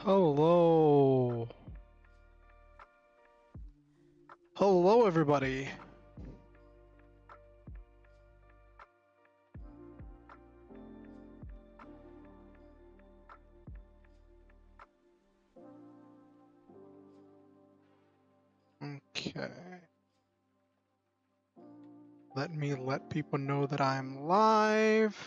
Hello. Hello, everybody. Okay. Let me let people know that I'm live.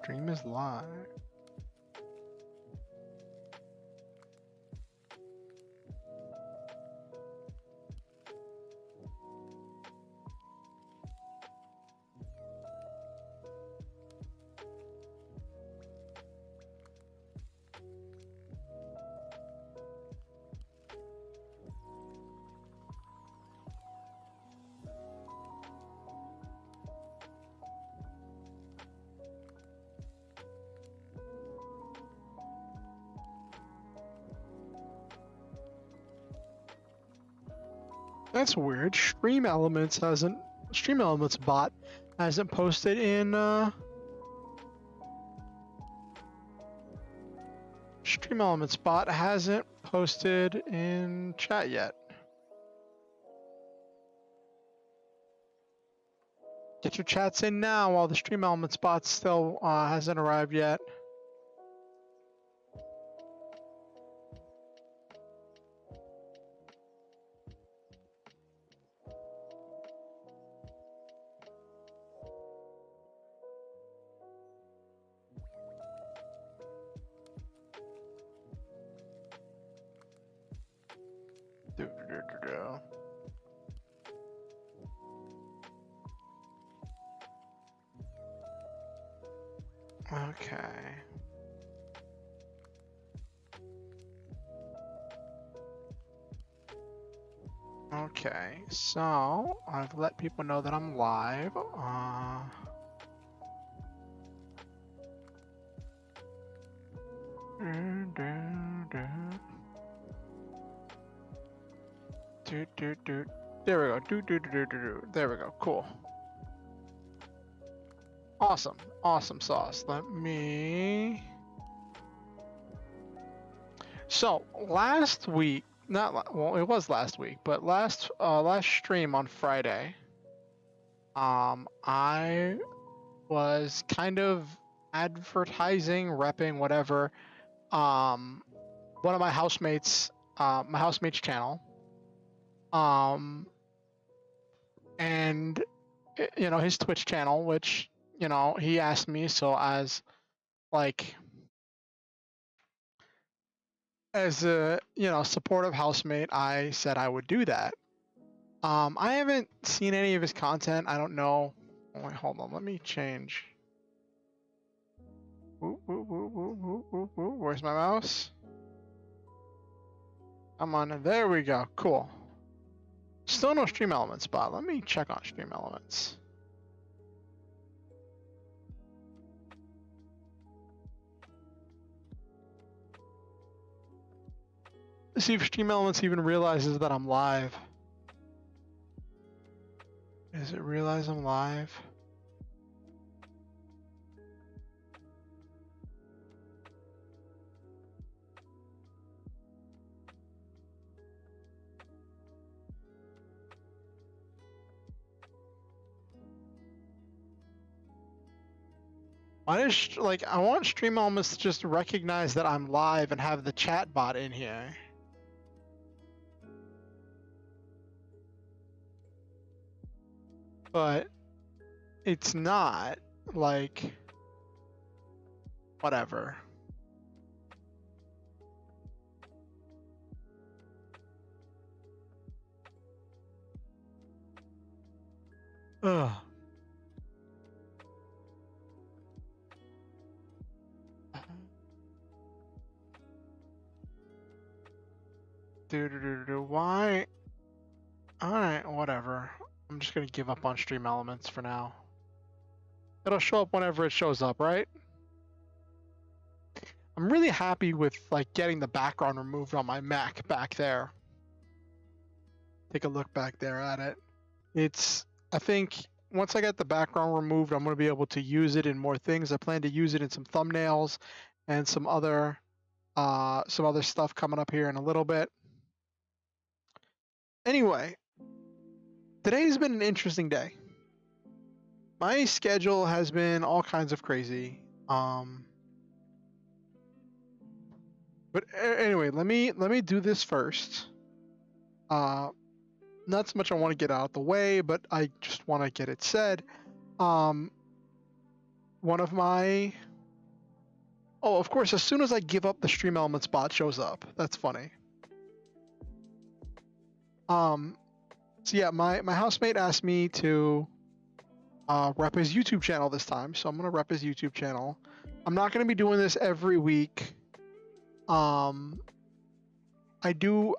Stream is live. That's weird. Stream Elements bot hasn't posted in Stream Elements bot hasn't posted in chat yet. Get your chats in now while the Stream Elements bot still hasn't arrived yet. Okay. Okay, so I've let people know that I'm live. There we go. There we go. Cool. Awesome. Awesome sauce. Let me. So last week, well, it was last week, but last stream on Friday, I was kind of advertising, repping, whatever, one of my housemates' channel, and his Twitch channel, which he asked me, so as a supportive housemate, I said I would do that. I haven't seen any of his content. I don't know. Oh, wait, hold on. Let me change. Where's my mouse? Come on. There we go. Cool. Still no Stream Elements spot. Let me check on Stream Elements. See if Stream Elements even realizes that I'm live. Does it realize I'm live? Why does I want Stream Elements to just recognize that I'm live and have the chat bot in here. But it's not, whatever. Ugh. Why? Alright, whatever. I'm just gonna give up on stream elements for now. It'll show up whenever it shows up, right? I'm really happy with like getting the background removed on my Mac back there. Take a look back there at it. I think once I get the background removed, I'm going to be able to use it in more things. I plan to use it in some thumbnails and some other stuff coming up here in a little bit. Anyway, today's been an interesting day. My schedule has been all kinds of crazy. But anyway, let me do this first. Not so much I want to get out of the way, but I just want to get it said. One of my... Oh, of course, as soon as I give up, the Stream Elements bot shows up. That's funny. So yeah, my housemate asked me to rep his YouTube channel this time, so I'm going to rep his YouTube channel. I'm not going to be doing this every week. I do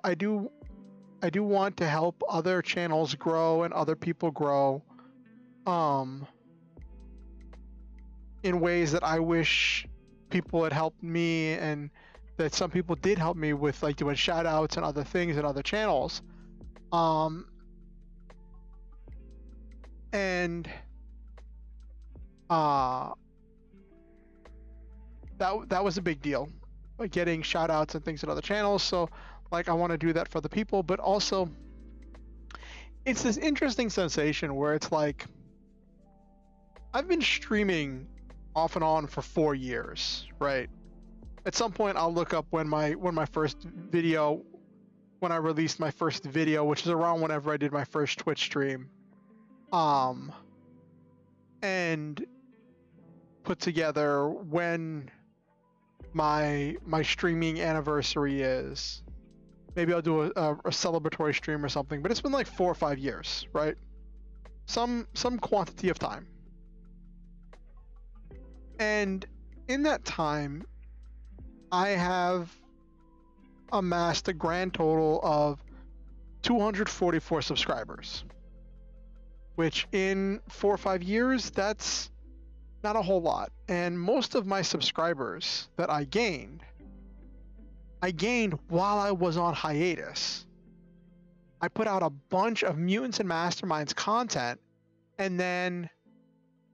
want to help other channels grow and other people grow in ways that I wish people had helped me, and that some people did help me with, like doing shout outs and other things and other channels. And that was a big deal, like getting shout outs and things in other channels. So like I want to do that for the people, but also it's this interesting sensation where it's like I've been streaming off and on for 4 years, right? At some point I'll look up when I released my first video, which is around whenever I did my first Twitch stream, and put together when my streaming anniversary is. Maybe I'll do a celebratory stream or something, but it's been like 4 or 5 years, right? Some quantity of time. And in that time, I have amassed a grand total of 244 subscribers, which in 4 or 5 years, that's not a whole lot. And most of my subscribers that I gained while I was on hiatus. I put out a bunch of Mutants and Masterminds content, and then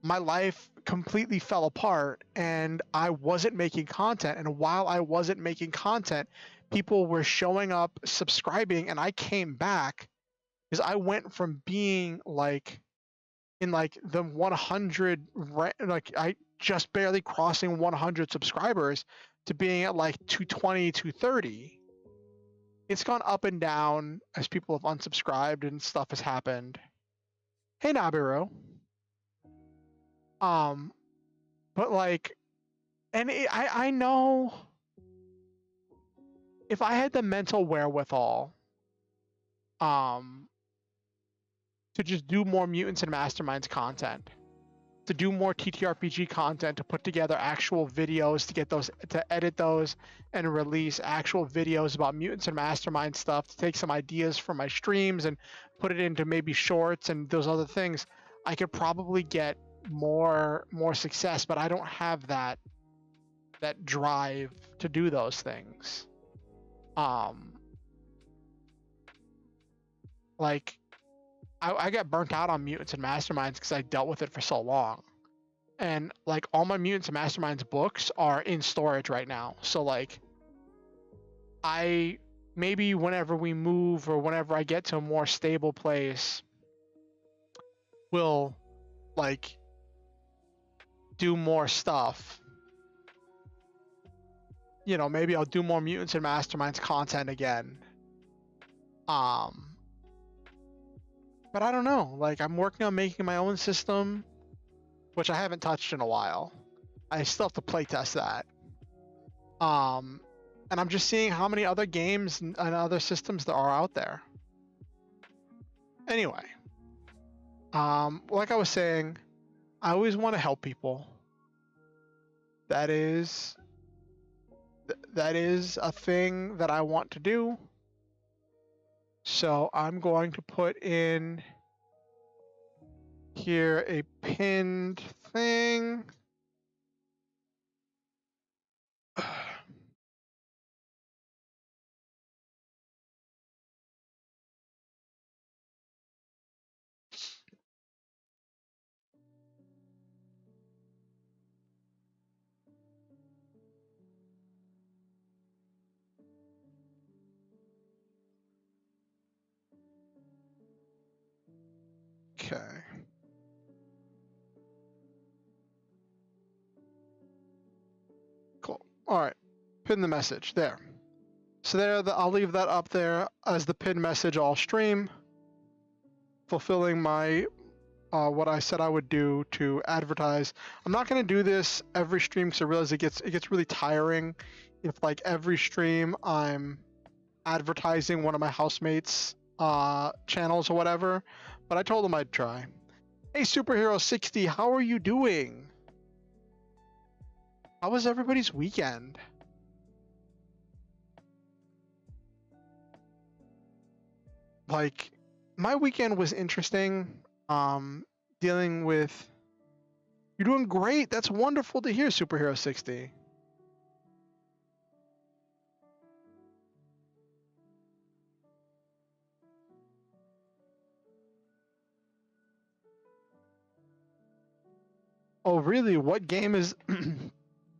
my life completely fell apart and I wasn't making content. And while I wasn't making content, people were showing up, subscribing, and I came back because I went from being like in like the 100, like I just barely crossing 100 subscribers to being at like 220, 230. It's gone up and down as people have unsubscribed and stuff has happened. Hey, Nabiru. But like, and I know if I had the mental wherewithal, to just do more Mutants and Masterminds content, to do more TTRPG content, to put together actual videos, to get those, to edit those and release actual videos about Mutants and Mastermind stuff, to take some ideas from my streams and put it into maybe shorts and those other things, I could probably get more success, but I don't have that drive to do those things. Like I got burnt out on Mutants and Masterminds because I dealt with it for so long. And like all my Mutants and Masterminds books are in storage right now. So like maybe whenever we move or whenever I get to a more stable place, will like do more stuff. You know, maybe I'll do more Mutants and Masterminds content again. But I don't know. Like I'm working on making my own system, which I haven't touched in a while. I still have to playtest that. And I'm just seeing how many other games and other systems there are out there. Anyway, like I was saying, I always want to help people. That is a thing that I want to do. So I'm going to put in here a pinned thing. Okay. Cool. All right. Pin the message there. So there, I'll leave that up there as the pin message all stream, fulfilling my what I said I would do to advertise. I'm not going to do this every stream because I realize it gets really tiring if like every stream I'm advertising one of my housemates channels or whatever, but I told them I'd try. Hey Superhero 60, how are you doing? How was everybody's weekend? Like, my weekend was interesting. Dealing with... You're doing great. That's wonderful to hear, Superhero 60. Oh, really? What game is...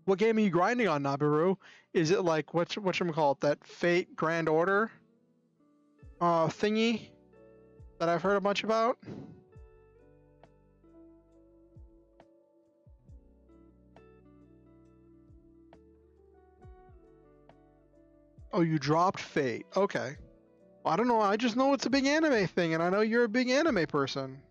what game are you grinding on, Nabiru? Is it like, whatchamacallit, that Fate Grand Order thingy that I've heard a bunch about? Oh, you dropped Fate. Okay. I don't know. I just know it's a big anime thing, and I know you're a big anime person.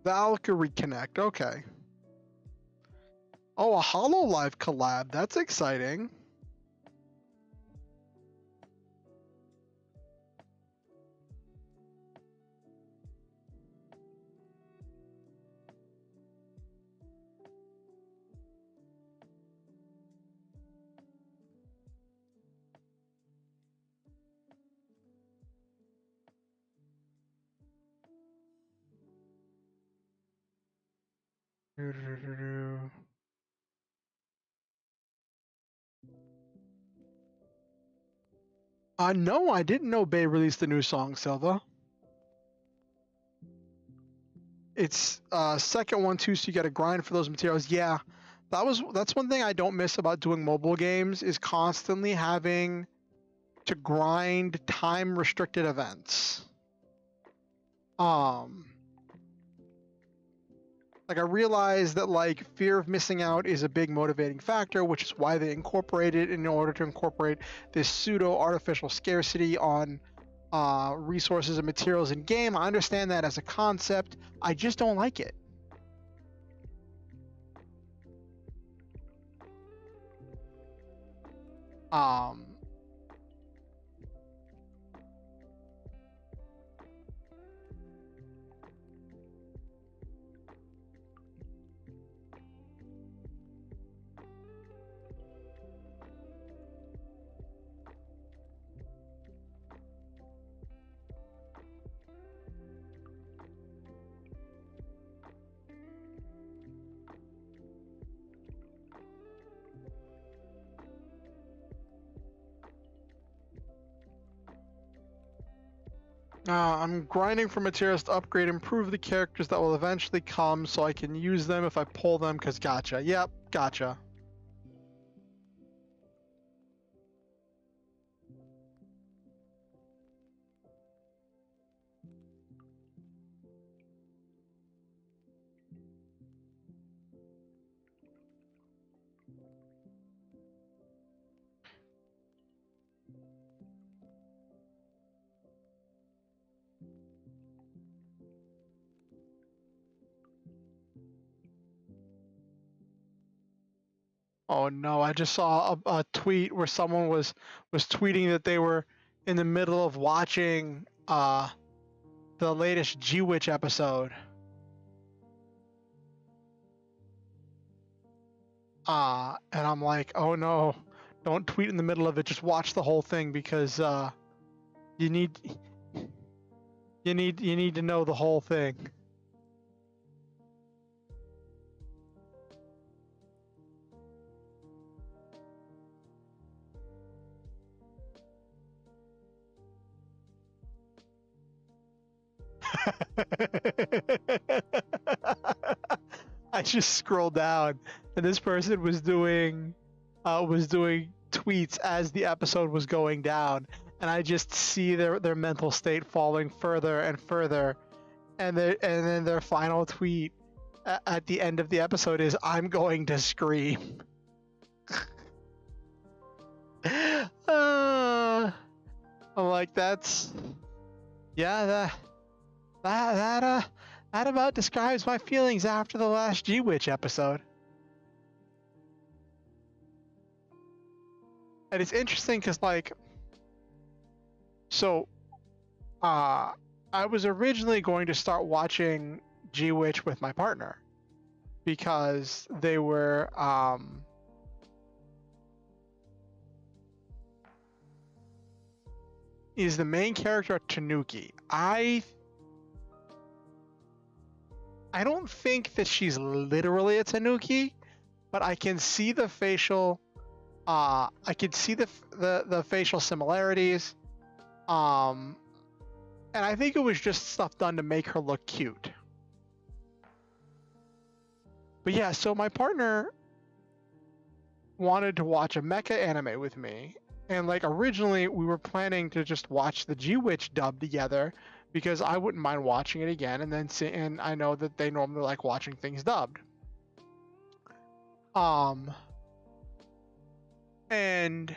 Valkyrie Connect. Okay. Oh, a HoloLive collab. That's exciting. No, I didn't know Bay released the new song, Silva. It's second one too, so you got to grind for those materials. Yeah, that's one thing I don't miss about doing mobile games is constantly having to grind time restricted events. Like I realize that like fear of missing out is a big motivating factor, which is why they incorporated in order to incorporate this pseudo artificial scarcity on resources and materials in game. I understand that as a concept. I just don't like it. Um, I'm grinding for materials to upgrade, improve the characters that will eventually come so I can use them if I pull them, because gotcha. Yep, gotcha. Oh no, I just saw a tweet where someone was tweeting that they were in the middle of watching the latest G-Witch episode. And I'm like, oh no, don't tweet in the middle of it. Just watch the whole thing because you need you need to know the whole thing. I just scrolled down, and this person was doing tweets as the episode was going down, and I just see their mental state falling further and further, and then their final tweet at the end of the episode is, "I'm going to scream." I'm like, that's yeah, that about describes my feelings after the last G-Witch episode. And it's interesting because, like, so, I was originally going to start watching G-Witch with my partner because they were, is the main character Tanuki. I don't think that she's literally a Tanuki, but I can see the facial, I can see the facial similarities, and I think it was just stuff done to make her look cute. But yeah, so my partner wanted to watch a mecha anime with me, and like originally we were planning to just watch the G-Witch dub together because I wouldn't mind watching it again, and then and I know that they normally like watching things dubbed. And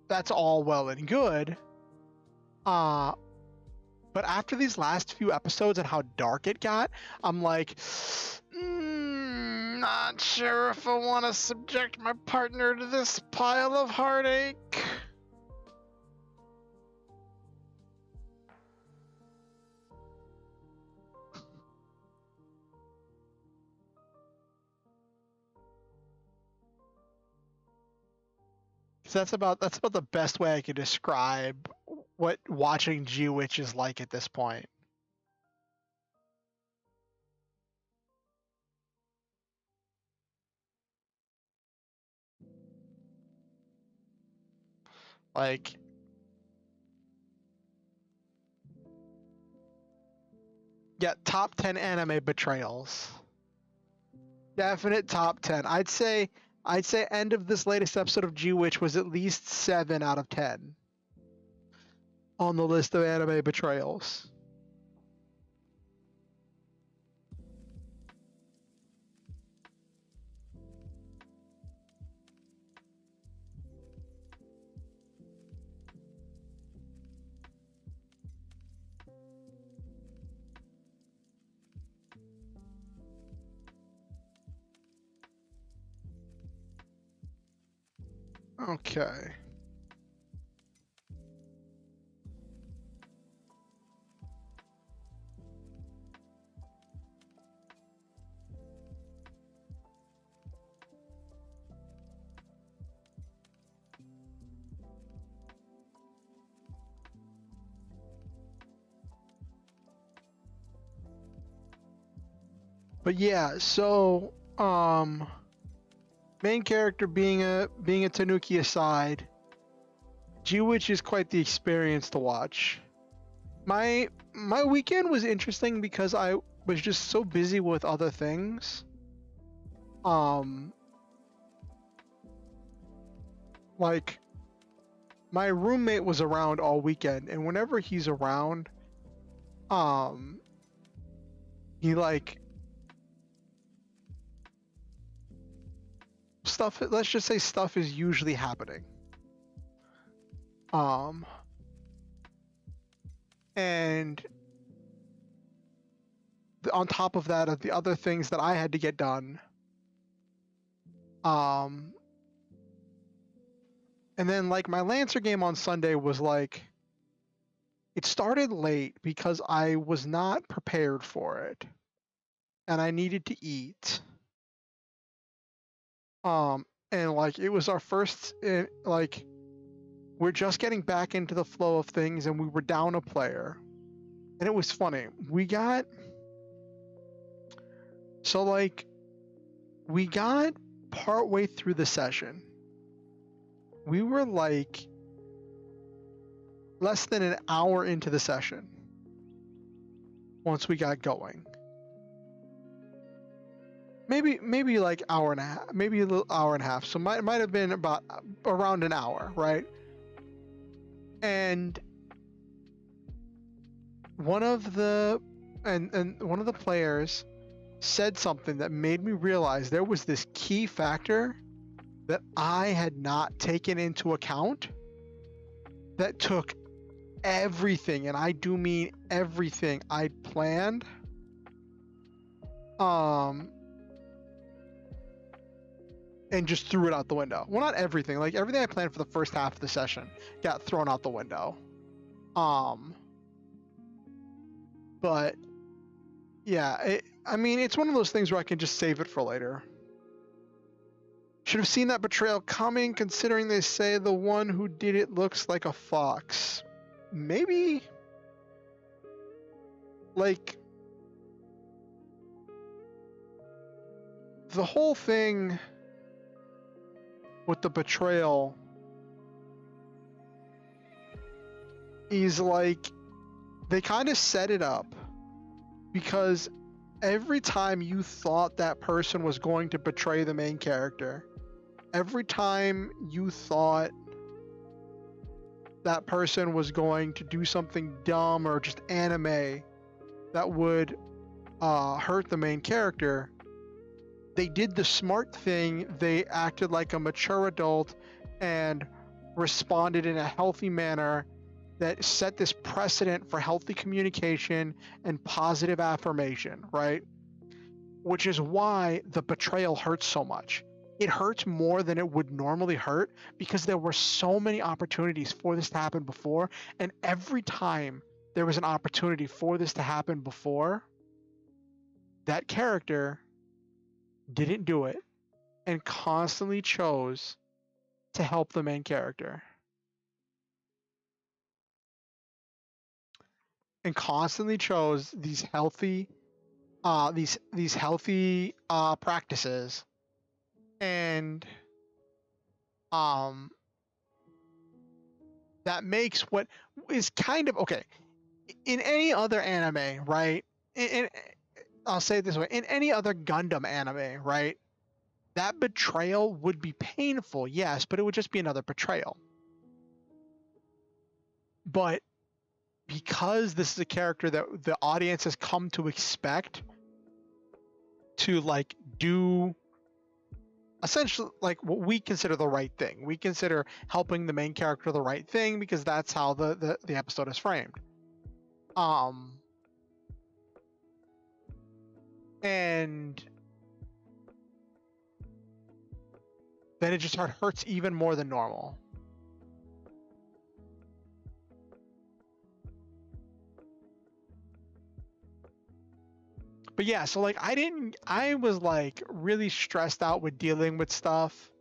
that's all well and good. But after these last few episodes and how dark it got, I'm like, not sure if I want to subject my partner to this pile of heartache. That's about the best way I could describe what watching G-Witch is like at this point. Like, yeah, top 10 anime betrayals. Definite top 10. I'd say end of this latest episode of G-Witch was at least 7 out of 10 on the list of anime betrayals. Okay. But yeah, so main character being a Tanuki aside, G-Witch is quite the experience to watch. My weekend was interesting because I was just so busy with other things. Like my roommate was around all weekend, and whenever he's around, he like stuff, let's just say stuff is usually happening. And on top of that, of the other things that I had to get done, and then like my Lancer game on Sunday was like, it started late because I was not prepared for it. and I needed to eat. And like it was our first, like we're just getting back into the flow of things, and we were down a player, and it was funny. We got partway through the session. We were like less than an hour into the session once we got going. Maybe like hour and a half, maybe a little hour and a half. So might have been about around an hour, right? And one of the players said something that made me realize there was this key factor that I had not taken into account that took everything, and I do mean everything I'd planned, and just threw it out the window. Well, not everything. Like everything I planned for the first half of the session got thrown out the window. But yeah, I mean, it's one of those things where I can just save it for later. Should have seen that betrayal coming, considering they say the one who did it looks like a fox. Maybe, like, the whole thing with the betrayal is like, they kind of set it up because every time you thought that person was going to betray the main character, every time you thought that person was going to do something dumb or just anime that would hurt the main character, they did the smart thing. They acted like a mature adult and responded in a healthy manner that set this precedent for healthy communication and positive affirmation, right? Which is why the betrayal hurts so much. It hurts more than it would normally hurt because there were so many opportunities for this to happen before, and every time there was an opportunity for this to happen before, that character didn't do it and constantly chose to help the main character. And constantly chose these healthy practices, and that makes what is kind of okay in any other anime, right? I'll say it this way: in any other Gundam anime, right? That betrayal would be painful, yes, but it would just be another betrayal. But because this is a character that the audience has come to expect to like do essentially like what we consider the right thing. We consider helping the main character the right thing because that's how the episode is framed. And then it just hurts even more than normal. But yeah, so like I was like really stressed out with dealing with stuff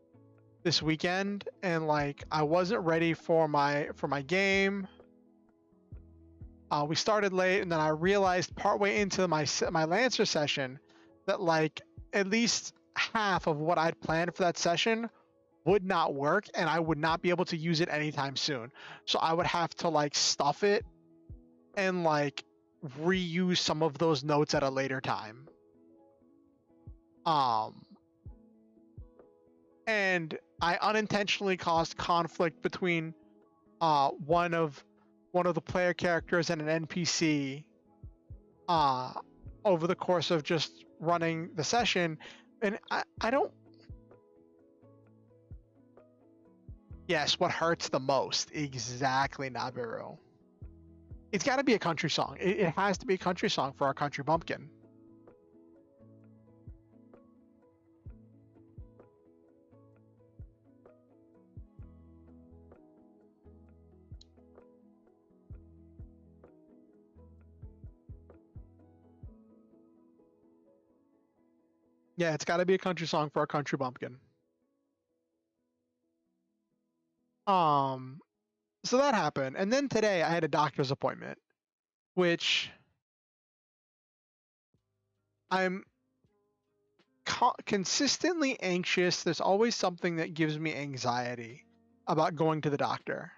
this weekend, and like I wasn't ready for my game. We started late, and then I realized partway into my Lancer session that like at least half of what I'd planned for that session would not work, and I would not be able to use it anytime soon. So I would have to like stuff it and like reuse some of those notes at a later time. And I unintentionally caused conflict between one of the player characters and an NPC over the course of just running the session, and I don't. Yes, what hurts the most? Exactly, Nabiru. It's got to be a country song. It has to be a country song for our country bumpkin. Yeah, it's got to be a country song for a country bumpkin. Um, so that happened, and then today I had a doctor's appointment, which I'm consistently anxious. There's always something that gives me anxiety about going to the doctor,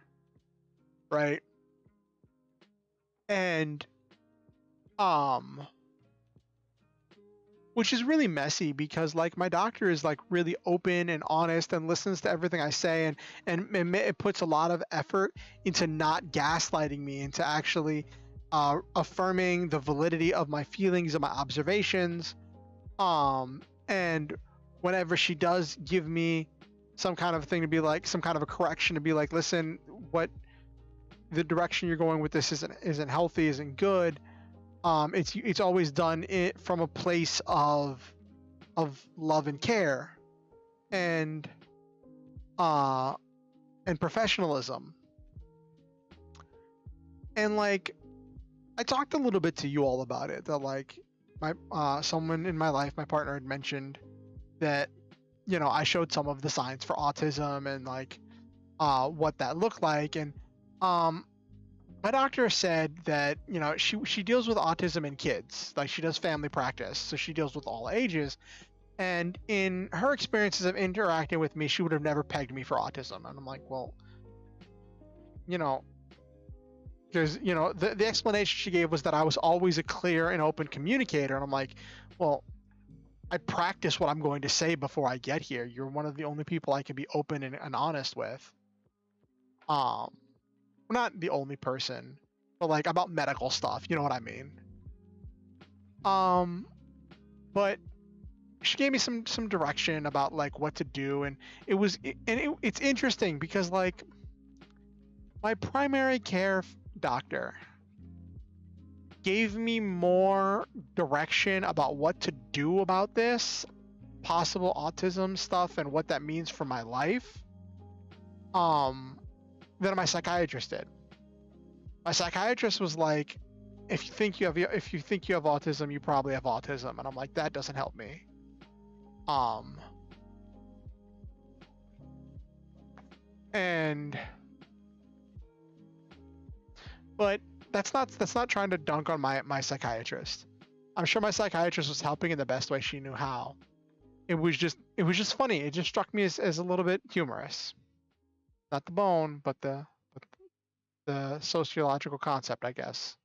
right? And um which is really messy because like my doctor is like really open and honest and listens to everything I say, and it puts a lot of effort into not gaslighting me, into actually affirming the validity of my feelings and my observations. And whenever she does give me some kind of thing to be like, some kind of a correction to be like, listen, what the direction you're going with this isn't healthy, isn't good. It's always done it from a place of love and care and and professionalism. And like I talked a little bit to you all about it, that like my someone in my life, my partner, had mentioned that, you know, I showed some of the signs for autism and like what that looked like. And my doctor said that, you know, she deals with autism in kids, like she does family practice, so she deals with all ages. And in her experiences of interacting with me, she would have never pegged me for autism. And I'm like, well, you know, because, you know, the explanation she gave was that I was always a clear and open communicator. And I'm like, well, I practice what I'm going to say before I get here. You're one of the only people I can be open and honest with. Not the only person, but like about medical stuff, you know what I mean? But she gave me some direction about like what to do, and it's interesting because like my primary care doctor gave me more direction about what to do about this possible autism stuff and what that means for my life than my psychiatrist did. My psychiatrist was like, if you think you have autism, you probably have autism. And I'm like, that doesn't help me. But that's not trying to dunk on my psychiatrist. I'm sure my psychiatrist was helping in the best way she knew how. It was just funny. It just struck me as a little bit humorous. Not the bone, but the sociological concept, I guess.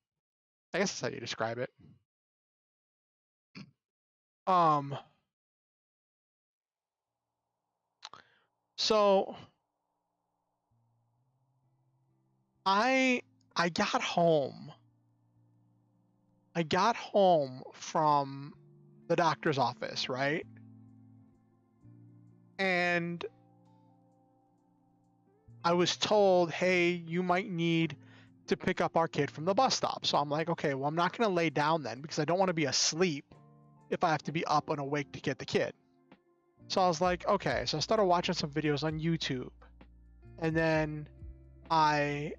I guess that's how you describe it. So I I got home. I got home from the doctor's office, right? And I was told, hey, you might need to pick up our kid from the bus stop. So I'm like, okay, well, I'm not going to lay down then because I don't want to be asleep if I have to be up and awake to get the kid. So I was like, okay. So I started watching some videos on YouTube. And then I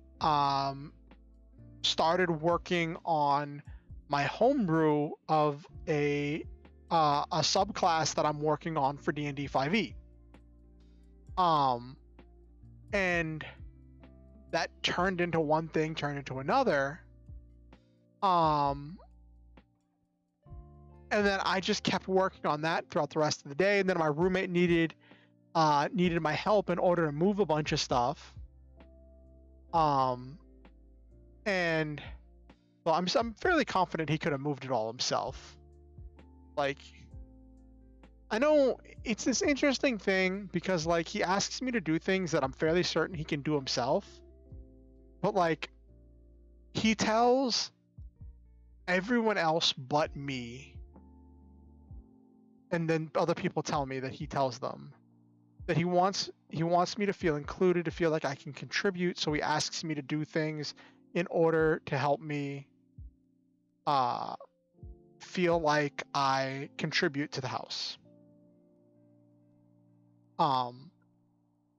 started working on my homebrew of a subclass that I'm working on for D&D 5e. And that turned into one thing, turned into another. And then I just kept working on that throughout the rest of the day. And then my roommate needed my help in order to move a bunch of stuff. And well, I'm fairly confident he could have moved it all himself. Like, I know it's this interesting thing because like he asks me to do things that I'm fairly certain he can do himself. But like he tells everyone else but me, and then other people tell me that he tells them that he wants me to feel included, to feel like I can contribute. So he asks me to do things in order to help me feel like I contribute to the house.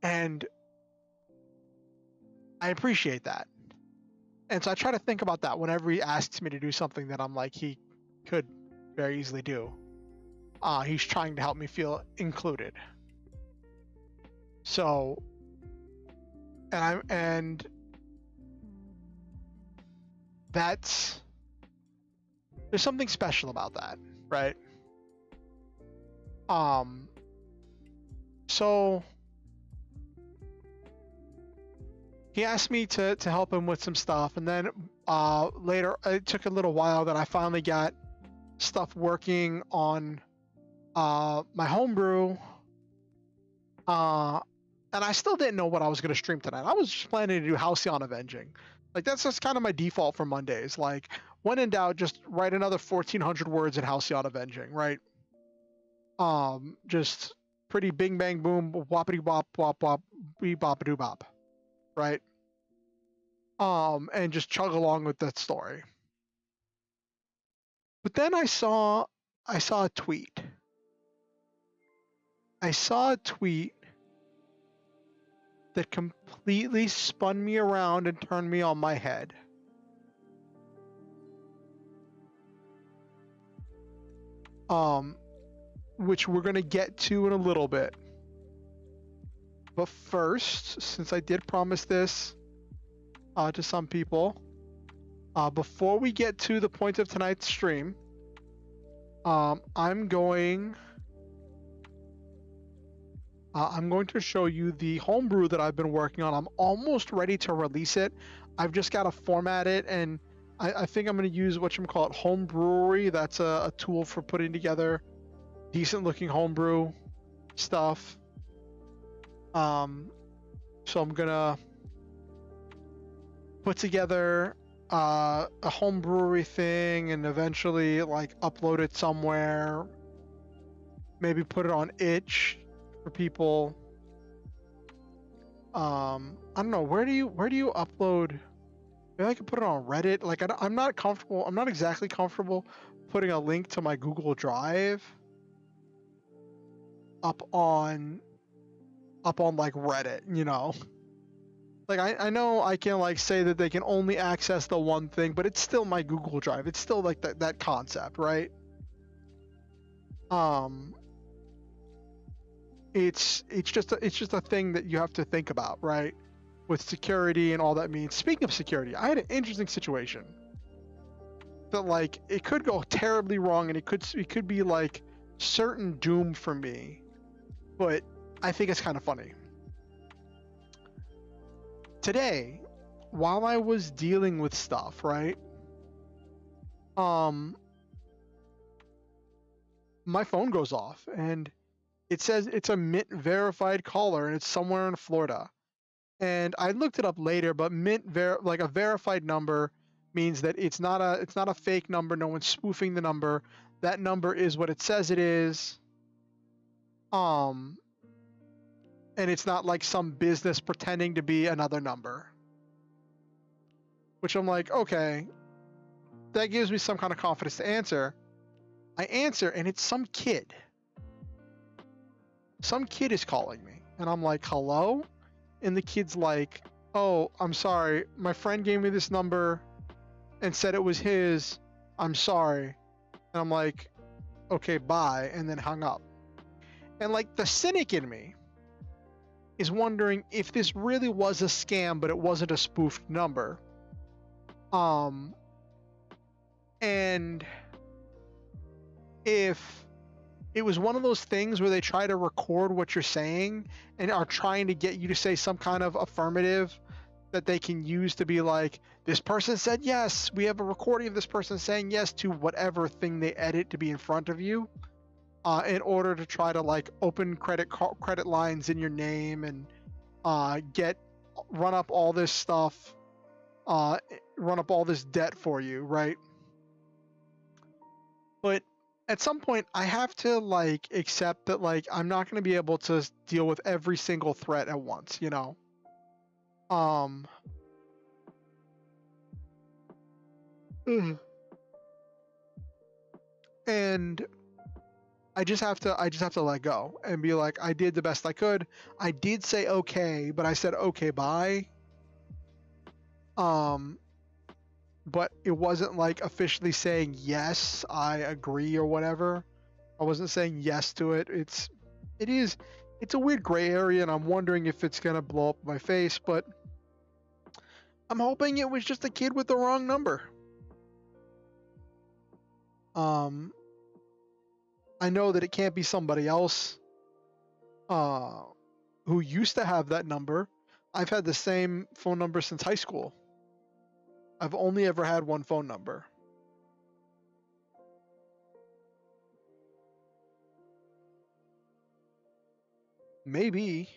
And I appreciate that. And so I try to think about that whenever he asks me to do something that I'm like he could very easily do. He's trying to help me feel included. So, and that's, there's something special about that, right? So he asked me to help him with some stuff, and then later it took a little while that I finally got stuff working on my homebrew, and I still didn't know what I was going to stream tonight. I was just planning to do Halcyon Avenging. Like, that's just kind of my default for Mondays. Like, when in doubt, just write another 1,400 words in Halcyon Avenging, right? Just pretty bing bang boom, whoppity wop wop wop, wee bop doo bop, right? And just chug along with that story. But then I saw a tweet. I saw a tweet that completely spun me around and turned me on my head. Which we're going to get to in a little bit. But first, since I did promise this to some people, before we get to the point of tonight's stream, I'm going to show you the homebrew that I've been working on. I'm almost ready to release it. I've just got to format it, and I think I'm going to use whatchamacallit home brewery. That's a tool for putting together decent looking homebrew stuff. So I'm gonna put together a home brewery thing and eventually like upload it somewhere. Maybe put it on itch for people. I don't know, where do you upload? Maybe I could put it on Reddit. Like I'm not comfortable. I'm not exactly comfortable putting a link to my Google Drive up on like Reddit, you know. Like I know I can like say that they can only access the one thing, but it's still my Google Drive. It's still like that concept, right? It's just a thing that you have to think about, right? With security and all that means. Speaking of security, I had an interesting situation that like it could go terribly wrong, and it could be like certain doom for me, but I think it's kind of funny. Today, while I was dealing with stuff, right? My phone goes off and it says it's a Mint verified caller and it's somewhere in Florida. And I looked it up later, but Mint like a verified number means that it's not a fake number. No one's spoofing the number. That number is what it says it is. And it's not like some business pretending to be another number. Which I'm like, okay, that gives me some kind of confidence to answer. I answer and it's some kid. Some kid is calling me. And I'm like, hello? And the kid's like, oh, I'm sorry. My friend gave me this number and said it was his. I'm sorry. And I'm like, okay, bye. And then hung up. And like the cynic in me is wondering if this really was a scam, but it wasn't a spoofed number. And if it was one of those things where they try to record what you're saying and are trying to get you to say some kind of affirmative that they can use to be like, this person said yes, we have a recording of this person saying yes to whatever thing they edit to be in front of you, in order to try to like open credit lines in your name and run up all this stuff, run up all this debt for you, right? But at some point I have to like accept that like I'm not going to be able to deal with every single threat at once, you know. And I just have to let go and be like, I did the best I could. I did say okay, but I said okay, bye. But it wasn't like officially saying yes, I agree or whatever. I wasn't saying yes to it. It's a weird gray area, and I'm wondering if it's gonna blow up my face, but I'm hoping it was just a kid with the wrong number. I know that it can't be somebody else who used to have that number. I've had the same phone number since high school. I've only ever had one phone number. Maybe.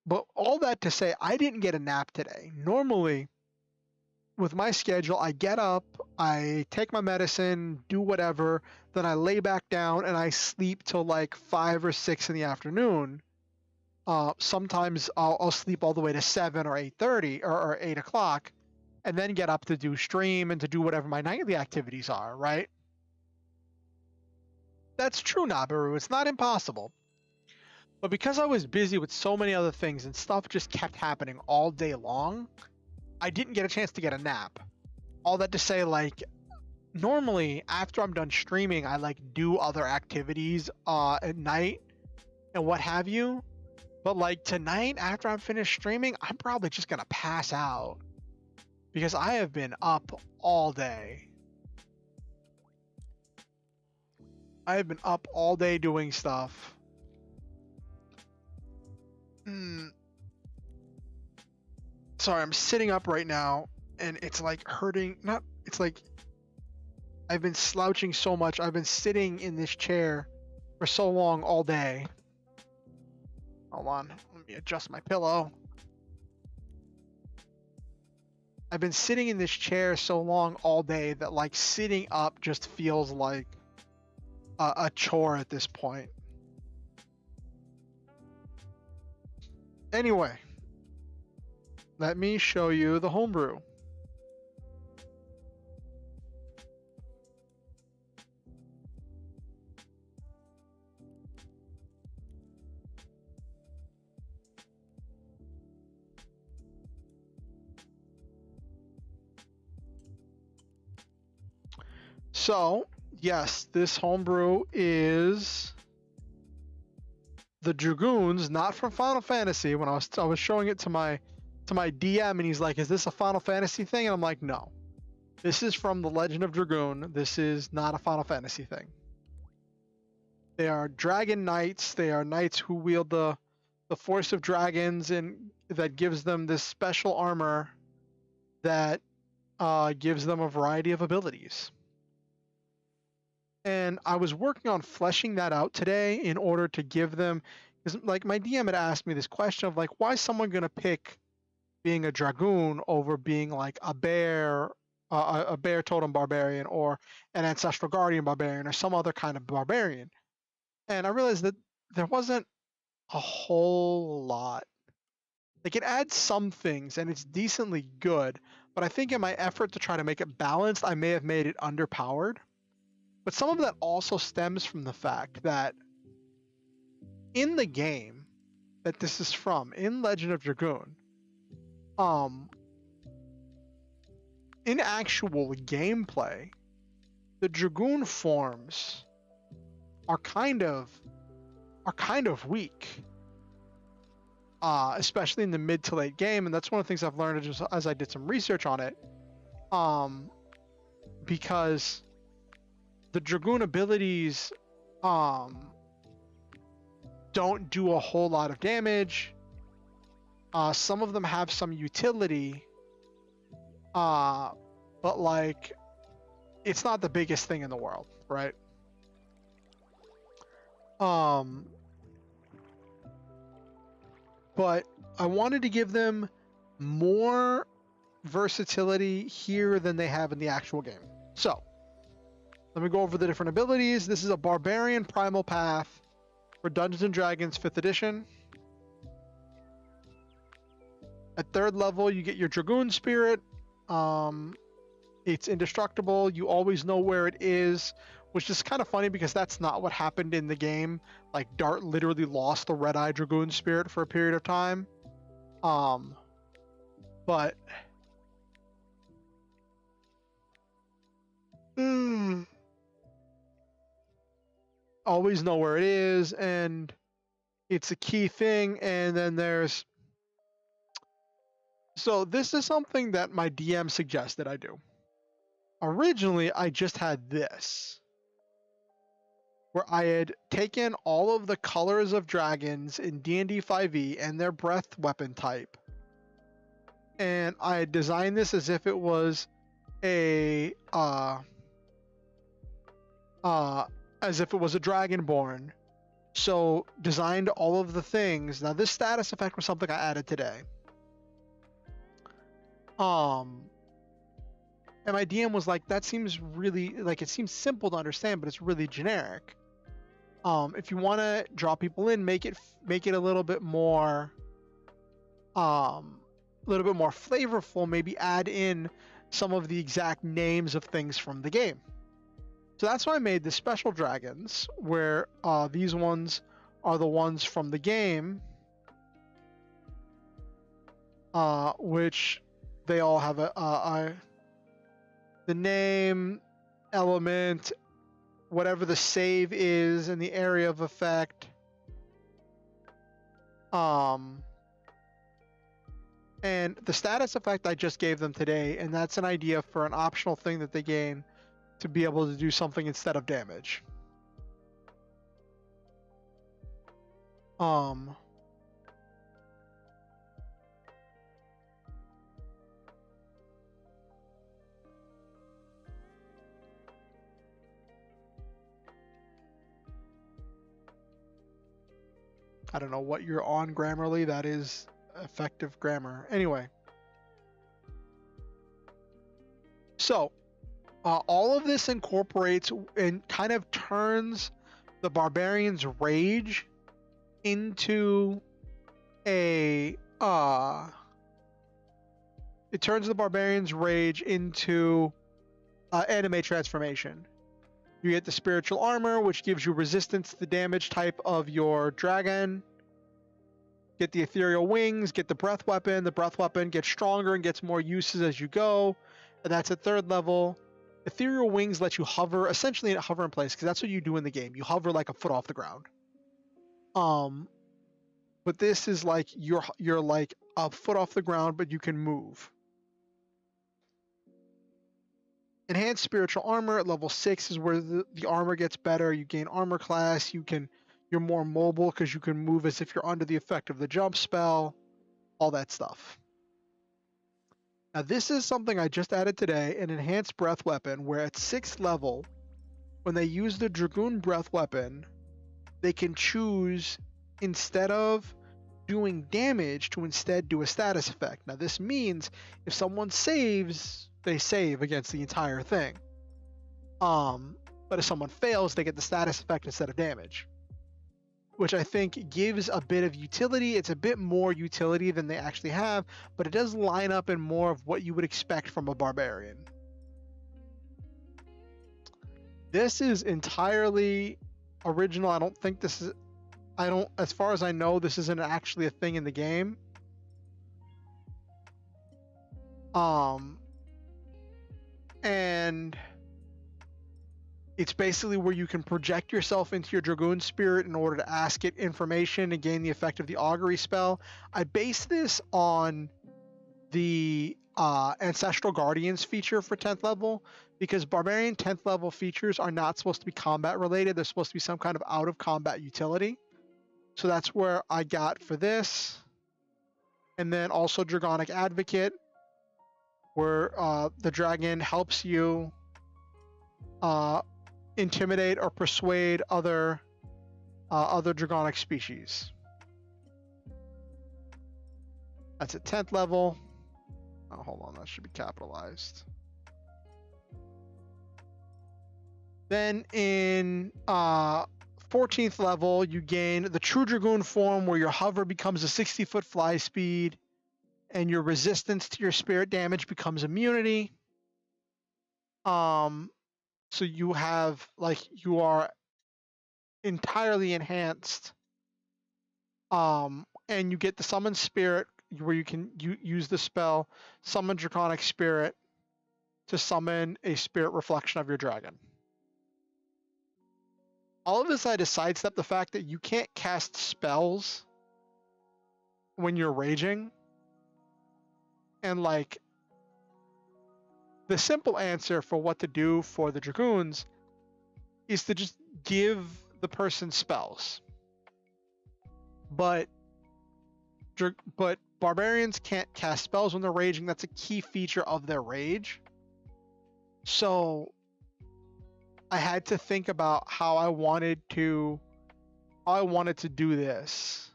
But all that to say, I didn't get a nap today. Normally, with my schedule, I get up, I take my medicine, do whatever, then I lay back down and I sleep till like 5 or 6 in the afternoon. Sometimes I'll sleep all the way to 7 or 8:30 or 8 o'clock, and then get up to do stream and to do whatever my nightly activities are, right? That's true, Nabaru. It's not impossible. But because I was busy with so many other things and stuff just kept happening all day long, I didn't get a chance to get a nap. All that to say, like, normally after I'm done streaming, I like do other activities at night and what have you. But like tonight, after I'm finished streaming, I'm probably just gonna pass out because I have been up all day. I have been up all day doing stuff. Sorry, I'm sitting up right now and it's like hurting. It's like I've been slouching so much. I've been sitting in this chair for so long all day. Hold on, let me adjust my pillow. I've been sitting in this chair so long all day that like sitting up just feels like a chore at this point. Anyway, let me show you the homebrew. So, yes, this homebrew is the Dragoons, not from Final Fantasy. When I was showing it to my DM, and he's like, "Is this a Final Fantasy thing?" And I'm like, "No, this is from the Legend of Dragoon. This is not a Final Fantasy thing. They are dragon knights. They are knights who wield the force of dragons, and that gives them this special armor that gives them a variety of abilities." And I was working on fleshing that out today in order to give them, because like my DM had asked me this question of like, why is someone going to pick being a dragoon over being like a bear totem barbarian, or an ancestral guardian barbarian, or some other kind of barbarian. And I realized that there wasn't a whole lot. Like, it adds some things and it's decently good, but I think in my effort to try to make it balanced, I may have made it underpowered. But some of that also stems from the fact that in the game that this is from, in Legend of Dragoon, in actual gameplay, the Dragoon forms are kind of weak, especially in the mid to late game, and that's one of the things I've learned just as I did some research on it, because the Dragoon abilities don't do a whole lot of damage. Some of them have some utility, but like, it's not the biggest thing in the world, right? But I wanted to give them more versatility here than they have in the actual game. So let me go over the different abilities. This is a Barbarian Primal Path for Dungeons & Dragons 5th edition. At 3rd level, you get your Dragoon Spirit. It's indestructible. You always know where it is which is kind of funny because that's not what happened in the game. Like Dart literally lost the Red-Eye Dragoon Spirit for a period of time. But always know where it is, and it's a key thing. And then there's, so this is something that my DM suggested I do. Originally, I just had this, where I had taken all of the colors of dragons in D&D 5e and their breath weapon type, and I had designed this as if it was a dragonborn. So designed all of the things. Now this status effect was something I added today. And my DM was like, that seems really, like, it seems simple to understand, but it's really generic. If you want to draw people in, make it a little bit more flavorful. Maybe add in some of the exact names of things from the game. So that's why I made the special dragons, where these ones are the ones from the game, which they all have the name, element, whatever the save is, and the area of effect. And the status effect I just gave them today, and that's an idea for an optional thing that they gain to be able to do something instead of damage. I don't know what you're on Grammarly. That is effective grammar. Anyway. So, all of this incorporates and kind of turns the Barbarian's Rage into a... it turns the Barbarian's Rage into anime transformation. You get the spiritual armor, which gives you resistance to the damage type of your dragon. Get the ethereal wings, get the breath weapon. The breath weapon gets stronger and gets more uses as you go. And that's at 3rd level. Ethereal wings let you hover, essentially hover in place, because that's what you do in the game. You hover like a foot off the ground. But this is like you're like a foot off the ground, but you can move. Enhanced spiritual armor at level 6 is where the armor gets better. You gain armor class. You're more mobile because you can move as if you're under the effect of the jump spell. All that stuff. Now this is something I just added today, an enhanced breath weapon, where at 6th level, when they use the Dragoon breath weapon, they can choose, instead of doing damage, to instead do a status effect. Now this means if someone saves, they save against the entire thing. But if someone fails, they get the status effect instead of damage, which I think gives a bit of utility. It's a bit more utility than they actually have, but it does line up in more of what you would expect from a barbarian. This is entirely original. I don't think this is, as far as I know, this isn't actually a thing in the game. And it's basically where you can project yourself into your Dragoon Spirit in order to ask it information and gain the effect of the Augury spell. I base this on the Ancestral Guardians feature for 10th level, because Barbarian 10th level features are not supposed to be combat related. They're supposed to be some kind of out of combat utility. So that's where I got for this. And then also Dragonic Advocate, where the dragon helps you intimidate or persuade other dragonic species. That's at 10th level. Oh, hold on, that should be capitalized. Then in 14th level, you gain the True Dragoon form, where your hover becomes a 60-foot fly speed, and your resistance to your spirit damage becomes immunity. So you have like you are entirely enhanced, and you get the summon spirit where you can use the spell summon draconic spirit to summon a spirit reflection of your dragon. All of this I had to sidestep the fact that you can't cast spells when you're raging, and like the simple answer for what to do for the dragoons is to just give the person spells. But barbarians can't cast spells when they're raging. That's a key feature of their rage. So I had to think about how I wanted to do this.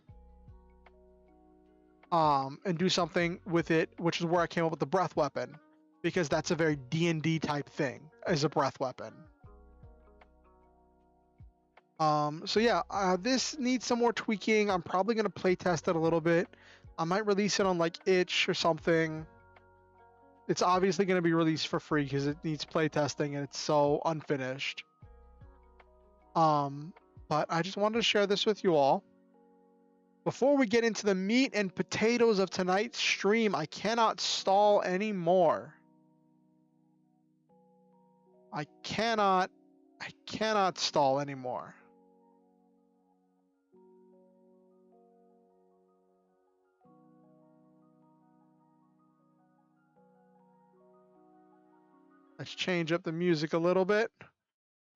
And do something with it, which is where I came up with the breath weapon, because that's a very D&D type thing as a breath weapon. So yeah, this needs some more tweaking. I'm probably going to play test it a little bit. I might release it on like itch or something. It's obviously going to be released for free because it needs play testing and it's so unfinished. But I just wanted to share this with you all. Before we get into the meat and potatoes of tonight's stream, I cannot stall anymore. I cannot stall anymore. Let's change up the music a little bit.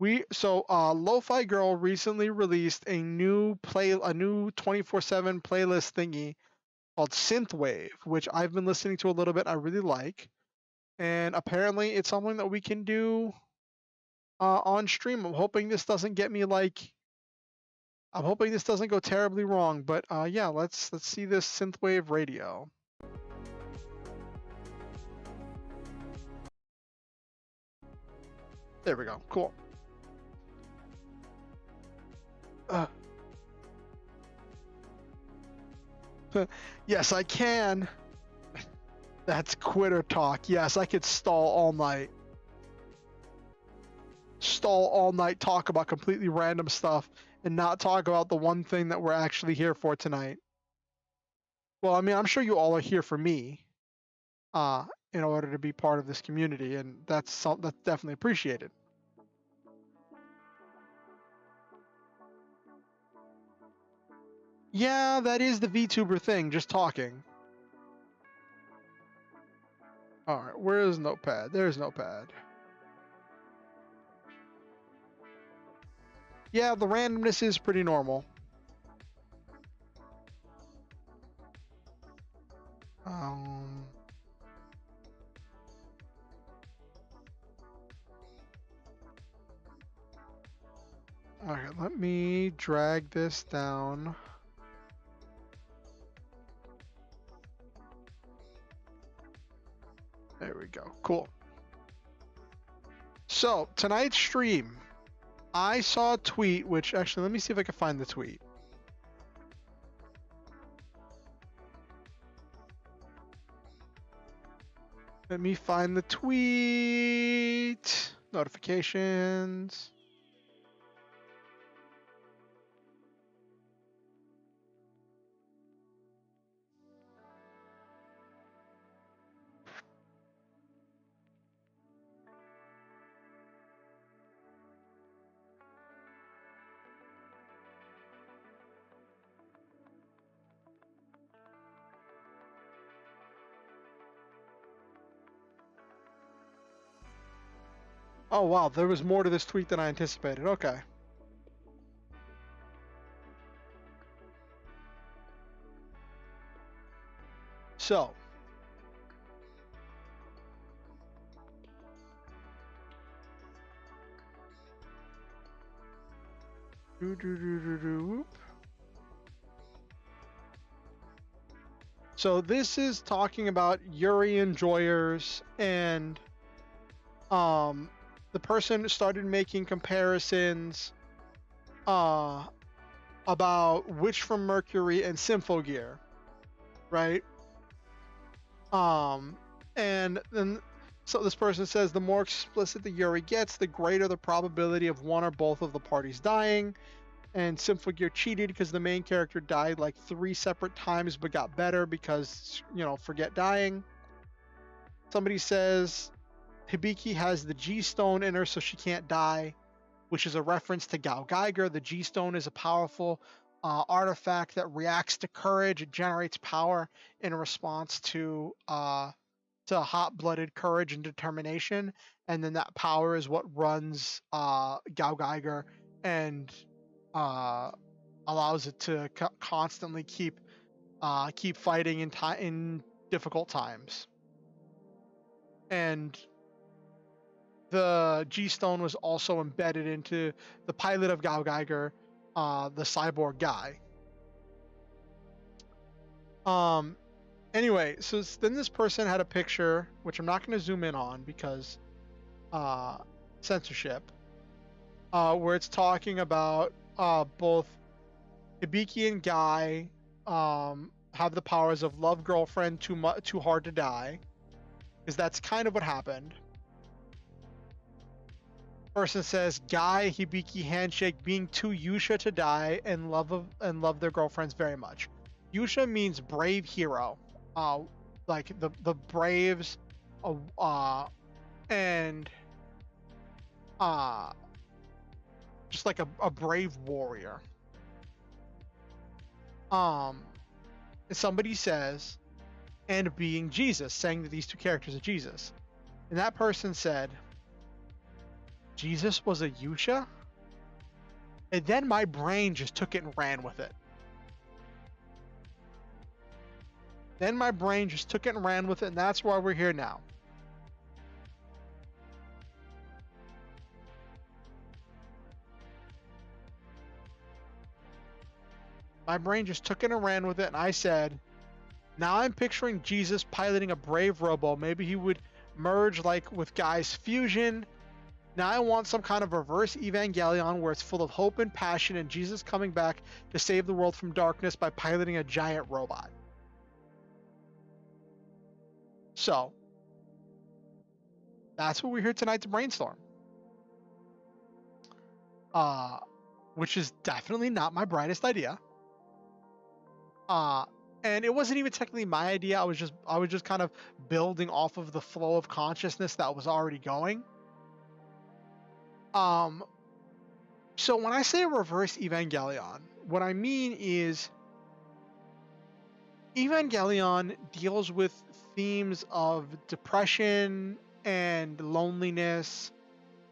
Lofi Girl recently released a new 24/7 playlist thingy called Synthwave, which I've been listening to a little bit. I really like, and apparently it's something that we can do on stream. I'm hoping this doesn't get me like. I'm hoping this doesn't go terribly wrong, but yeah, let's see this Synthwave radio. There we go. Cool. Yes, I can. That's quitter talk. Yes, I could stall all night. Talk about completely random stuff and not talk about the one thing that we're actually here for tonight. Well, I mean, I'm sure you all are here for me, in order to be part of this community, and that's definitely appreciated. Yeah, that is the VTuber thing, just talking. Alright, where is Notepad? There's Notepad. Yeah, the randomness is pretty normal. Alright, let me drag this down. There we go. Cool. So, tonight's stream, I saw a tweet, which actually, let me see if I can find the tweet. Let me find the tweet. Notifications. Oh wow, there was more to this tweet than I anticipated. Okay. So, so this is talking about Yuri enjoyers, and the person started making comparisons about Witch from Mercury and Symphogear, right? And then So this person says the more explicit the Yuri gets, the greater the probability of one or both of the parties dying. And Symphogear cheated because the main character died like 3 separate times but got better because, forget dying. Somebody says Hibiki has the G-Stone in her so she can't die, which is a reference to Gao Geiger. The G-Stone is a powerful artifact that reacts to courage. It generates power in response to hot-blooded courage and determination, and then that power is what runs Gao Geiger and allows it to constantly keep fighting in difficult times. And the G-Stone was also embedded into the pilot of Gao Geiger, the cyborg guy. Anyway, so then this person had a picture, which I'm not going to zoom in on because censorship, where it's talking about both Hibiki and Guy have the powers of love girlfriend, too hard to die, because that's kind of what happened. Person says Guy, Hibiki handshake being too Yusha to die and love their girlfriends very much. Yusha means brave hero, like the braves, and just like a brave warrior. Somebody says, and being Jesus, saying that these two characters are Jesus, and that person said, Jesus was a Yusha? And then my brain just took it and ran with it. And that's why we're here now. My brain just took it and ran with it, and I said, now I'm picturing Jesus piloting a brave robo. Maybe he would merge like with Guy's fusion. Now I want some kind of reverse Evangelion where it's full of hope and passion and Jesus coming back to save the world from darkness by piloting a giant robot. So, that's what we're here tonight to brainstorm. Which is definitely not my brightest idea. And it wasn't even technically my idea. I was just kind of building off of the flow of consciousness that was already going. So when I say reverse Evangelion, what I mean is Evangelion deals with themes of depression and loneliness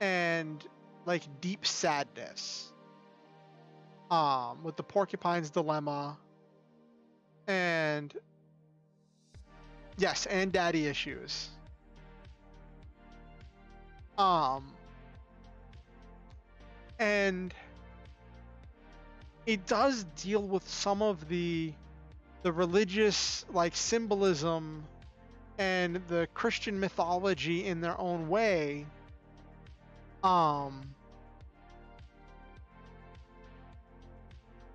and like deep sadness. With the Porcupine's Dilemma and yes, and daddy issues. And it does deal with some of the religious like symbolism and the Christian mythology in their own way.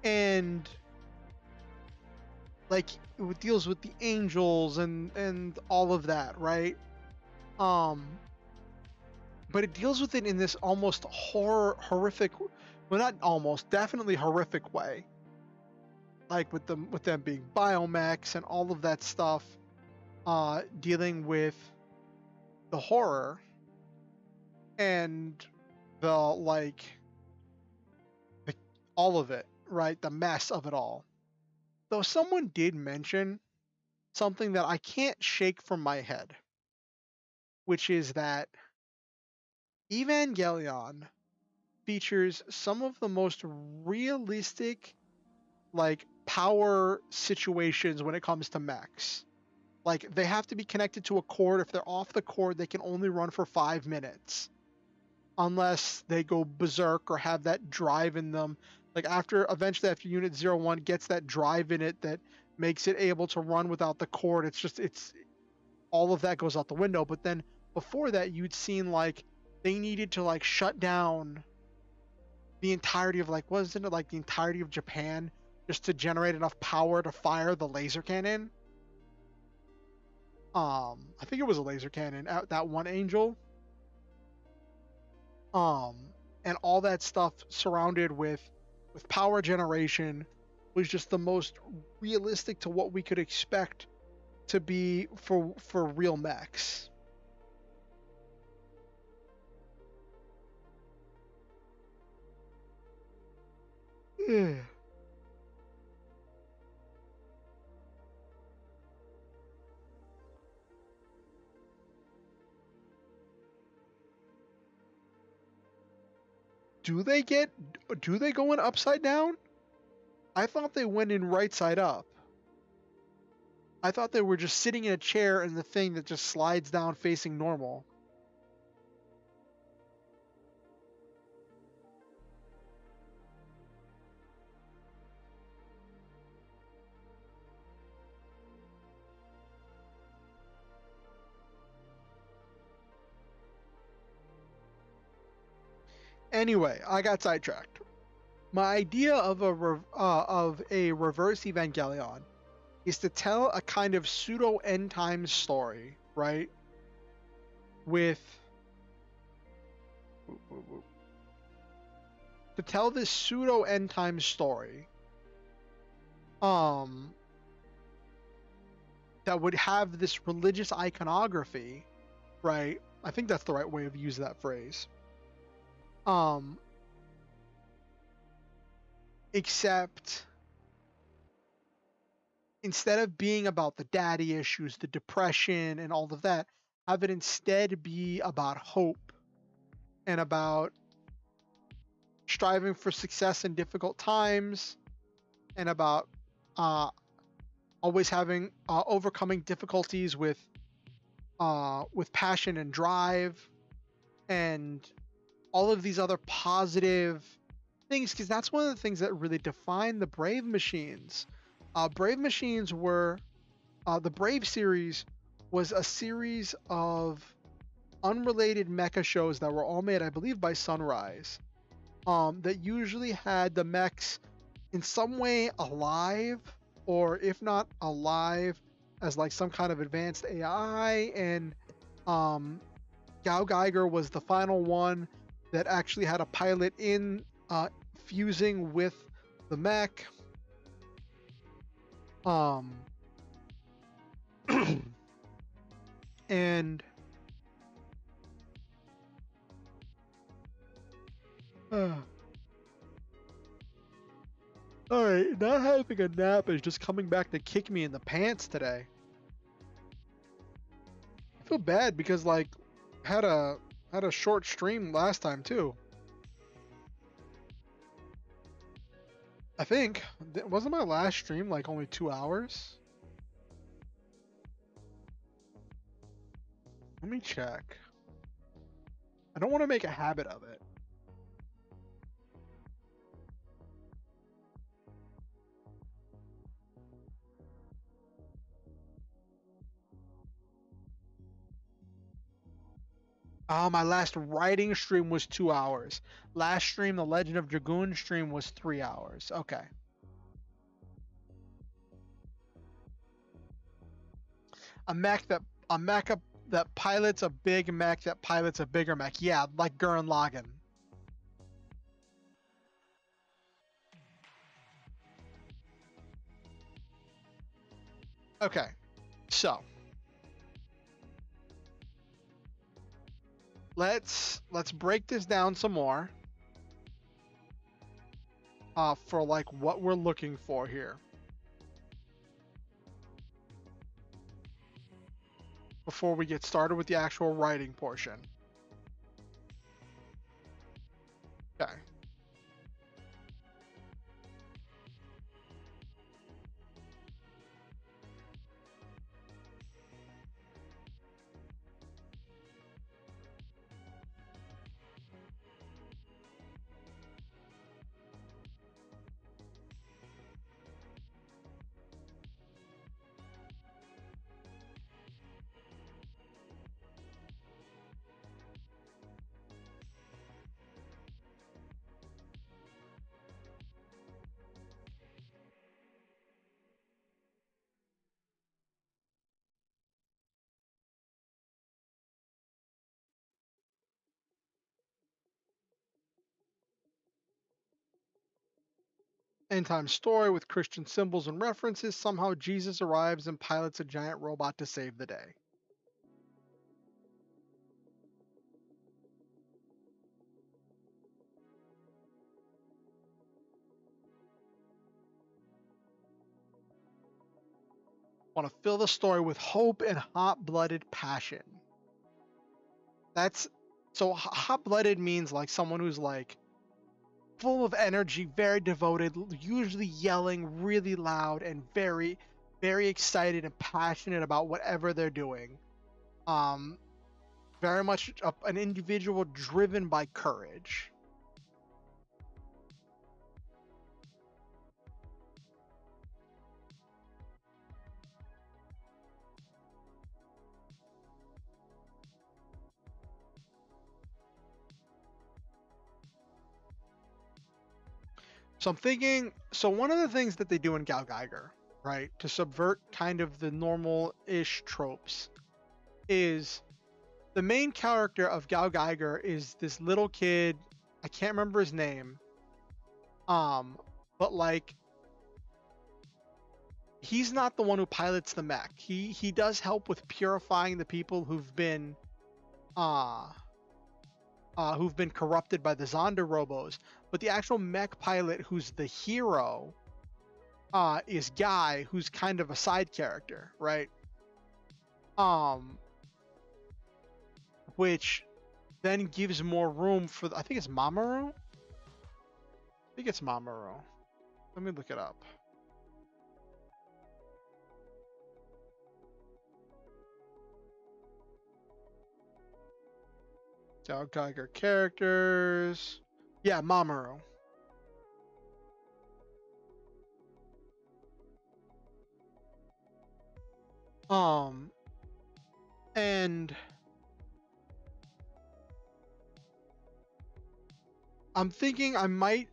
And like it deals with the angels and all of that, right? But it deals with it in this almost horrific, well, not almost, definitely horrific way. Like with them being biomechs and all of that stuff, dealing with the horror and the all of it, right? The mess of it all. Though someone did mention something that I can't shake from my head, which is that Evangelion features some of the most realistic like power situations when it comes to mechs. Like they have to be connected to a cord. If they're off the cord, they can only run for 5 minutes unless they go berserk or have that drive in them. Like eventually after Unit 01 gets that drive in it that makes it able to run without the cord, it's all of that goes out the window. But then before that, you'd seen like they needed to like shut down the entirety of wasn't it like the entirety of Japan just to generate enough power to fire the laser cannon? I think it was a laser cannon at that one angel. Um, and all that stuff surrounded with power generation was just the most realistic to what we could expect to be for real mechs. Yeah. Do they get do they go in upside down? I thought they went in right side up. I thought they were just sitting in a chair and the thing that just slides down facing normal. Anyway, I got sidetracked. My idea of a reverse Evangelion is to tell a kind of pseudo end times story, right? With to tell this pseudo end times story, um, that would have this religious iconography, right? I think that's the right way of using that phrase. Um, except instead of being about the daddy issues, the depression, and all of that, have it instead be about hope and about striving for success in difficult times and about always having overcoming difficulties with passion and drive and all of these other positive things, because that's one of the things that really define the Brave Machines. Brave Machines were the Brave series was a series of unrelated mecha shows that were all made, I believe, by Sunrise. That usually had the mechs in some way alive, or if not alive, as like some kind of advanced AI. And Gao Geiger was the final one that actually had a pilot in fusing with the mech. And all right, not having a nap is just coming back to kick me in the pants today. I feel bad because like had a short stream last time too. I think wasn't my last stream like only 2 hours? Let me check. I don't want to make a habit of it. Oh, my last writing stream was 2 hours. Last stream, the Legend of Dragoon stream was 3 hours. Okay. A mech that pilots a big mech that pilots a bigger mech. Yeah, like Gurren Lagann. Okay. So, let's break this down some more. For like what we're looking for here. Before we get started with the actual writing portion. Okay. End time story with Christian symbols and references. Somehow Jesus arrives and pilots a giant robot to save the day. Want to fill the story with hope and hot-blooded passion. That's so hot-blooded means like someone who's like full of energy, very devoted, usually yelling really loud and very, very excited and passionate about whatever they're doing. Very much an individual driven by courage. So I'm thinking, so one of the things that they do in Gal Geiger, right, to subvert kind of the normal-ish tropes, is the main character of Gal Geiger is this little kid. I can't remember his name. But like, he's not the one who pilots the mech. He does help with purifying the people who've been corrupted by the Zonda robos. But the actual mech pilot, who's the hero, is Guy, who's kind of a side character, right? Which then gives more room for I think it's Mamoru. I think it's Mamoru. Let me look it up. Gal Geiger characters. Yeah, Mamoru. And I'm thinking I might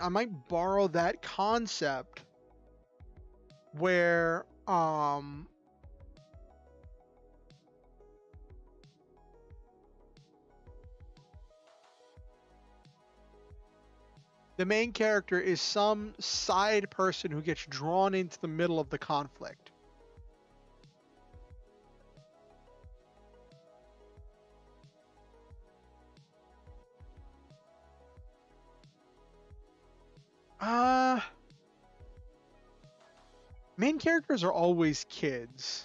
borrow that concept where the main character is some side person who gets drawn into the middle of the conflict. Main characters are always kids.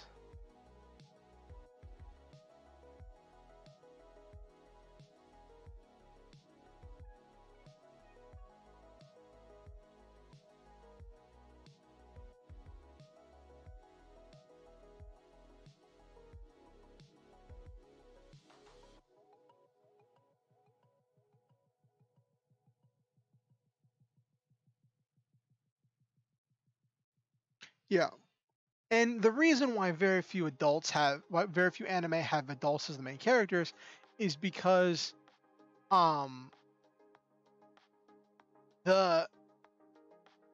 Yeah. And the reason why very few anime have adults as the main characters is because the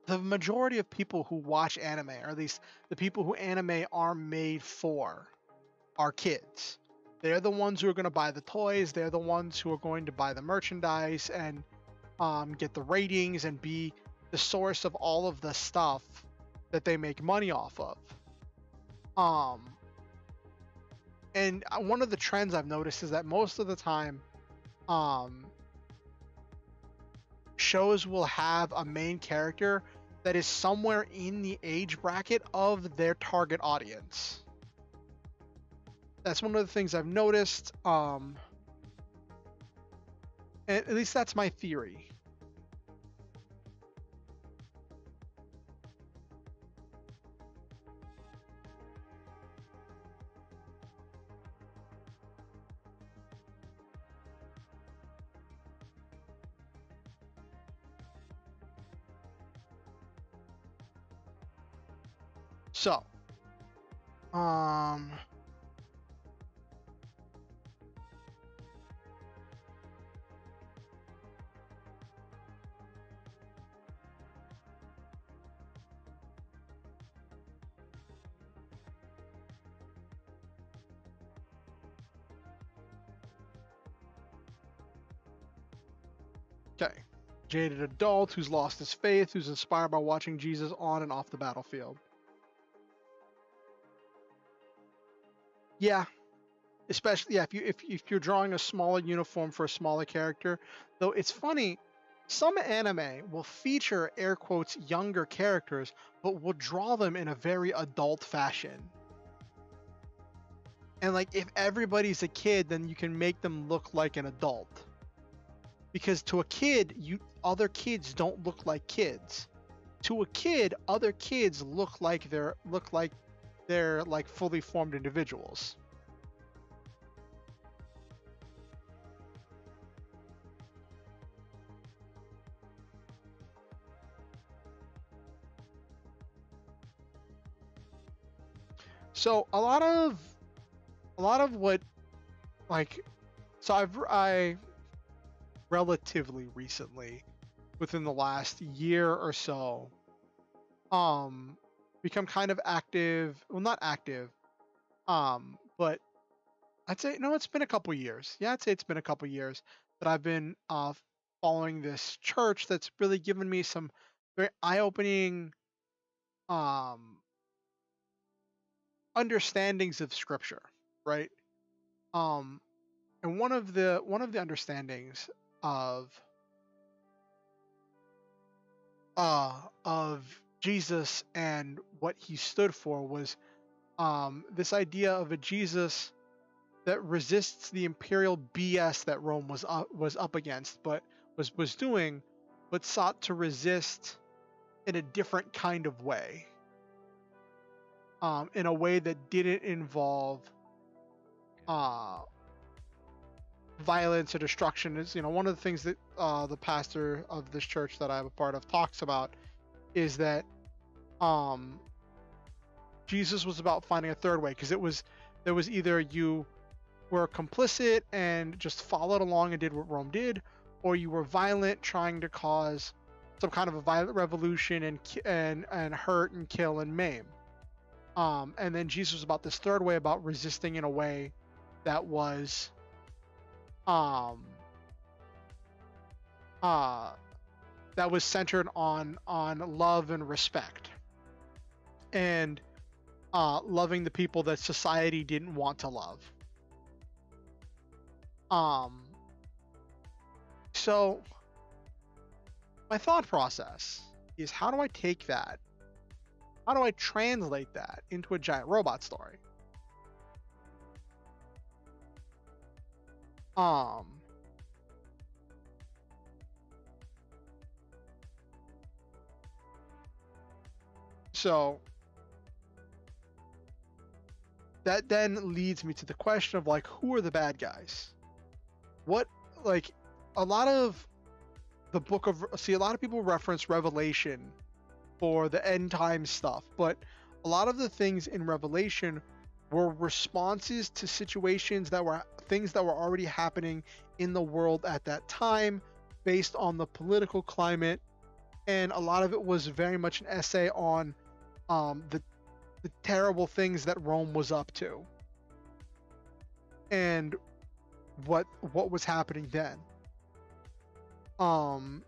majority of people who watch anime, or at least the people who anime are made for, are kids. They're the ones who are going to buy the toys. They're the ones who are going to buy the merchandise and get the ratings and be the source of all of the stuff that they make money off of. And one of the trends I've noticed is that most of the time, shows will have a main character that is somewhere in the age bracket of their target audience. That's one of the things I've noticed. And at least that's my theory. So, okay. jaded adult who's lost his faith, who's inspired by watching Jesus on and off the battlefield. Yeah, especially yeah, if you're drawing a smaller uniform for a smaller character, though it's funny, some anime will feature air quotes younger characters, but will draw them in a very adult fashion. And like if everybody's a kid, then you can make them look like an adult. Because to a kid, other kids don't look like kids. To a kid, other kids look like they're like fully formed individuals. So a lot of what like so I relatively recently, within the last year or so, become kind of active, well not active, but I'd say no, it's been a couple years. Yeah, I'd say it's been a couple years that I've been following this church that's really given me some very eye-opening um understandings of scripture, right? Um and one of the understandings of of Jesus and what he stood for was this idea of a Jesus that resists the imperial BS that Rome was up against, but was doing, but sought to resist in a different kind of way, in a way that didn't involve uh, violence or destruction. Is one of the things that the pastor of this church that I'm a part of talks about is that Jesus was about finding a third way, because there was either you were complicit and just followed along and did what Rome did, or you were violent, trying to cause some kind of a violent revolution and hurt and kill and maim. And then Jesus was about this third way, about resisting in a way that was centered on love and respect, and loving the people that society didn't want to love. So my thought process is, how do I take that? How do I translate that into a giant robot story? So that then leads me to the question of, like, who are the bad guys? What, like, a lot of the book of, see, a lot of people reference Revelation for the end time stuff, but a lot of the things in Revelation were responses to situations that were things that were already happening in the world at that time, based on the political climate, and a lot of it was very much an essay on the terrible things that Rome was up to, and what was happening then.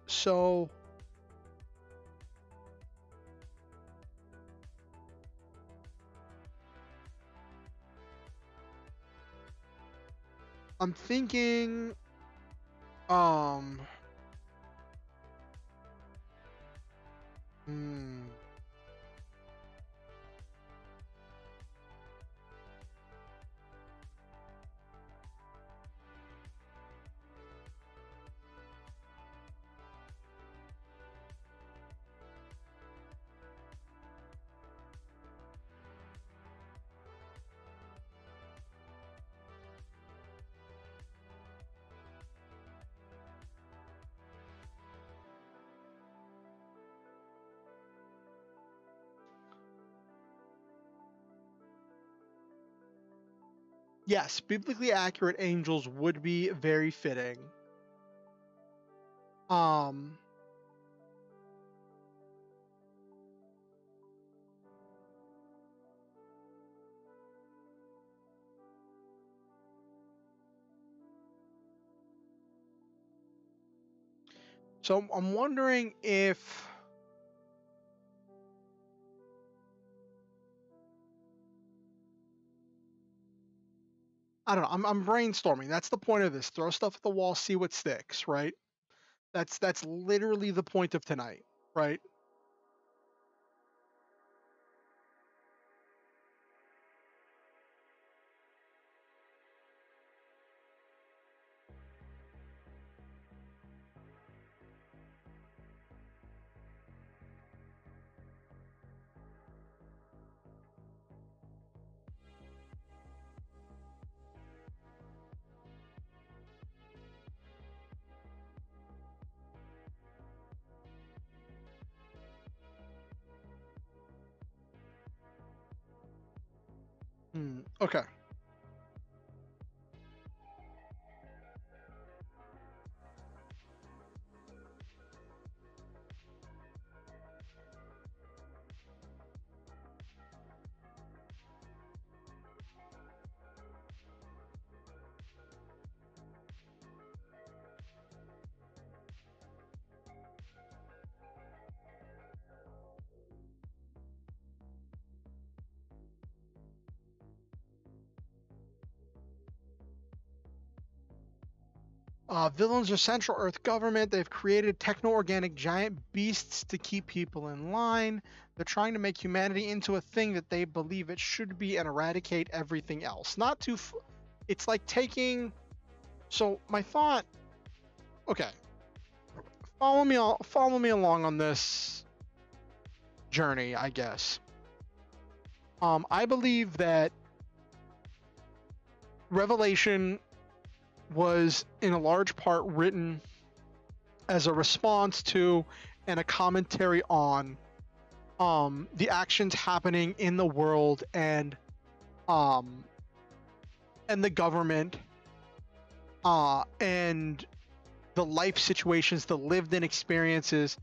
So I'm thinking, hmm, yes, biblically accurate angels would be very fitting. Um, So I'm wondering if I don't know. I'm brainstorming. That's the point of this. Throw stuff at the wall, see what sticks, right? That's literally the point of tonight, right? Okay. Villains are Central Earth government. They've created techno-organic giant beasts to keep people in line. They're trying to make humanity into a thing that they believe it should be and eradicate everything else. Not too. It's like taking. So my thought. Okay, follow me along on this journey, I guess. I believe that Revelation was in a large part written as a response to and a commentary on the actions happening in the world um, and the government and the life situations, the lived-in experiences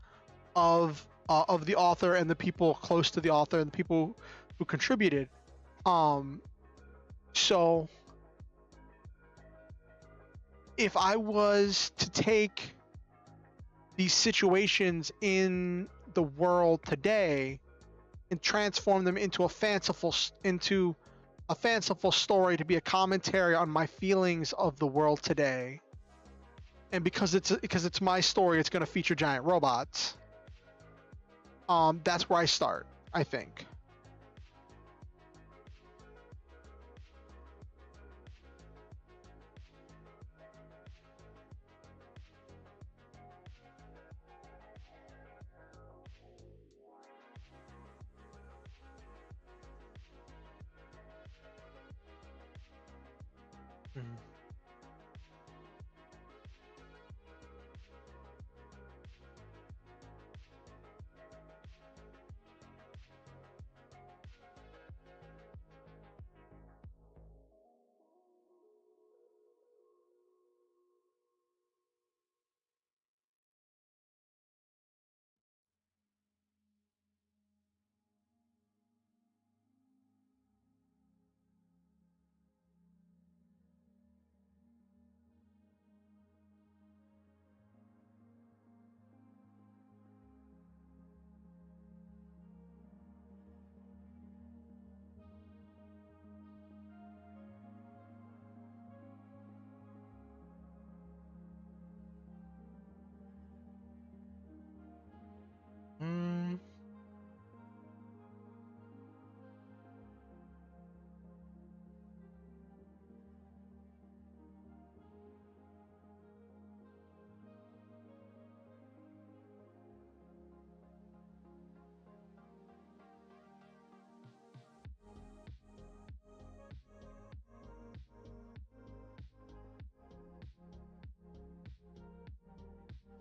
of the author and the people close to the author and the people who contributed. So if I was to take these situations in the world today and transform them into a fanciful story to be a commentary on my feelings of the world today, and because it's my story, it's going to feature giant robots. That's where I start, I think. Mm,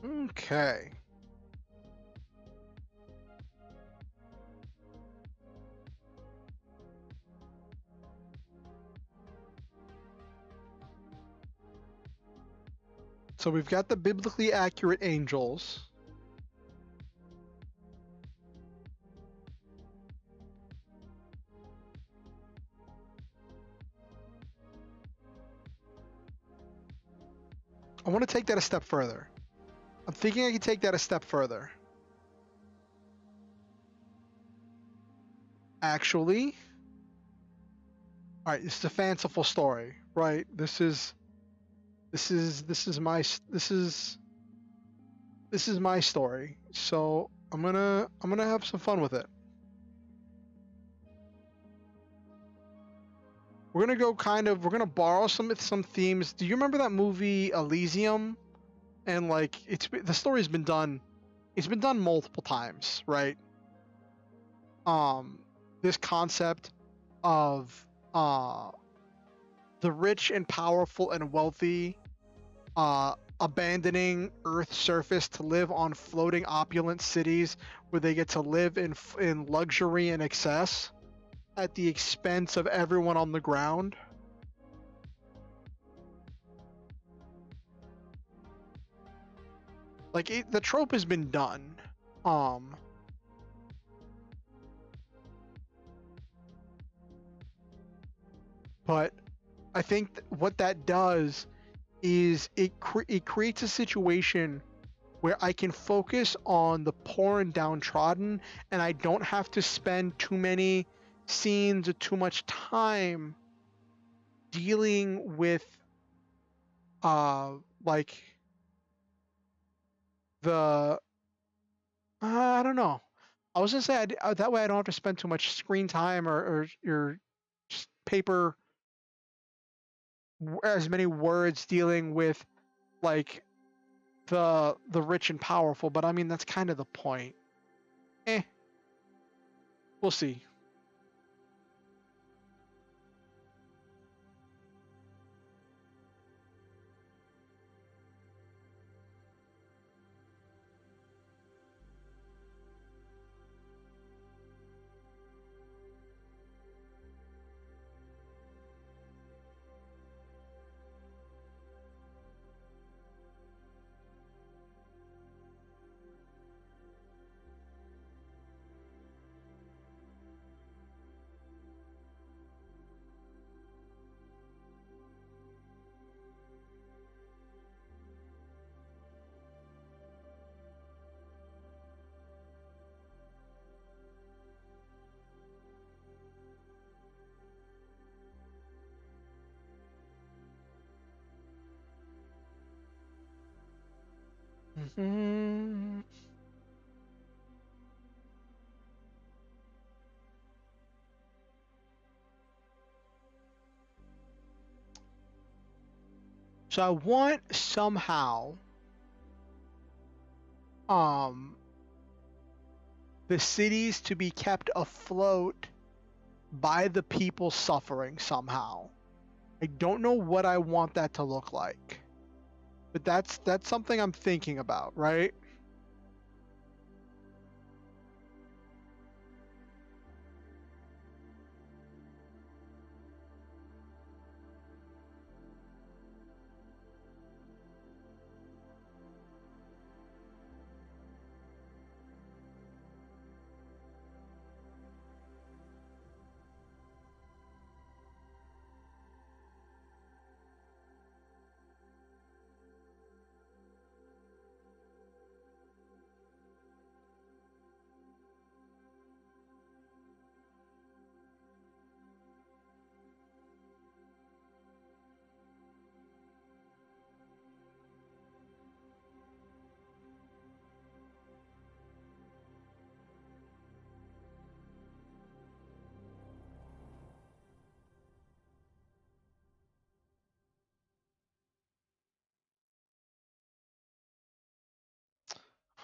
okay. So we've got the biblically accurate angels. I want to take that a step further. I'm thinking I can take that a step further. Actually, all right, this is a fanciful story, right? This is my story. So I'm gonna have some fun with it. We're gonna borrow some themes. Do you remember that movie Elysium? And like the story's been done. It's been done multiple times, right? This concept of the rich and powerful and wealthy abandoning Earth's surface to live on floating opulent cities where they get to live in luxury and excess at the expense of everyone on the ground. Like the trope has been done. But I think what that does is it creates a situation where I can focus on the poor and downtrodden, and I don't have to spend too many scenes or too much time dealing with like the I don't know. I was gonna say that way I don't have to spend too much screen time or your paper as many words dealing with like the rich and powerful, but I mean that's kind of the point. We'll see. Mm-hmm. So I want somehow the cities to be kept afloat by the people suffering somehow. I don't know what I want that to look like. But that's something I'm thinking about, right?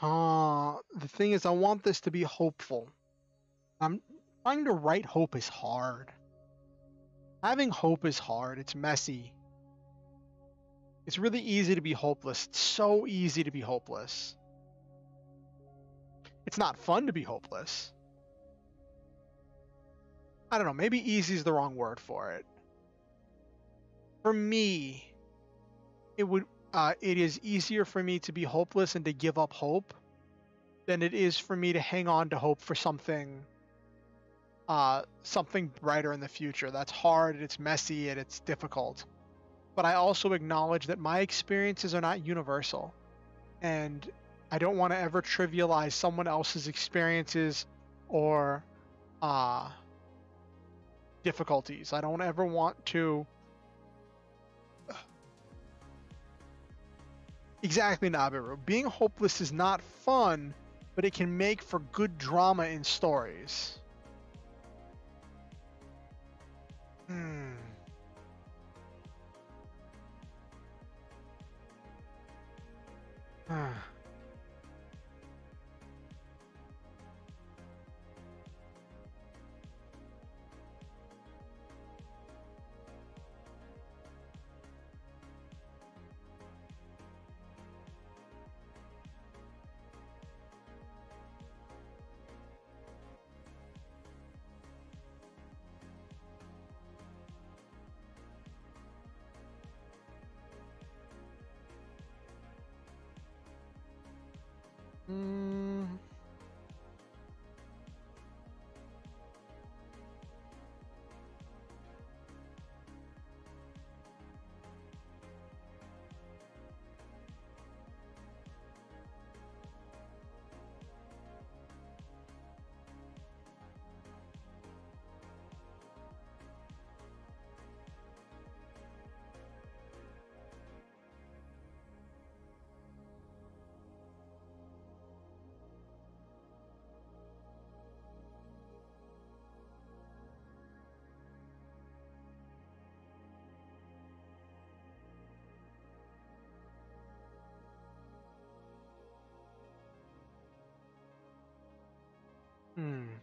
The thing is, I want this to be hopeful. I'm trying to write hope is hard. Having hope is hard. It's messy. It's really easy to be hopeless. It's so easy to be hopeless. It's not fun to be hopeless. I don't know. Maybe easy is the wrong word for it. For me, it is easier for me to be hopeless and to give up hope than it is for me to hang on to hope for something brighter in the future. That's hard, and it's messy, and it's difficult. But I also acknowledge that my experiences are not universal, and I don't want to ever trivialize someone else's experiences or uh, difficulties. I don't ever want to. Exactly, Nabiru. Being hopeless is not fun, but it can make for good drama in stories. Hmm. Hmm. Hmm.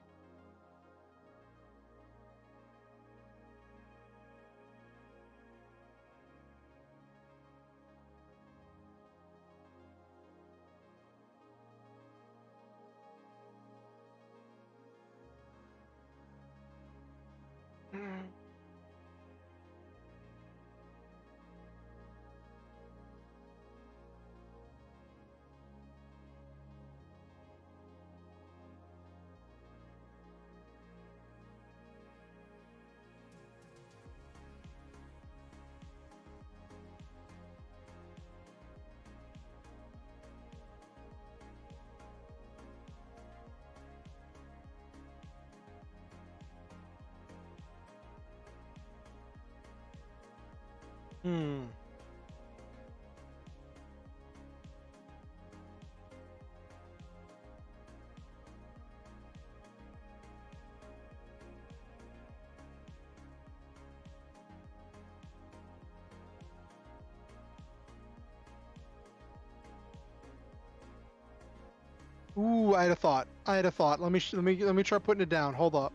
Hmm. Ooh, I had a thought. I had a thought. Let me try putting it down. Hold up.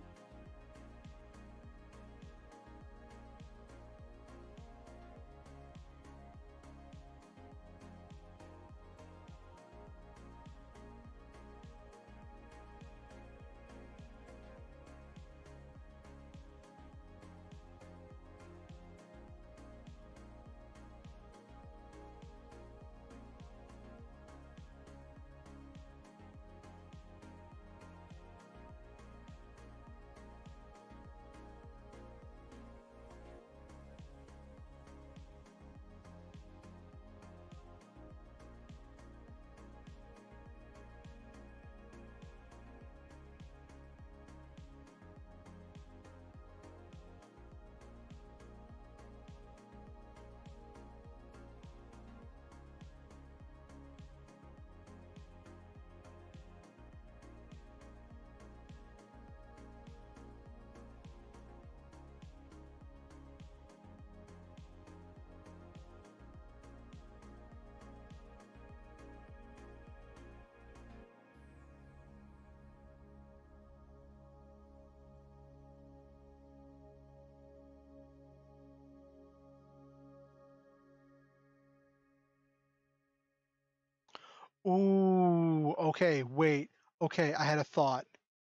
Ooh, okay, wait. Okay, I had a thought.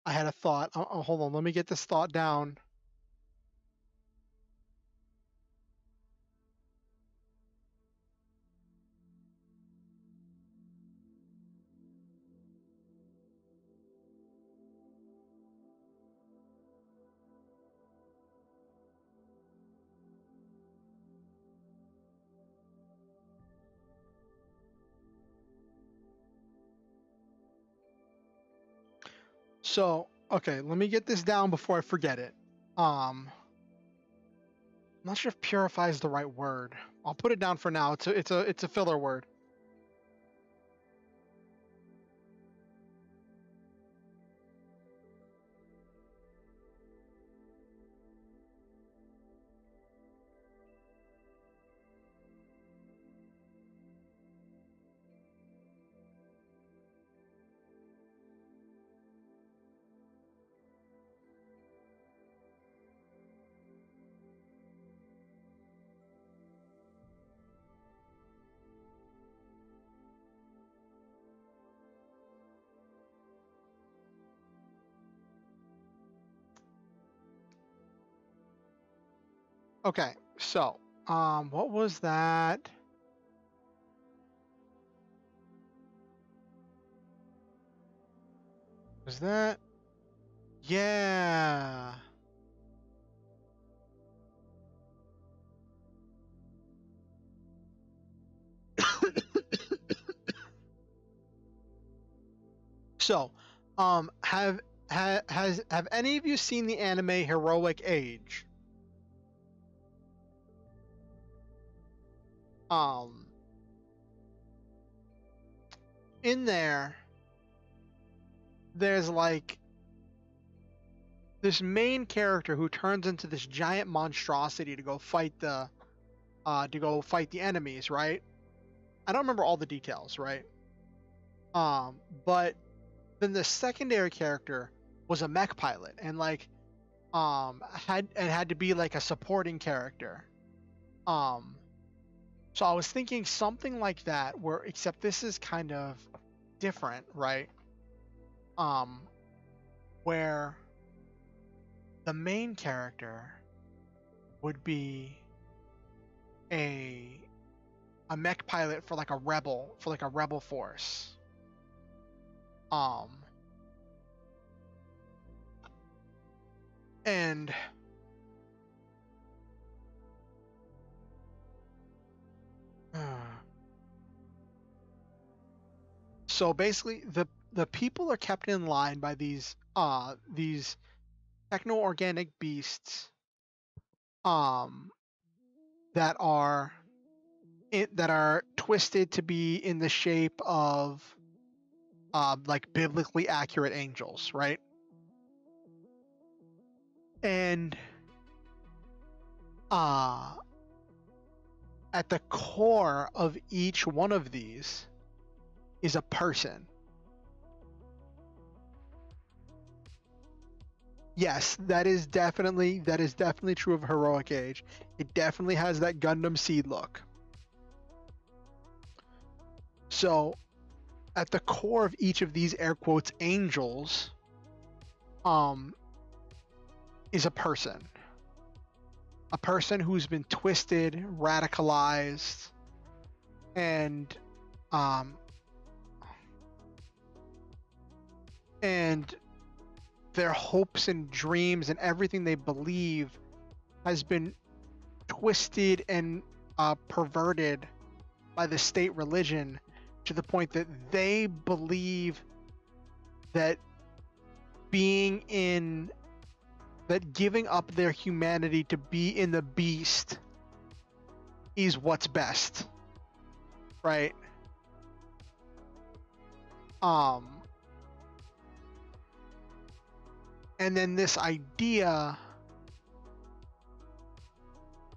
I had a thought. Hold on, let me get this thought down. So, okay, let me get this down before I forget it. I'm not sure if purify is the right word. I'll put it down for now. It's a filler word. Okay, so what was that? Was that? Yeah. So, have any of you seen the anime Heroic Age? Um, in there, there's like this main character who turns into this giant monstrosity to go fight the enemies, right? I don't remember all the details, right? But then the secondary character was a mech pilot and like had to be like a supporting character. Um so I was thinking something like that where except this is kind of different, right? Um where the main character would be a a mech pilot for like a rebel force. Um and so basically the people are kept in line by these techno-organic beasts um that are that are twisted to be in the shape of like biblically accurate angels, right? And uh at the core of each one of these is a person. Yes, that is definitely true of Heroic Age. It definitely has that Gundam Seed look. So at the core of each of these air quotes angels um is a person. A person who's been twisted, radicalized, and um and their hopes and dreams and everything they believe has been twisted and perverted by the state religion to the point that they believe that being in that giving up their humanity to be in the beast is what's best, right? um and then this idea,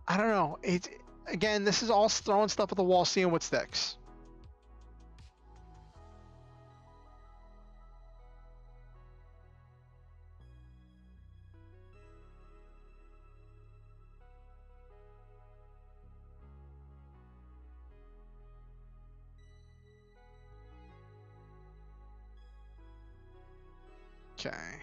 I don't know, it's again, this is all throwing stuff at the wall, seeing what sticks. Okay.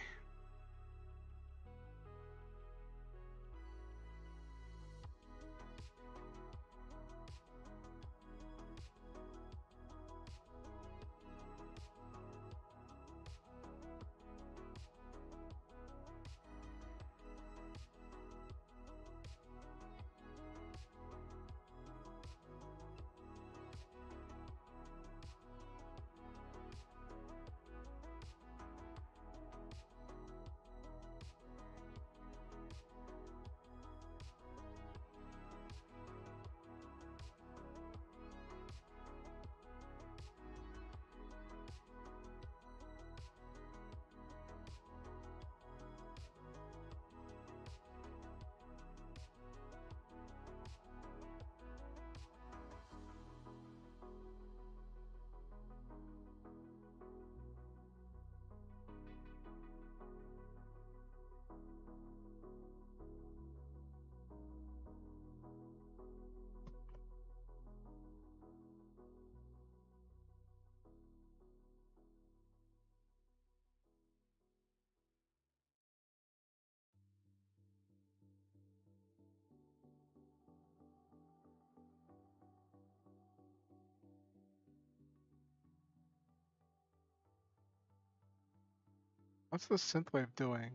What's the synthwave doing?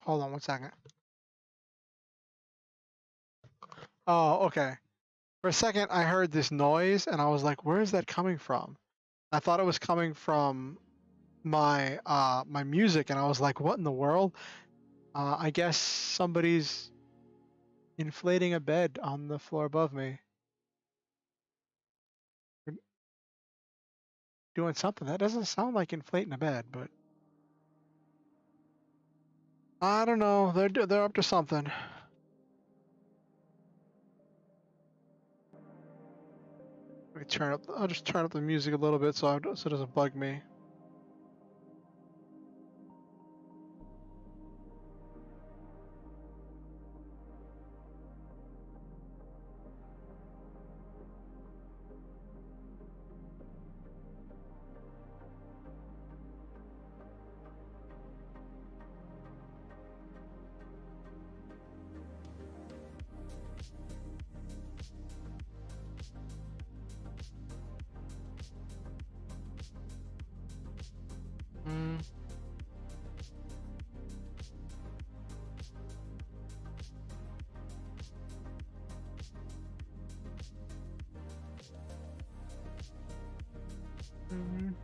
Hold on 1 second. Oh, okay. For a second, I heard this noise, and I was like, "Where is that coming from?" I thought it was coming from my my music, and I was like, "What in the world?" I guess somebody's inflating a bed on the floor above me. They're doing something that doesn't sound like inflating a bed, but I don't know. They're up to something. Let me turn up. I'll just turn up the music a little bit so it doesn't bug me. Mm. Mm.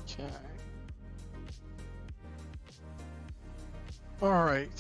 Okay. All right.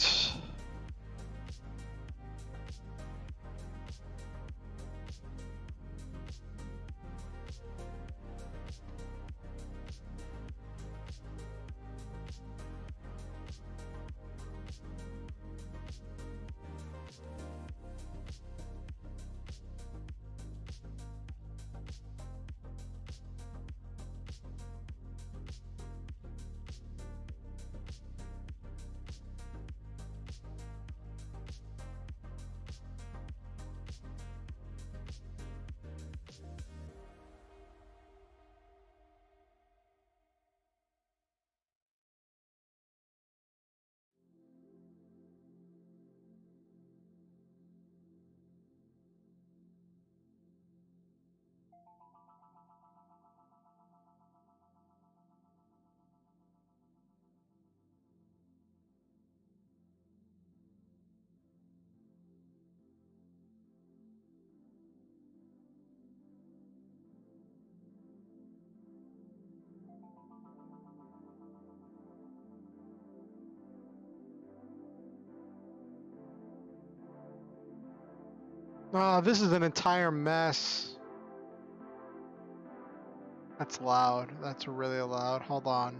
This is an entire mess. That's loud. That's really loud. Hold on.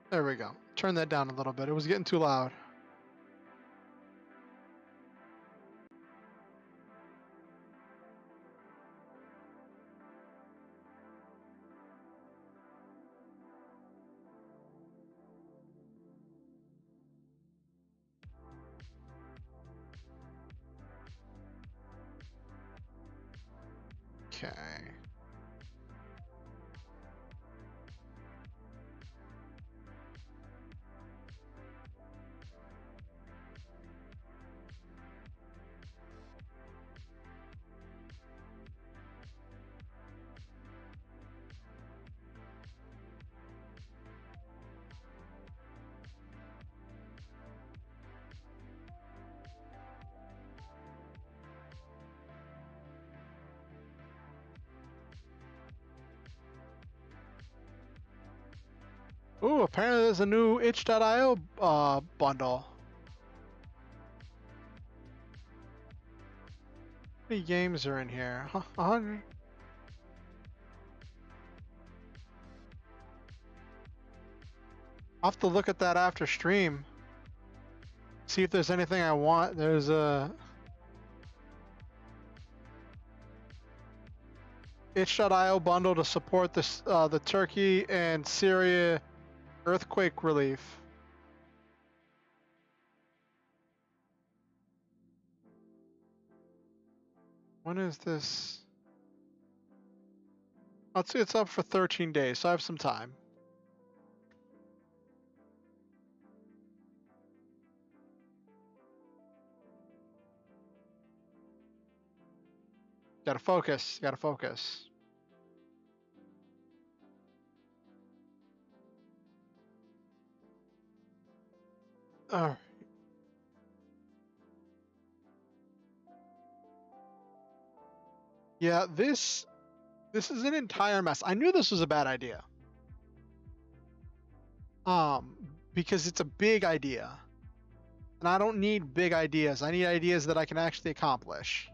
There we go. Turn that down a little bit. It was getting too loud. Okay. Ooh, apparently there's a new itch.io bundle. How many games are in here? Huh, 100. I'll have to look at that after stream. See if there's anything I want. There's a itch.io bundle to support this the Turkey and Syria earthquake relief. When is this? Let's see, it's up for 13 days, so I have some time. Gotta focus, gotta focus. Alright. Yeah, this is an entire mess. I knew this was a bad idea. Um, because it's a big idea. And I don't need big ideas. I need ideas that I can actually accomplish.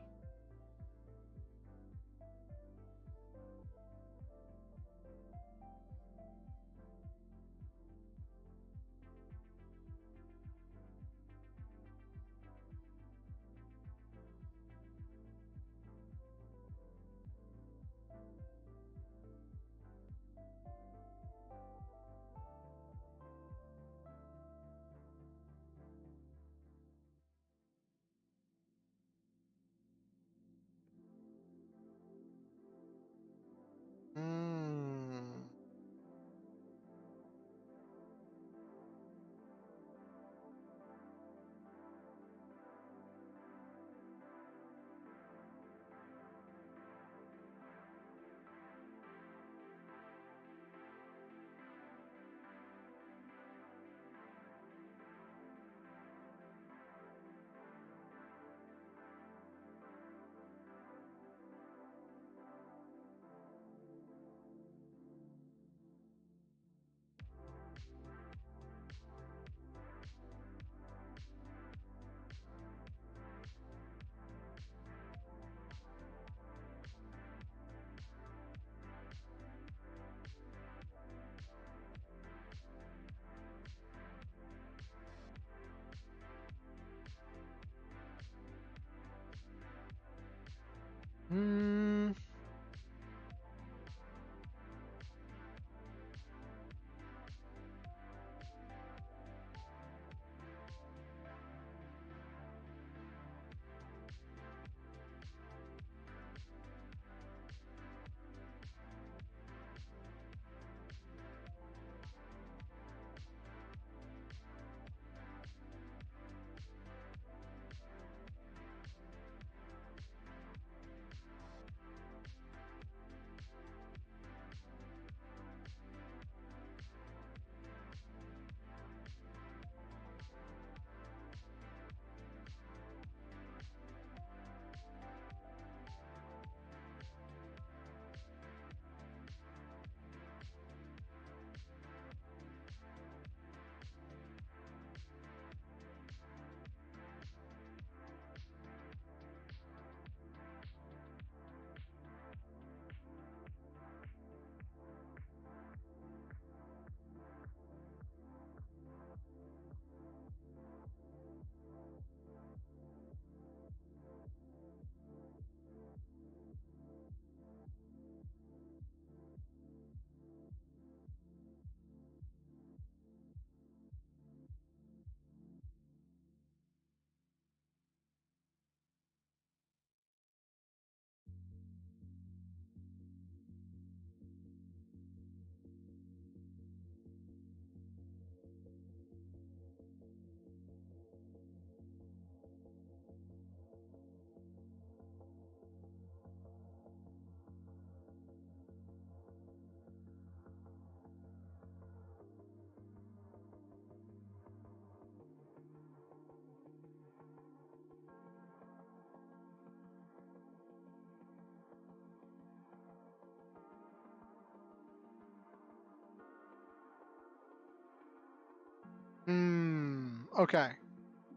Okay.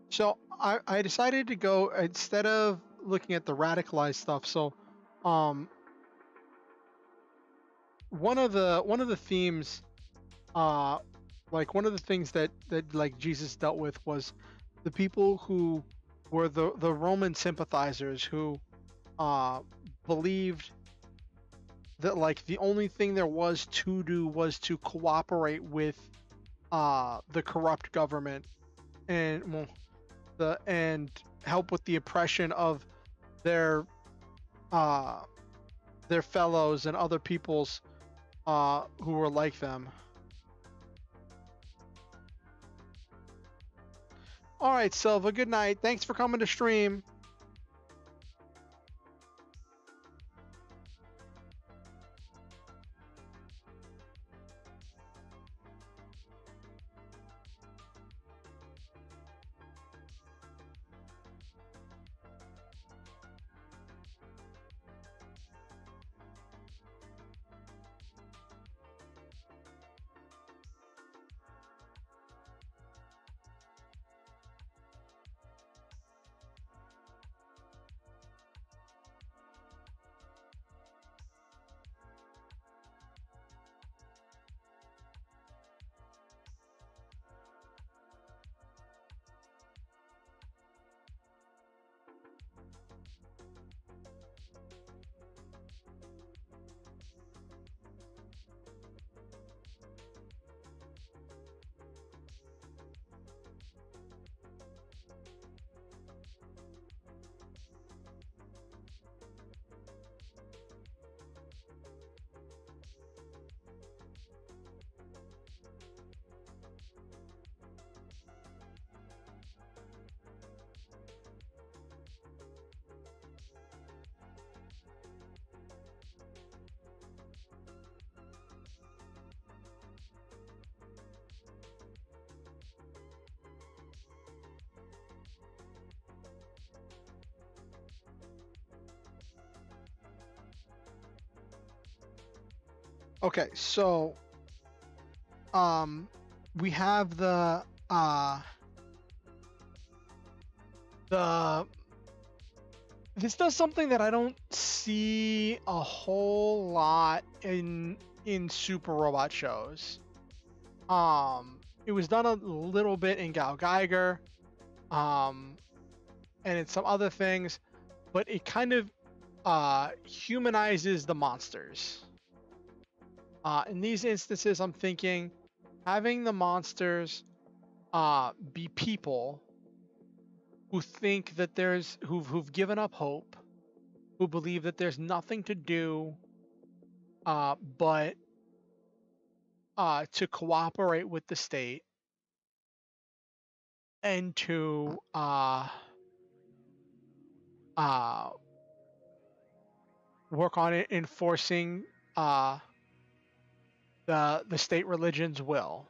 So I decided to go instead of looking at the radicalized stuff. So, um, one of the themes, uh, like one of the things that like Jesus dealt with was the people who were the Roman sympathizers who uh believed that like the only thing there was to do was to cooperate with the corrupt government and well, and help with the oppression of their uh their fellows and other peoples who were like them. All right, Silva, good night. Thanks for coming to stream. Okay, so um we have the this does something that I don't see a whole lot in super robot shows. It was done a little bit in Gal Geiger, um, and in some other things, but it kind of humanizes the monsters. In these instances, I'm thinking having the monsters be people who think that who've given up hope, who believe that there's nothing to do but to cooperate with the state and to uh, work on it enforcing uh, the state religion's will.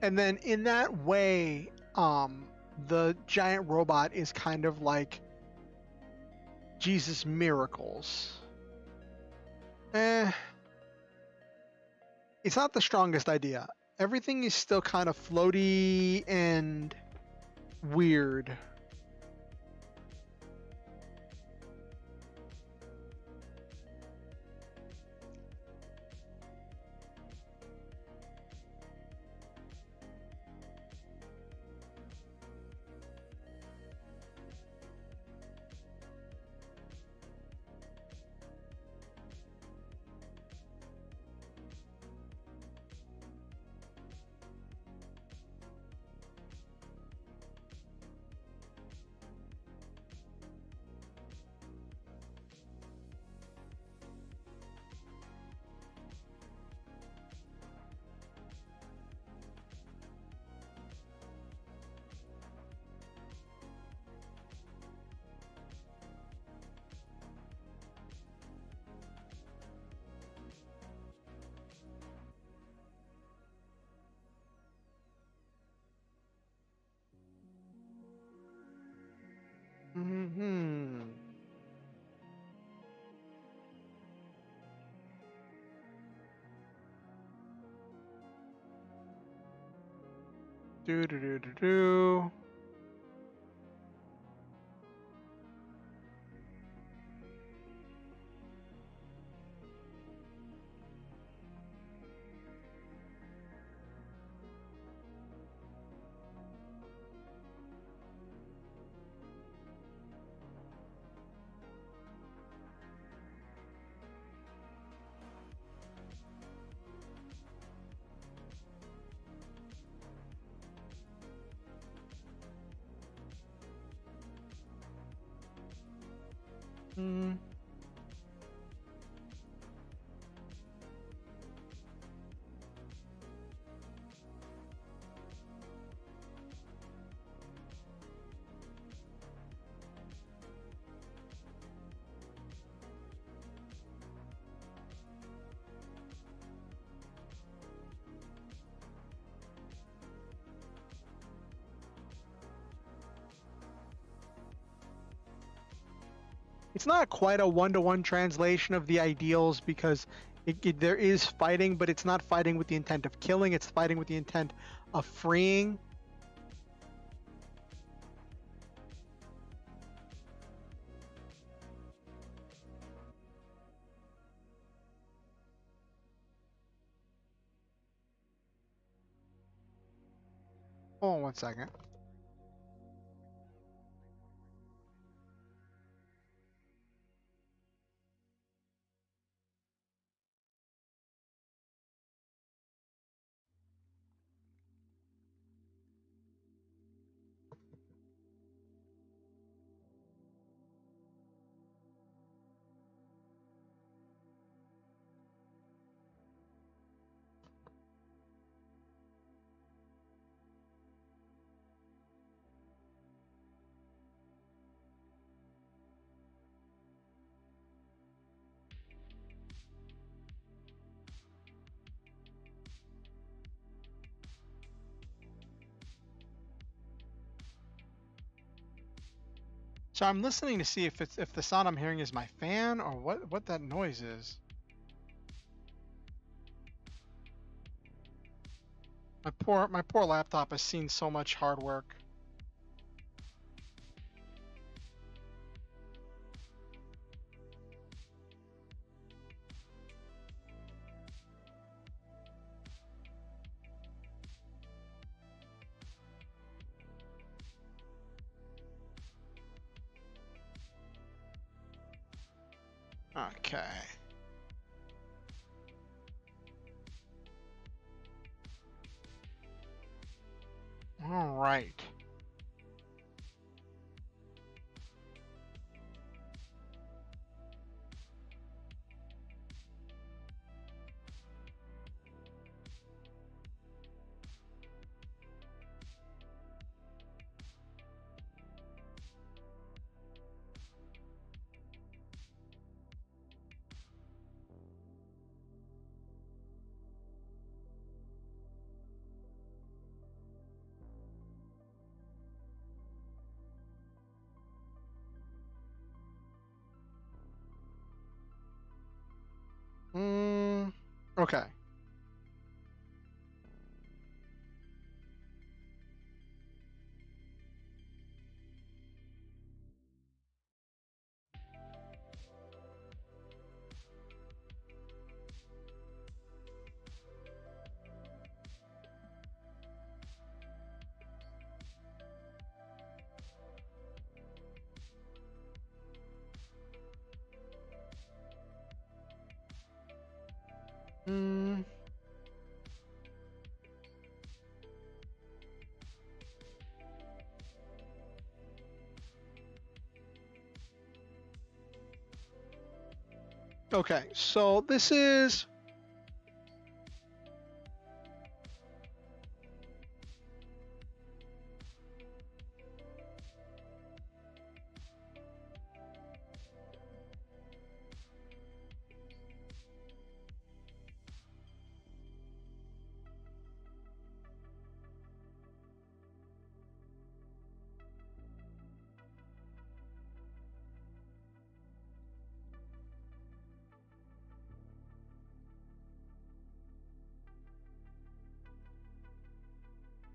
And then in that way, the giant robot is kind of like Jesus' miracles. It's not the strongest idea. Everything is still kind of floaty and weird. Hmm. Do do do do do. Hmm. It's not quite a one-to-one translation of the ideals because there is fighting, but it's not fighting with the intent of killing. It's fighting with the intent of freeing. Hold on one second. So I'm listening to see if the sound I'm hearing is my fan or what that noise is. My poor laptop has seen so much hard work. Okay. All right. Okay. Mm, okay. So this is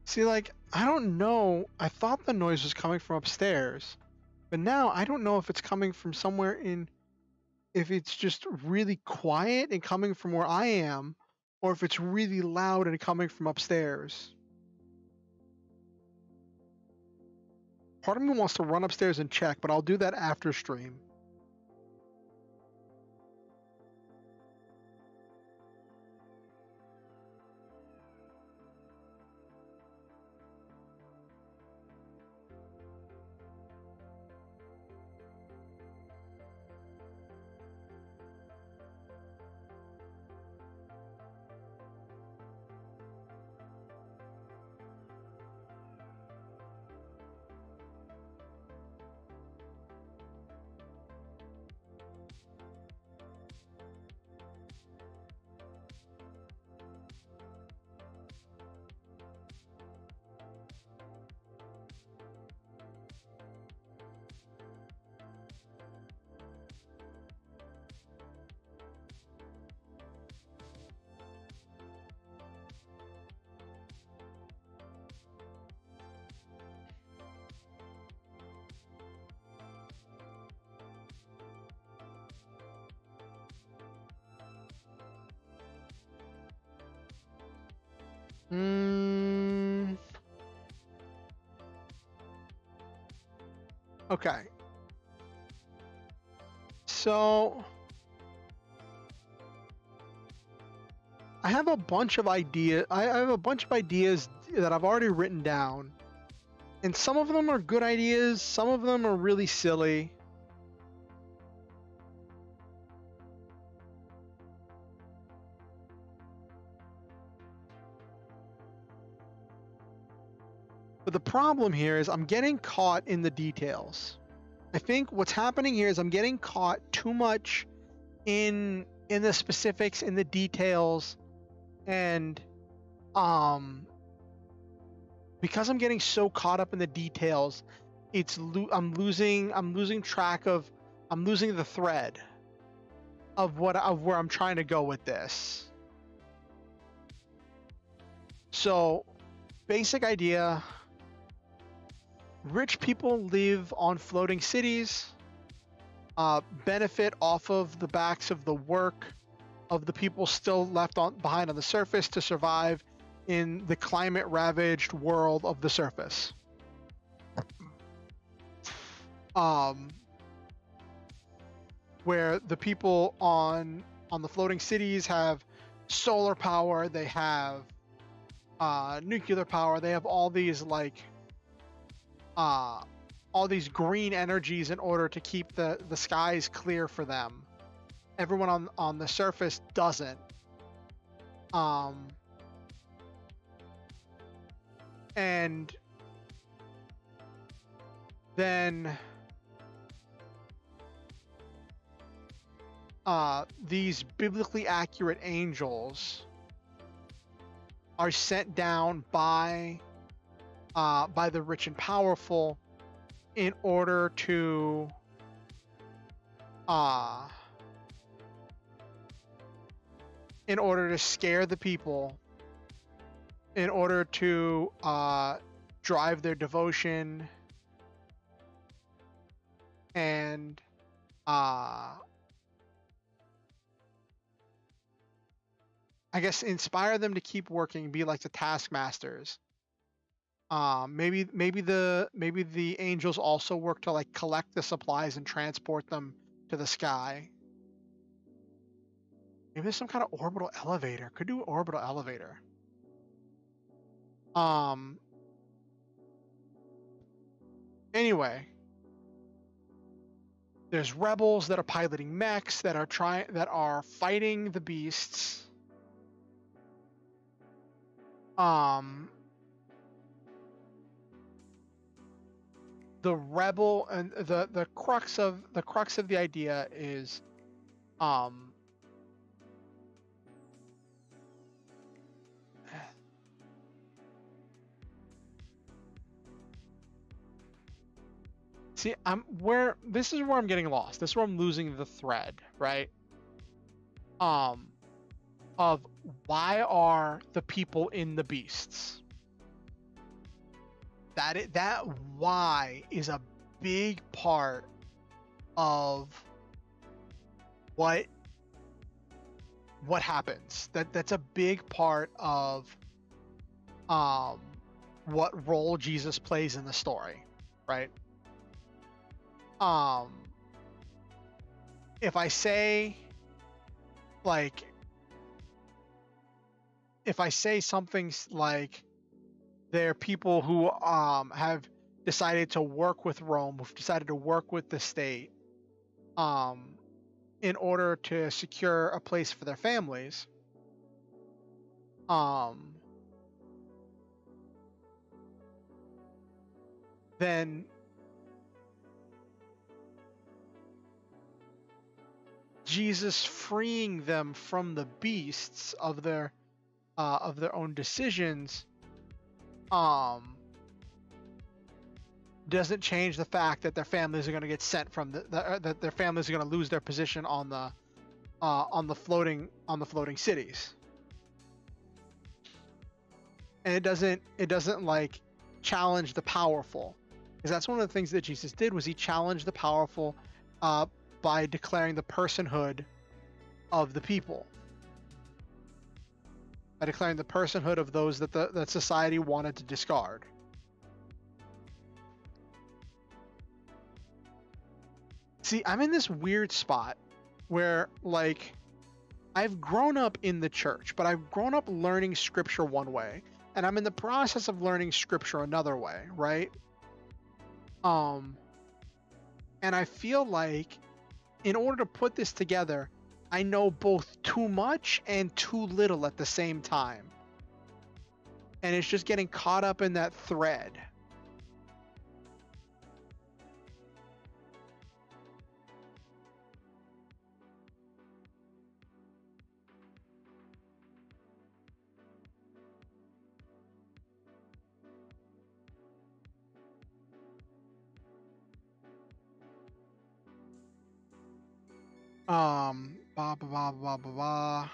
See, like, I don't know. I thought the noise was coming from upstairs, but now I don't know if it's coming from somewhere in, if it's just really quiet and coming from where I am, or if it's really loud and coming from upstairs. Part of me wants to run upstairs and check, but I'll do that after stream. Okay. So I have a bunch of ideas. I have a bunch of ideas that I've already written down. And some of them are good ideas, some of them are really silly. But the problem here is I'm getting caught in the details. I think what's happening here is I'm getting caught too much in the specifics, in the details, and because I'm getting so caught up in the details, I'm losing track of, I'm losing the thread of where I'm trying to go with this. So, basic idea. Rich people live on floating cities, benefit off of the backs of the work of the people still left behind on the surface to survive in the climate-ravaged world of the surface. Where the people on the floating cities have solar power, they have nuclear power, they have all these all these green energies in order to keep the skies clear for them. Everyone on the surface doesn't. And then these biblically accurate angels are sent down by the rich and powerful in order to scare the people, in order to drive their devotion, and I guess inspire them to keep working, be like the taskmasters. Maybe the angels also work to like collect the supplies and transport them to the sky. Maybe there's some kind of orbital elevator. Could do an orbital elevator. Anyway, there's rebels that are piloting mechs that are fighting the beasts. The rebel and the crux of the idea is see, this is where I'm getting lost. This is where I'm losing the thread, right? Of why are the people in the beasts? that why is a big part of what happens. That's a big part of what role Jesus plays in the story, right? If I say like something like there are people who have decided to work with Rome, who've decided to work with the state in order to secure a place for their families, then Jesus freeing them from the beasts of their own decisions doesn't change the fact that their families are going to get sent from that their families are going to lose their position on the floating cities. And it doesn't like challenge the powerful, because that's one of the things that Jesus did, was he challenged the powerful by declaring the personhood of the people, by declaring the personhood of those that society wanted to discard. See, I'm in this weird spot where, like, I've grown up in the church, but I've grown up learning scripture one way, and I'm in the process of learning scripture another way, right? And I feel like in order to put this together, I know both too much and too little at the same time. And it's just getting caught up in that thread. Blah, blah, blah, blah, blah, blah.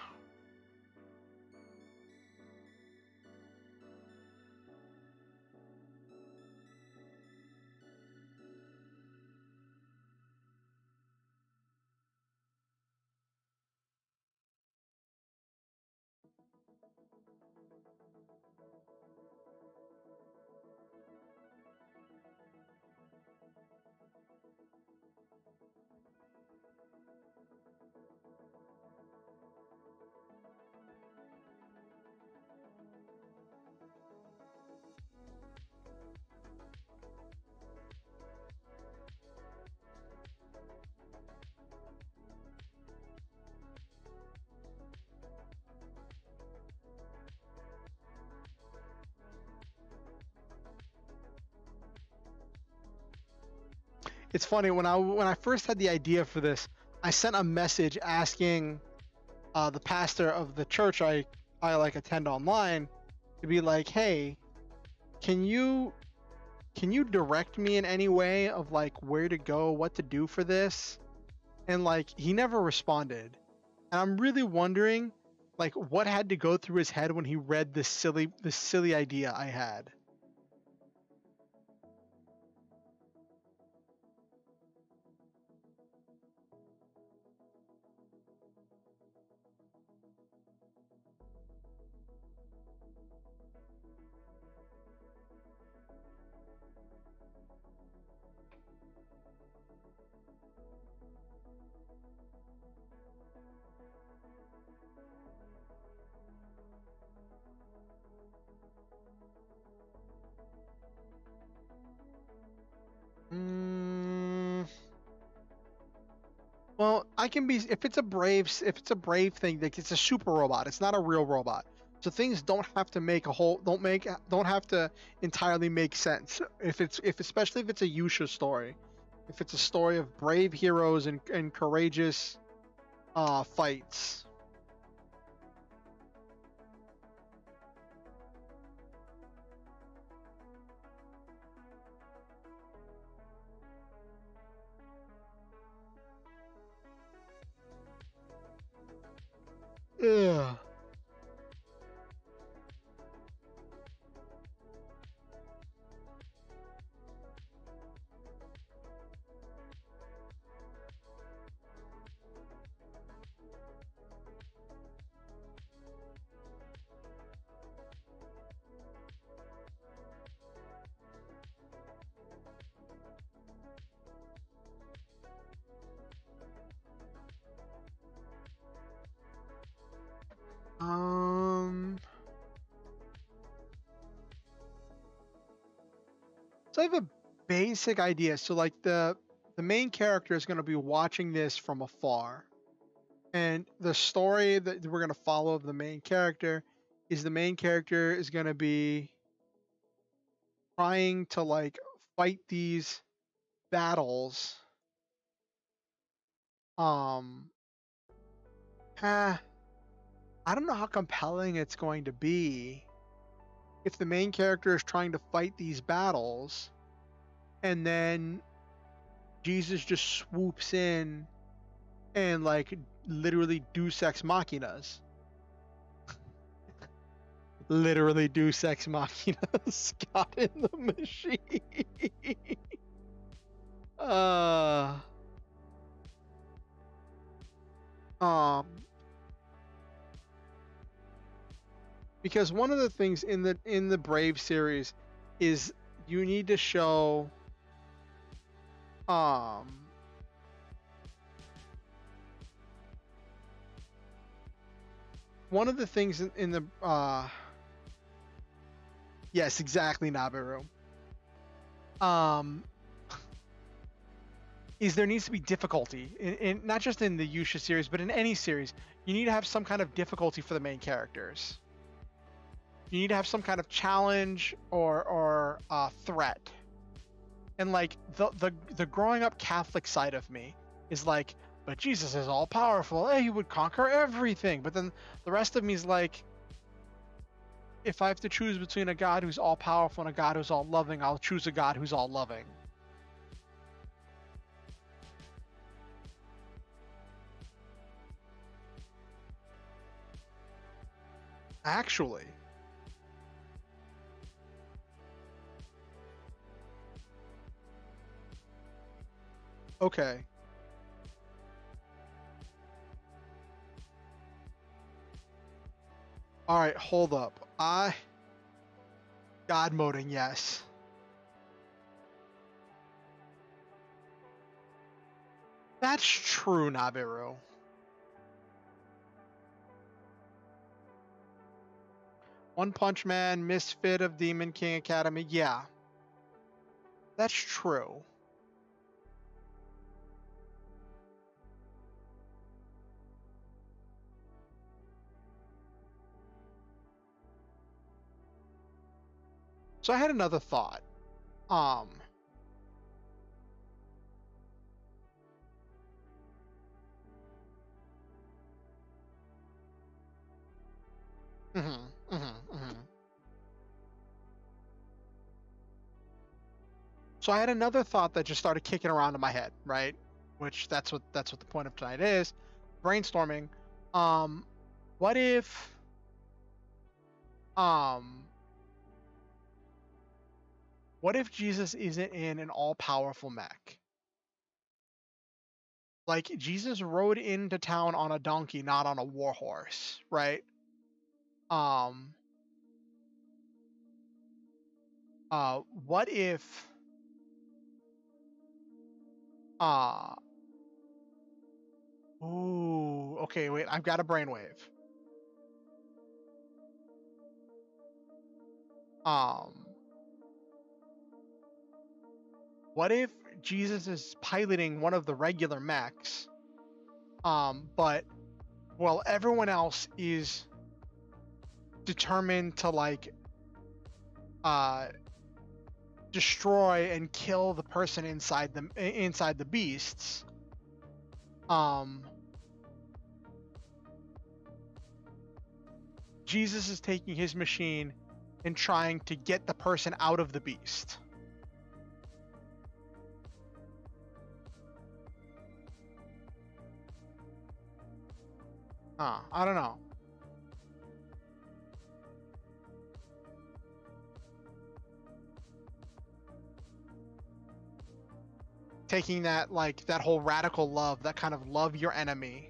It's funny, when I first had the idea for this, I sent a message asking the pastor of the church I like attend online to be like, hey, can you direct me in any way of like where to go, what to do for this? And like he never responded. And I'm really wondering like what had to go through his head when he read this silly idea I had. Well, I can be if it's a brave thing, like it's a super robot. It's not a real robot. So things don't have to make don't have to entirely make sense. Especially if it's a Yusha story. If it's a story of brave heroes and courageous fights. Ugh. So I have a basic idea. So like the main character is going to be watching this from afar. And the story that we're going to follow of the main character is the main character is going to be trying to like fight these battles. Um eh, I don't know how compelling it's going to be if the main character is trying to fight these battles and then Jesus just swoops in and like literally deus ex machinas. Literally deus ex machinas got in the machine. uh um because one of the things in the Brave series is you need to show um one of the things in the yes, exactly, Nabiru. Um is there needs to be difficulty in not just in the Yusha series, but in any series. You need to have some kind of difficulty for the main characters. You need to have some kind of challenge or threat. And like the growing up Catholic side of me is like, but Jesus is all powerful. He would conquer everything. But then the rest of me is like, if I have to choose between a God who's all powerful and a God who's all loving, I'll choose a God who's all loving. Actually. Okay. All right, hold up. God moding, yes. That's true, Nabiru. One Punch Man, Misfit of Demon King Academy. Yeah, that's true. So I had another thought. Um, mhm, mhm, mhm. So I had another thought that just started kicking around in my head, right? Which that's what the point of tonight is, brainstorming. Um, what if um what if Jesus isn't in an all-powerful mech? Like Jesus rode into town on a donkey, not on a war horse, right? Um, what if uh ooh, okay, wait, I've got a brainwave. Um, what if Jesus is piloting one of the regular mechs, but well, everyone else is determined to like uh destroy and kill the person inside the beasts. Um, Jesus is taking his machine and trying to get the person out of the beast. I don't know. Taking that like that whole radical love, that kind of love your enemy.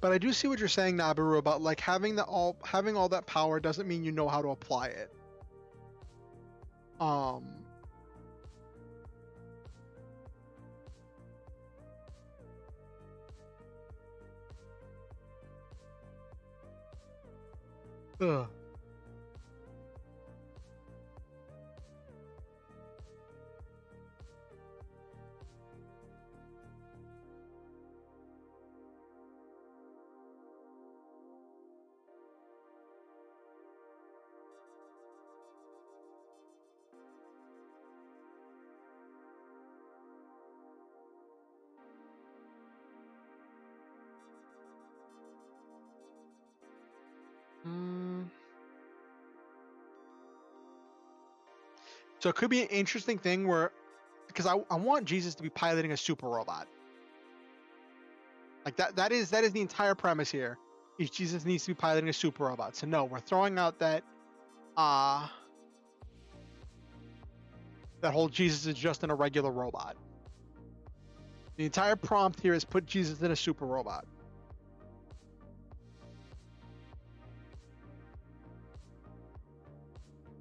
But I do see what you're saying, Nabaru, about like having all that power doesn't mean you know how to apply it. Ugh. So it could be an interesting thing where, because I want Jesus to be piloting a super robot. Like that is the entire premise here. Is Jesus needs to be piloting a super robot. So no, we're throwing out that that whole Jesus is just in a regular robot. The entire prompt here is put Jesus in a super robot.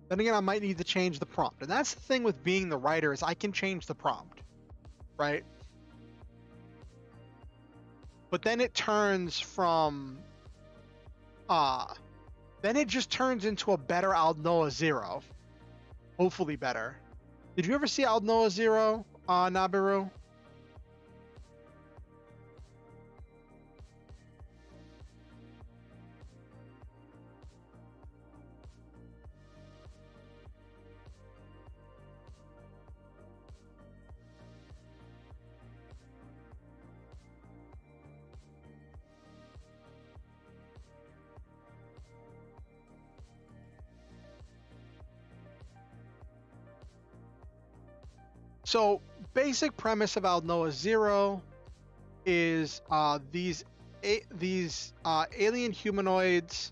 Then again, I might need to change the prompt. And that's the thing with being the writer, is I can change the prompt, right? But then it turns from then it just turns into a better Aldnoah Zero. Hopefully better. Did you ever see Aldnoah Zero, Nabiru? So, basic premise of Aldnoah Zero is these alien humanoids.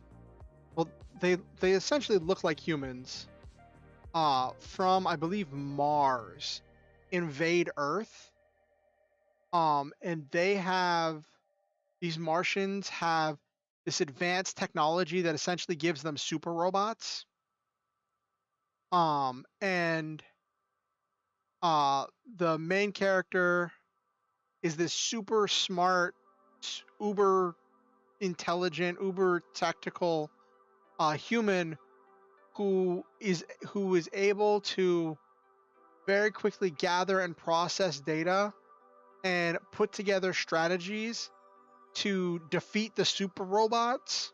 Well, they essentially look like humans. From I believe Mars, invade Earth. And these Martians have this advanced technology that essentially gives them super robots. And the main character is this super smart, uber intelligent, uber tactical human who is able to very quickly gather and process data and put together strategies to defeat the super robots,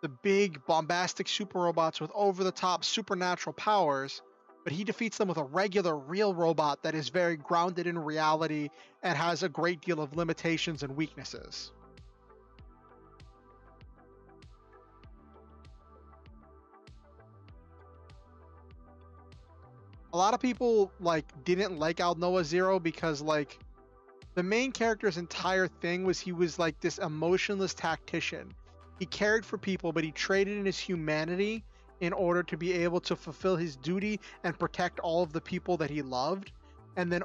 the big bombastic super robots with over-the-top supernatural powers. But he defeats them with a regular real robot that is very grounded in reality and has a great deal of limitations and weaknesses. A lot of people didn't like Aldnoah Zero because the main character's entire thing was he was like this emotionless tactician. He cared for people, but he traded in his humanity in order to be able to fulfill his duty and protect all of the people that he loved. And then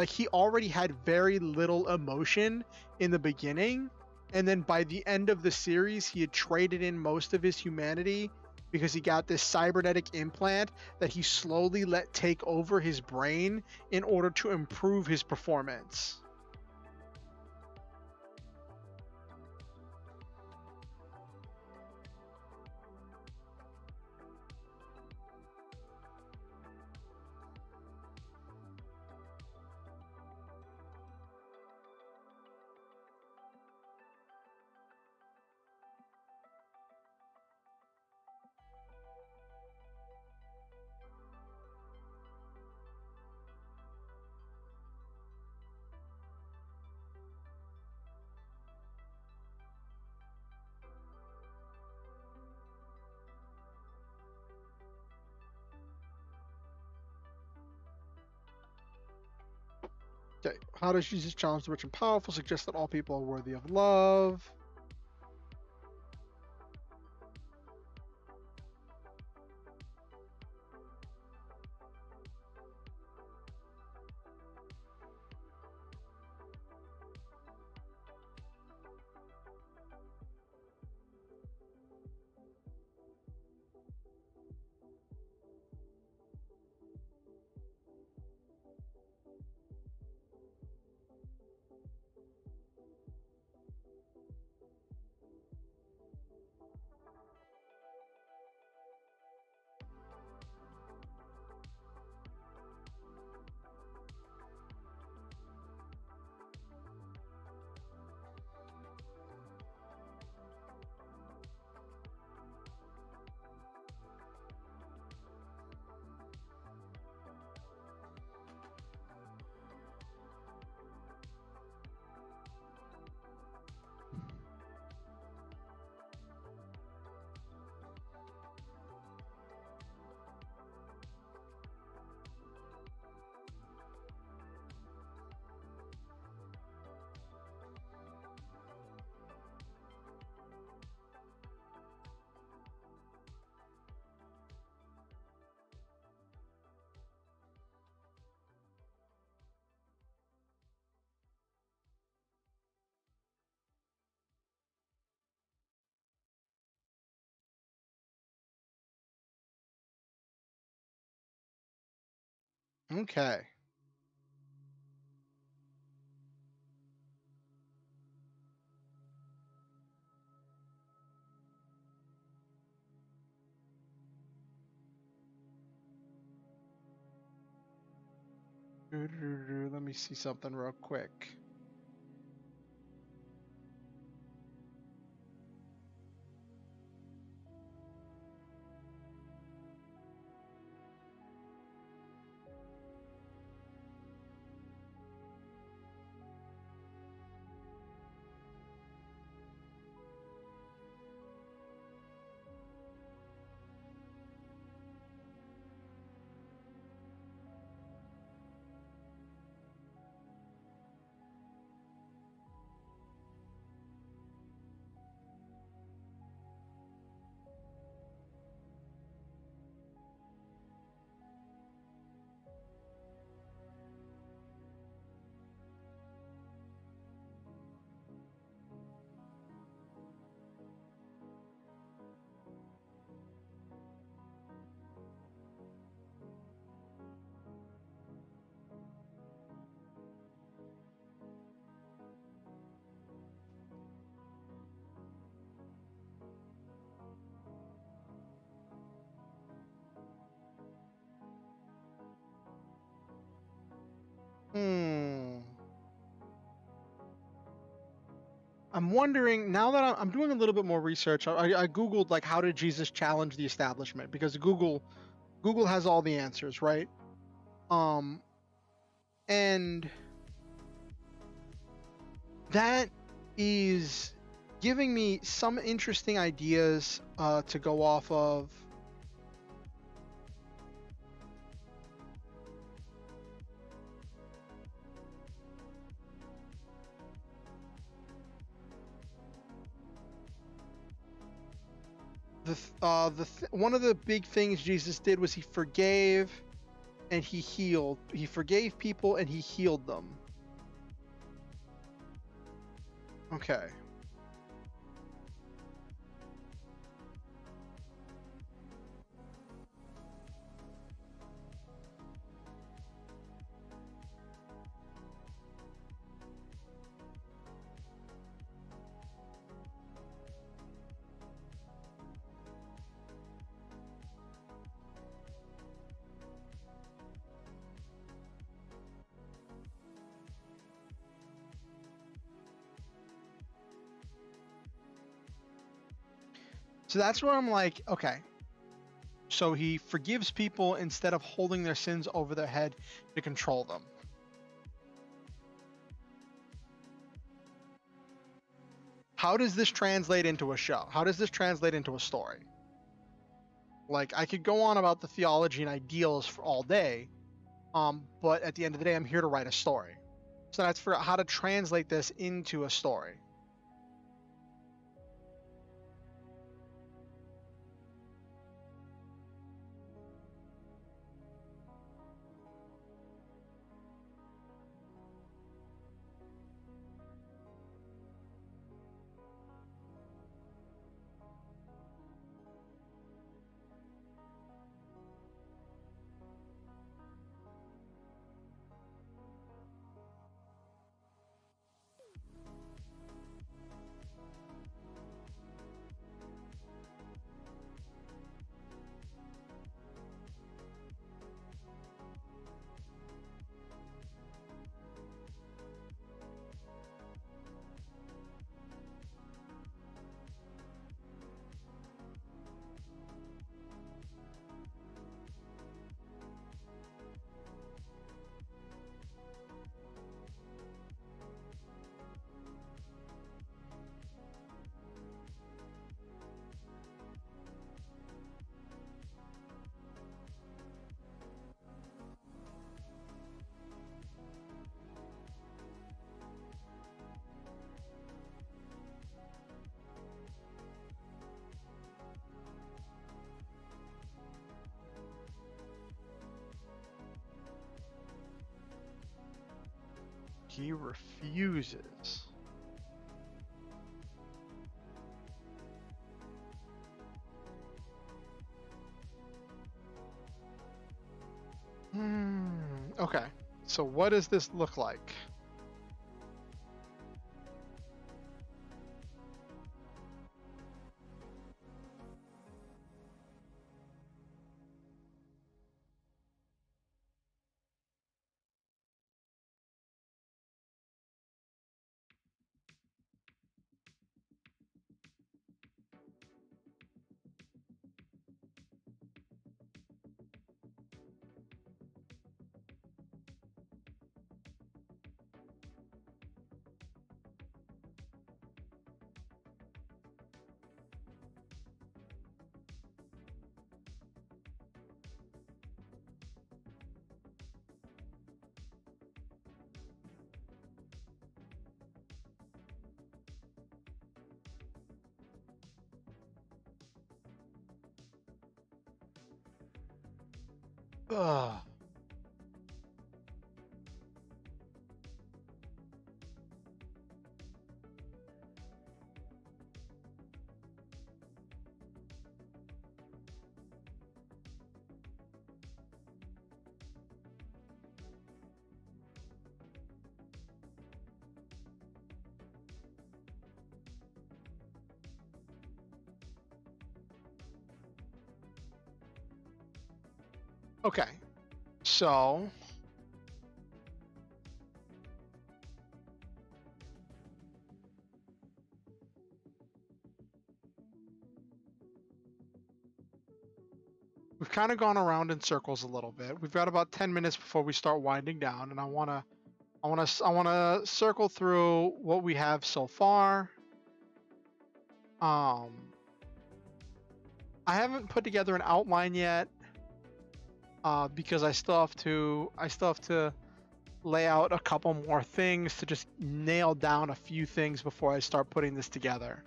he already had very little emotion in the beginning, and then by the end of the series he had traded in most of his humanity because he got this cybernetic implant that he slowly let take over his brain in order to improve his performance. Okay, how does Jesus challenge the rich and powerful? Suggest that all people are worthy of love. Okay. Let me see something real quick. Hmm. I'm wondering now that I'm doing a little bit more research. I googled like how did Jesus challenge the establishment because Google has all the answers, right? Um, and that is giving me some interesting ideas to go off of. One of the big things Jesus did was he forgave and he healed. He forgave people and he healed them. Okay. So that's where I'm like, okay. So he forgives people instead of holding their sins over their head to control them. How does this translate into a show? How does this translate into a story? Like I could go on about the theology and ideals for all day, but at the end of the day, I'm here to write a story. So that's for how to translate this into a story. He refuses. Okay, so what does this look like? Ugh. Okay, so we've kind of gone around in circles a little bit. We've got about 10 minutes before we start winding down, and I want to circle through what we have so far. Um, I haven't put together an outline yet, because I still have to lay out a couple more things to just nail down a few things before I start putting this together.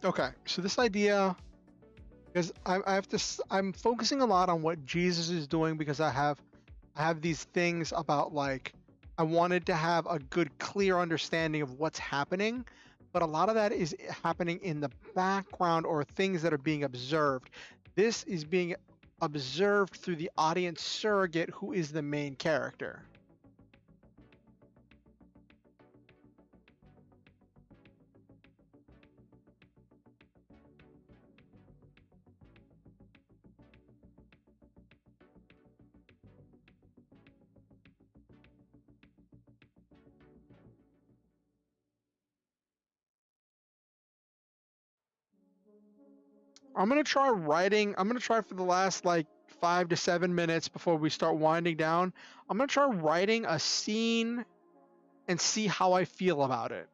Okay, so this idea, because I'm focusing a lot on what Jesus is doing because I have these things about, like, I wanted to have a good, clear understanding of what's happening, but a lot of that is happening in the background or things that are being observed. This is being observed through the audience surrogate, who is the main character. I'm gonna try for the last, like, 5 to 7 minutes before we start winding down. I'm gonna try writing a scene and see how I feel about it.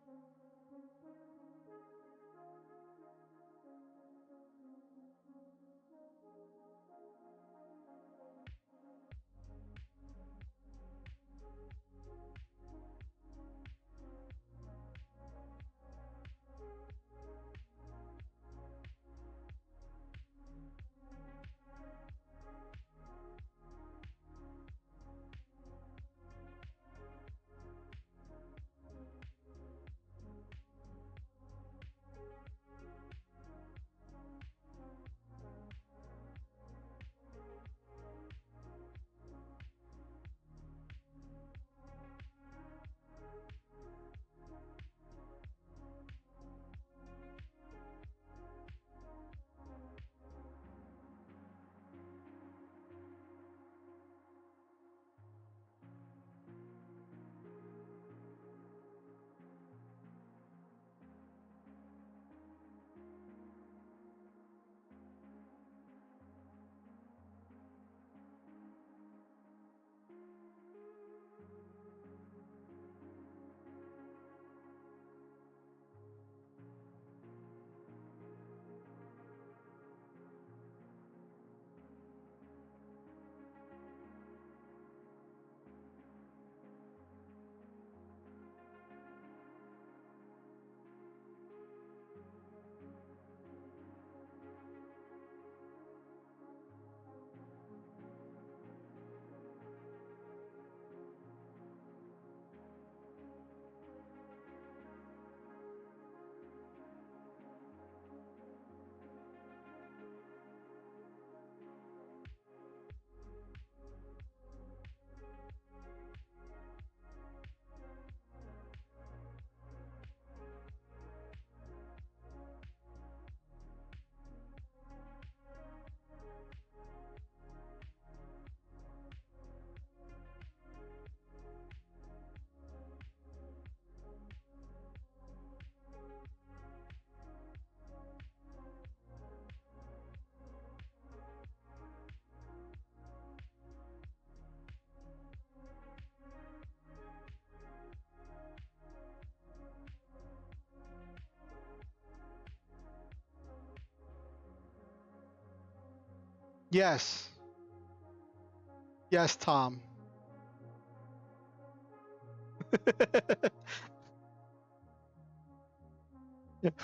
Yes. Yes, Tom.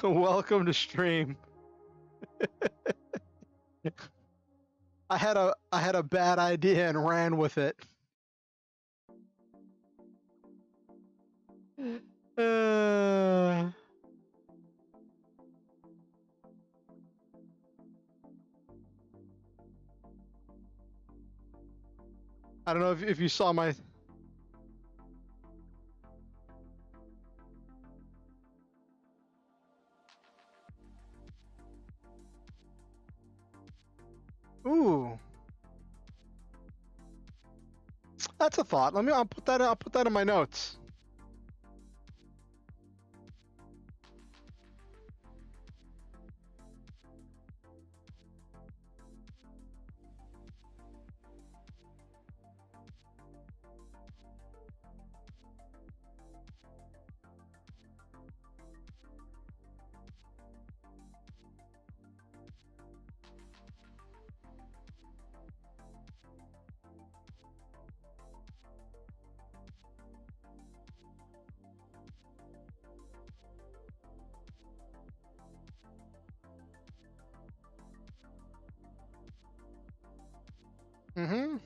Welcome to stream. I had a bad idea and ran with it. I don't know if you saw my. Ooh, that's a thought. I'll put that in my notes. Mm-hmm.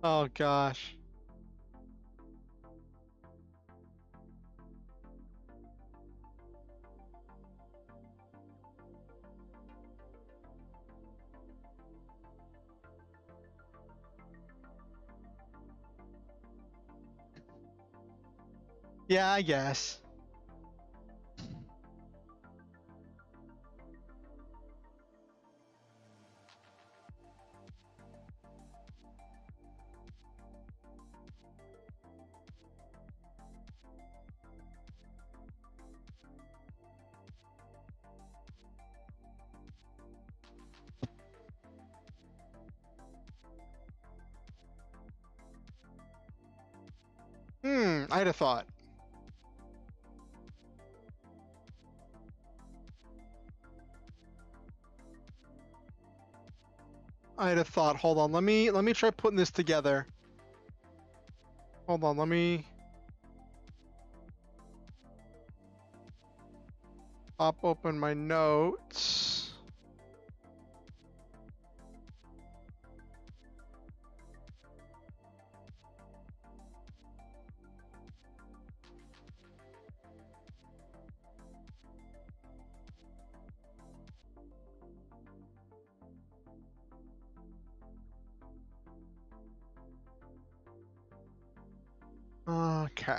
Oh gosh. Yeah, I guess. I had a thought. Hold on. Let me try putting this together. Hold on. Let me pop open my notes. Okay.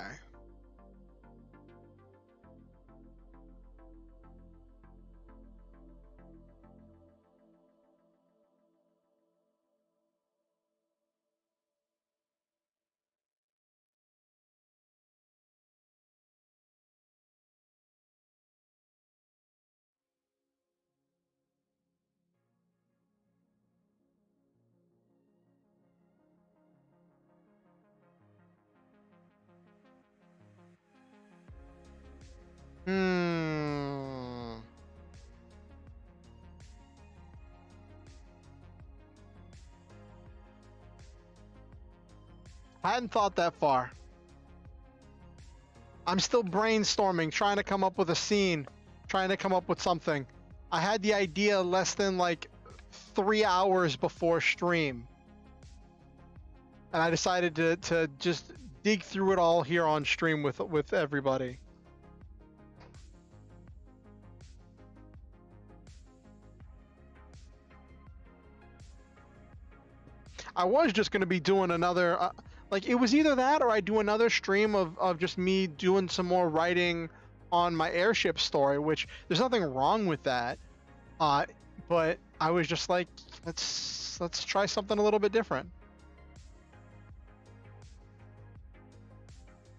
I hadn't thought that far. I'm still brainstorming, trying to come up with a scene, trying to come up with something. I had the idea less than like 3 hours before stream. And I decided to just dig through it all here on stream with everybody. I was just going to be doing another, like it was either that or I do another stream of just me doing some more writing on my airship story, which there's nothing wrong with that. But I was just like, let's try something a little bit different.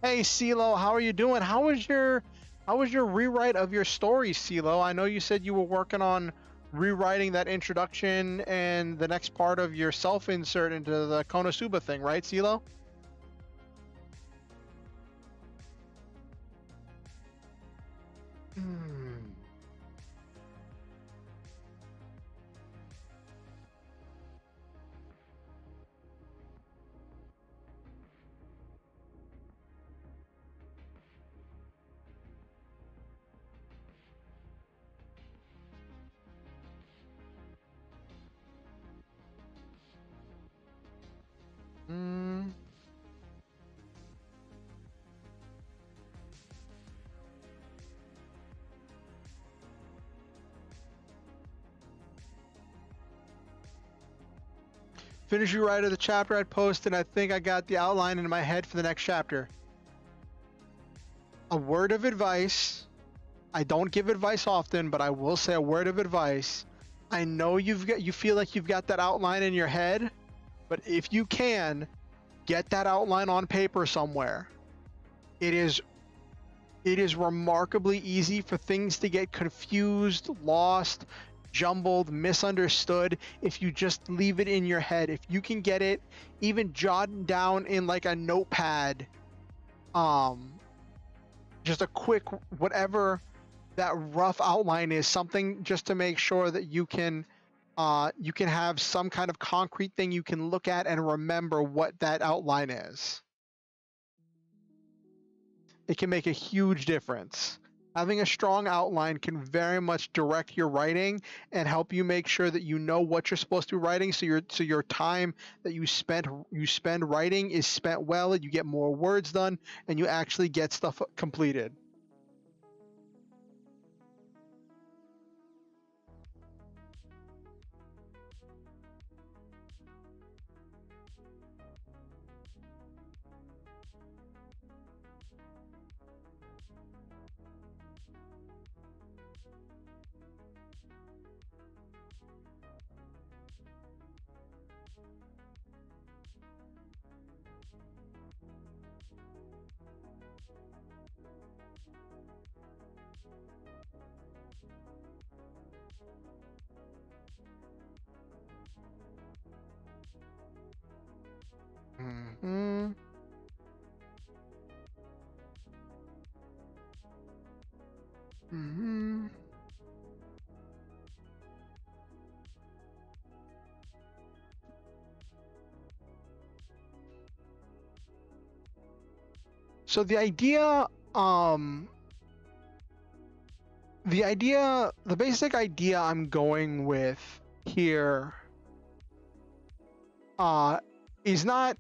Hey CeeLo, how are you doing? How was your How was your rewrite of your story, CeeLo? I know you said you were working on rewriting that introduction and the next part of your self-insert into the Konosuba thing, right, CeeLo? Hmm. Mm. Finish your write of the chapter I'd posted. I think I got the outline in my head for the next chapter. A word of advice. I don't give advice often, but I will say a word of advice. I know you feel like you've got that outline in your head, but if you can, get that outline on paper somewhere. It is remarkably easy for things to get confused, lost, jumbled, misunderstood if you just leave it in your head. If you can get it even jotted down in like a notepad, just a quick whatever that rough outline is, something just to make sure that you can have some kind of concrete thing you can look at and remember what that outline is. It can make a huge difference. Having a strong outline can very much direct your writing and help you make sure that you know what you're supposed to be writing, so your time that you spend writing is spent well, and you get more words done, and you actually get stuff completed. Mm-hmm. Mm-hmm. So the basic idea I'm going with here is not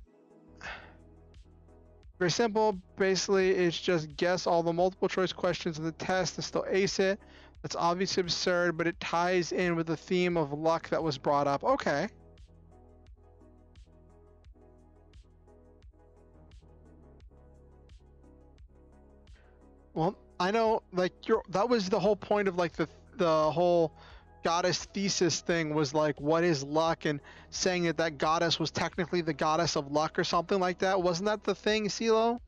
very simple. Basically, it's just guess all the multiple choice questions in the test and still ace it. That's obviously absurd, but it ties in with the theme of luck that was brought up. Okay. Well, I know, like, that was the whole point of like the whole goddess thesis thing, was like, what is luck, and saying that goddess was technically the goddess of luck or something like that. Wasn't that the thing, CeeLo?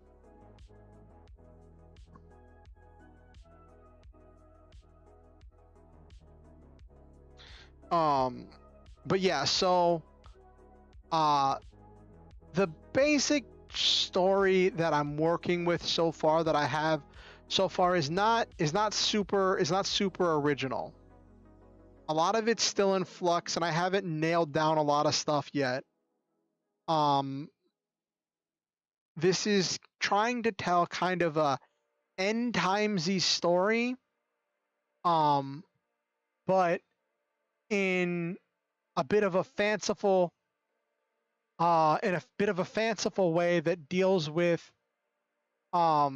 But yeah, so the basic story that I'm working with so far, that I have so far, is not super original. A lot of it's still in flux, and I haven't nailed down a lot of stuff yet. This is trying to tell kind of a end timesy story, but in a bit of a fanciful way that deals with a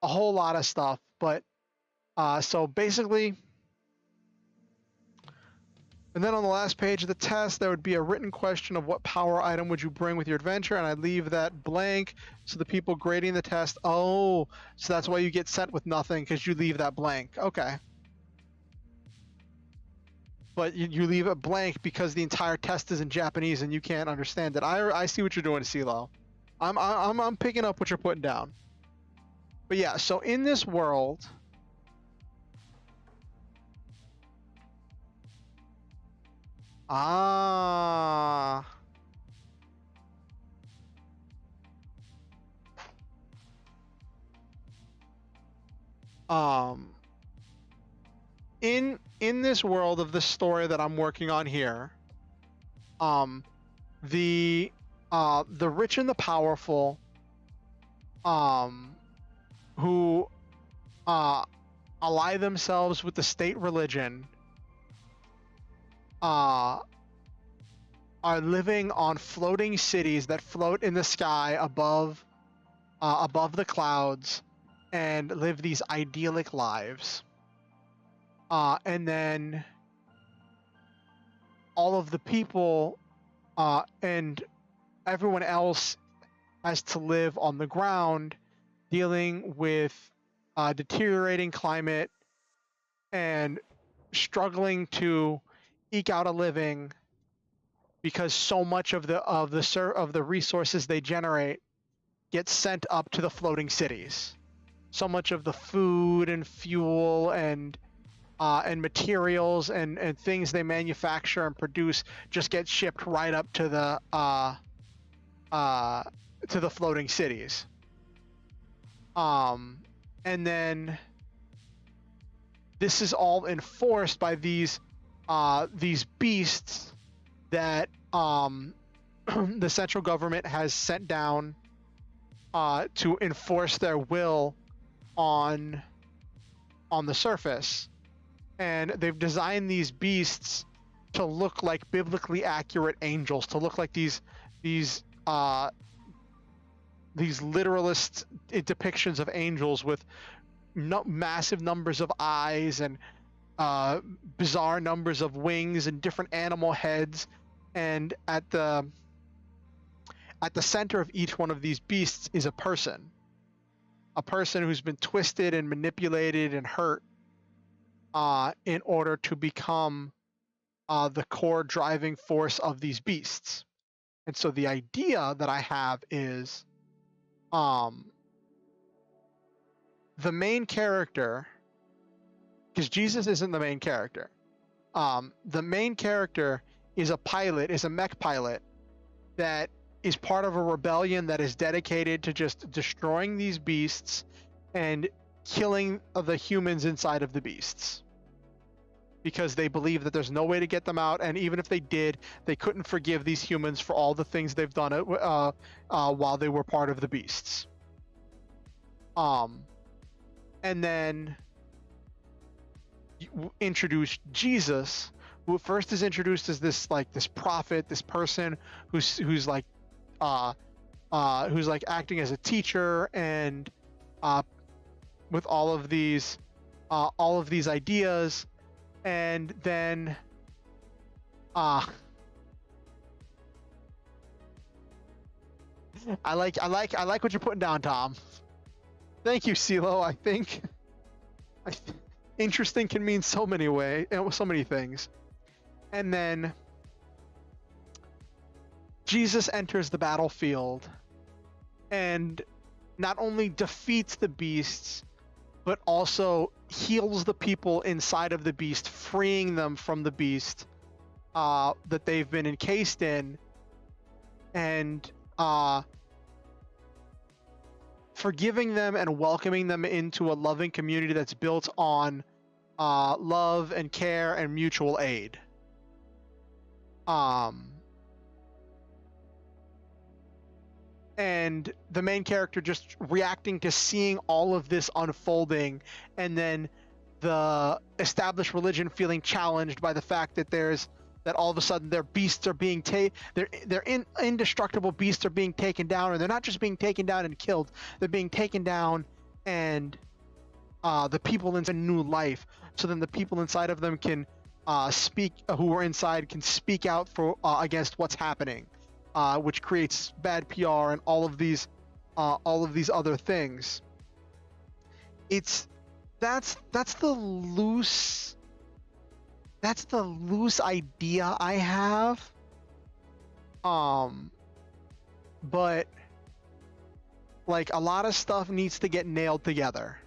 whole lot of stuff. But so basically, and then on the last page of the test, there would be a written question of what power item would you bring with your adventure, and I'd leave that blank so the people grading the test, oh, so that's why you get sent with nothing, because you leave that blank. Okay. But you leave it blank because the entire test is in Japanese and you can't understand it. I see what you're doing, CeeLo. I'm picking up what you're putting down. But yeah, so in this world, ah, um, in this world of the story that I'm working on here, um, the rich and the powerful, who uh ally themselves with the state religion, uh are living on floating cities that float in the sky above the clouds, and live these idyllic lives. And then all of the people and everyone else has to live on the ground, dealing with deteriorating climate and struggling to eke out a living, because so much of the resources they generate gets sent up to the floating cities. So much of the food and fuel and materials and things they manufacture and produce just get shipped right up to the floating cities. And then this is all enforced by these beasts that the central government has sent down to enforce their will on the surface. And they've designed these beasts to look like biblically accurate angels, to look like these literalist depictions of angels with massive numbers of eyes and bizarre numbers of wings and different animal heads. And at the center of each one of these beasts is a person who's been twisted and manipulated and hurt in order to become the core driving force of these beasts. And so the idea that I have is the main character, because Jesus isn't the main character. The main character is a mech pilot that is part of a rebellion that is dedicated to just destroying these beasts and killing the humans inside of the beasts, because they believe that there's no way to get them out, and even if they did, they couldn't forgive these humans for all the things they've done while they were part of the beasts. And then you introduce Jesus, who first is introduced as this prophet, this person who's like acting as a teacher, and with all of these ideas. And then I like what you're putting down, Tom. Thank you, CeeLo. I think interesting can mean so many things. And then Jesus enters the battlefield and not only defeats the beasts, but also heals the people inside of the beast, freeing them from the beast that they've been encased in, and forgiving them and welcoming them into a loving community that's built on love and care and mutual aid. And the main character just reacting to seeing all of this unfolding, and then the established religion feeling challenged by the fact that all of a sudden their beasts are being indestructible beasts are being taken down, and they're not just being taken down and killed, they're being taken down, and the people into new life. So then the people inside of them can who are inside can speak out for against what's happening. Which creates bad PR and all of these other things. That's the loose idea I have. But Like, a lot of stuff needs to get nailed together.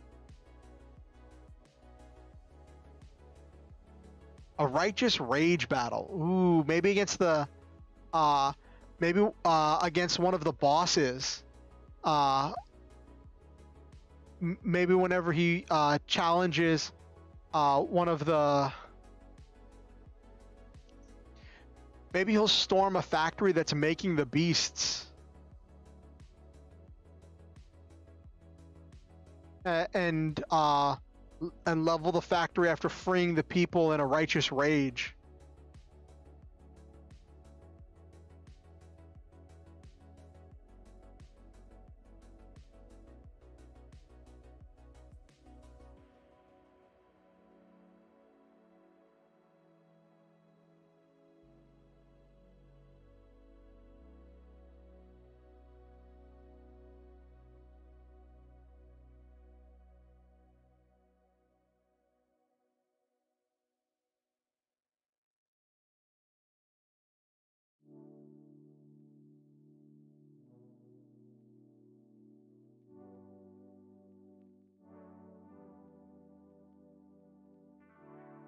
A righteous rage battle. Ooh, maybe against the uh maybe against one of the bosses. Uh maybe whenever he challenges one of the, maybe he'll storm a factory that's making the beasts. And level the factory after freeing the people in a righteous rage.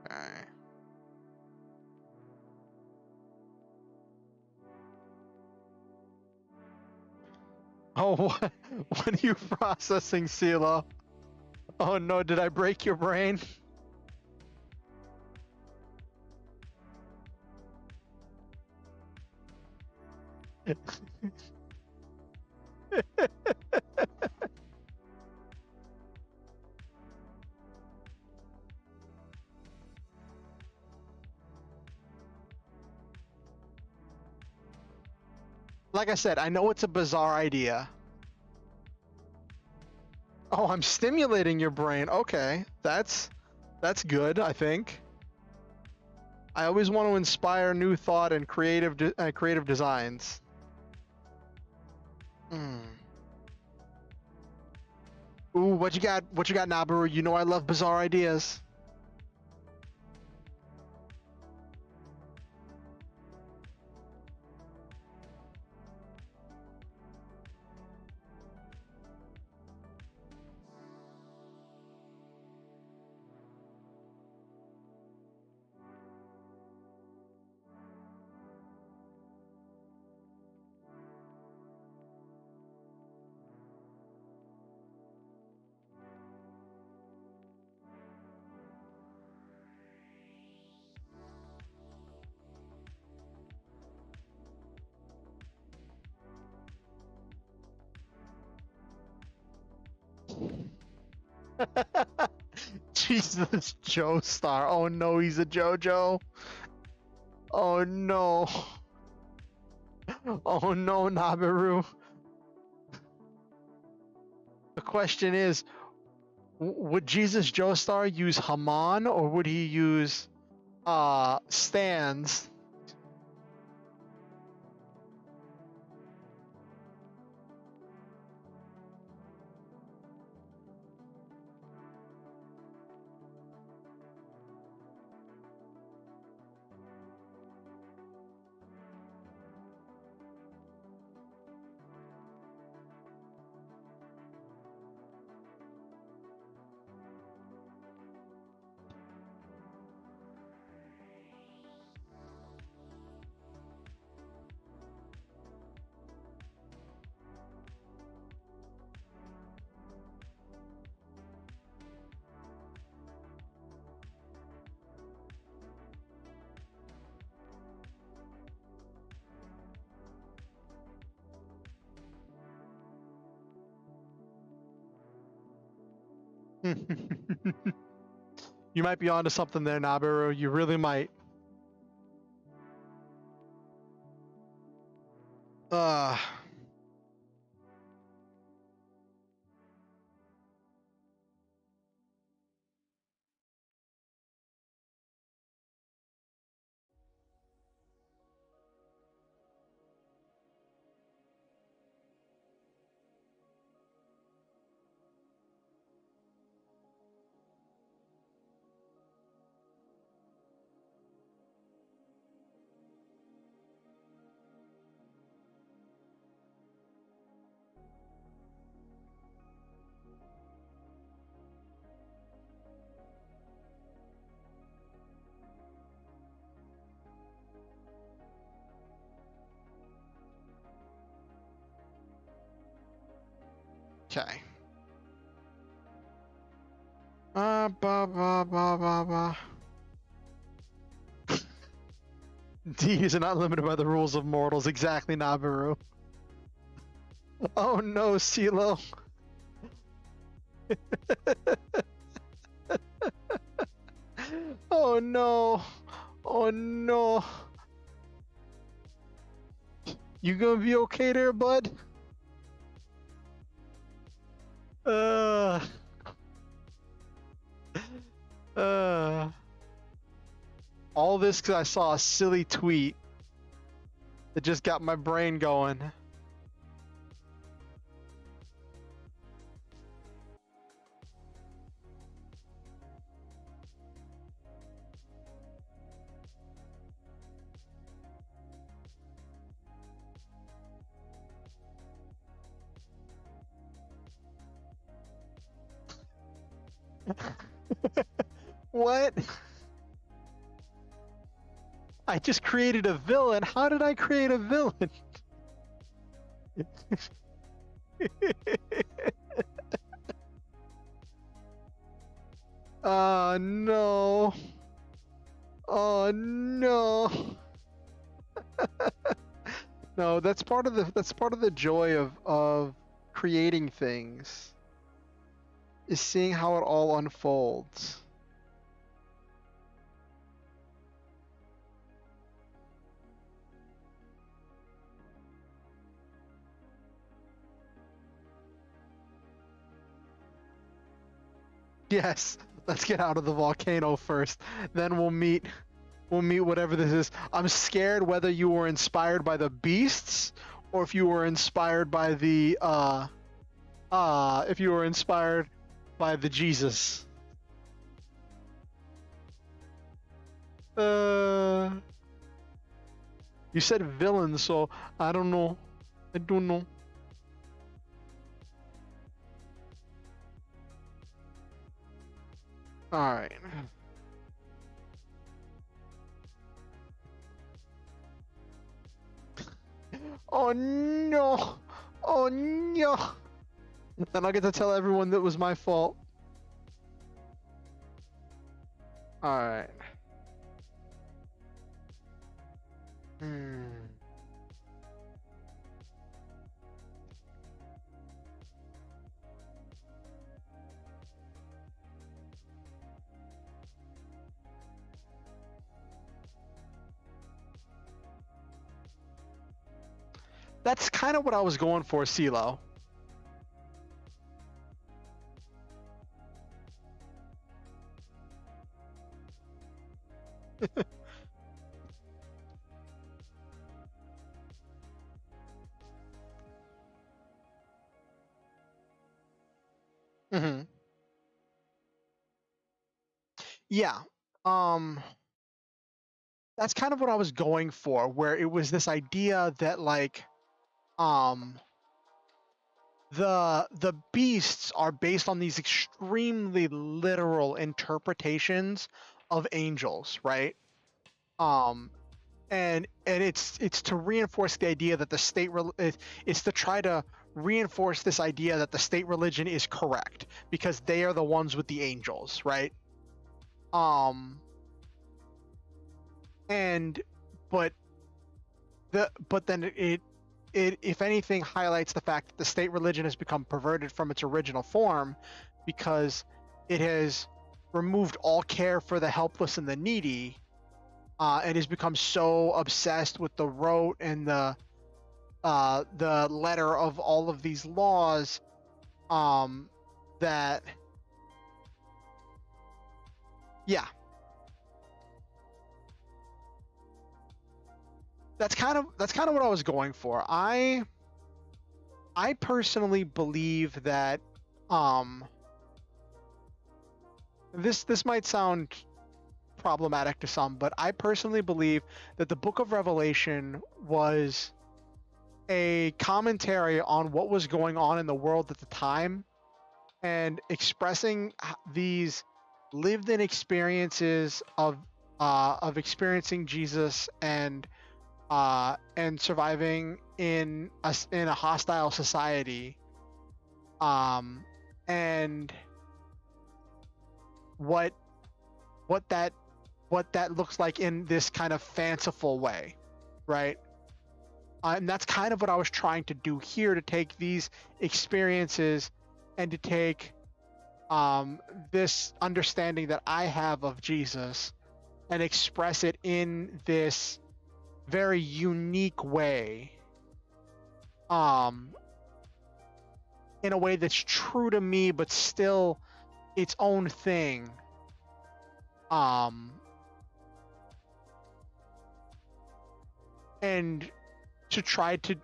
Okay. Oh, what are you processing, Sila? Oh no, did I break your brain? Like I said, I know it's a bizarre idea. Oh, I'm stimulating your brain. Okay, that's good, I think. I always want to inspire new thought and creative designs. Hmm. Ooh, what you got? What you got, Nabaru? You know I love bizarre ideas. Jesus, Joe Star. Oh no, he's a JoJo. Oh no. Oh no, Nabaru. The question is, would Jesus Joestar use Haman or would he use stands? You might be onto something there, Nabaru. You really might. Uh Okay. Ba ba ba ba ba. D's are not limited by the rules of mortals. Exactly, Nabaru. Oh no, CeeLo. Oh no. Oh no. You gonna be okay there, bud? Uh. All this because I saw a silly tweet that just got my brain going. What? I just created a villain. How did I create a villain? Oh no. Oh no. No, that's part of the joy of creating things, is seeing how it all unfolds. Yes, let's get out of the volcano first. Then we'll meet whatever this is. I'm scared whether you were inspired by the beasts or if you were inspired by the Jesus. You said villain, so I don't know. I don't know. All right. Oh no! Oh no! Then I'll get to tell everyone that was my fault. All right. That's kind of what I was going for, CeeLo. Mm-hmm. Yeah. That's kind of what I was going for, where it was this idea that like the beasts are based on these extremely literal interpretations of angels, right? And it's to reinforce the idea that the state it's to try to reinforce this idea that the state religion is correct because they are the ones with the angels, right? And but then it if anything highlights the fact that the state religion has become perverted from its original form because it has removed all care for the helpless and the needy, and has become so obsessed with the rote and the letter of all of these laws, that yeah, that's kind of what I was going for. I personally believe that this might sound problematic to some, but I personally believe that the Book of Revelation was a commentary on what was going on in the world at the time and expressing these lived-in experiences of experiencing Jesus and surviving in a hostile society, and what that looks like in this kind of fanciful way, right? And that's kind of what I was trying to do here, to take these experiences and to take this understanding that I have of Jesus and express it in this very unique way, in a way that's true to me but still its own thing, and to try to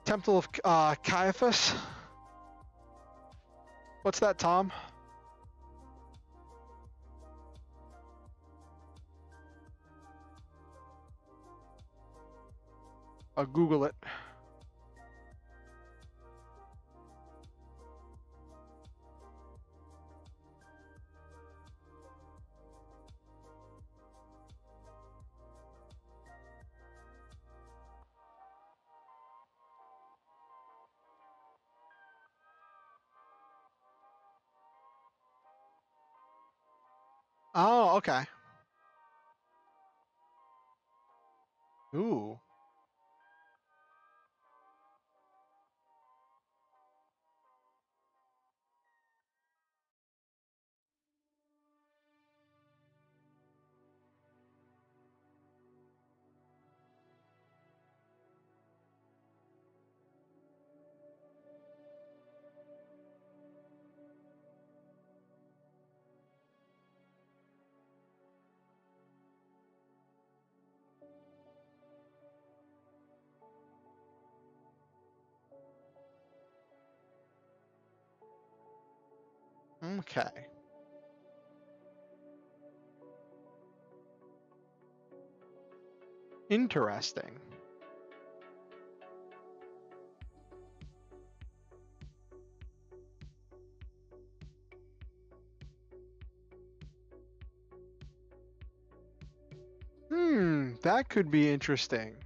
Temple of Caiaphas. What's that, Tom? I'll Google it. Oh, okay. Ooh. Okay. Interesting. That could be interesting.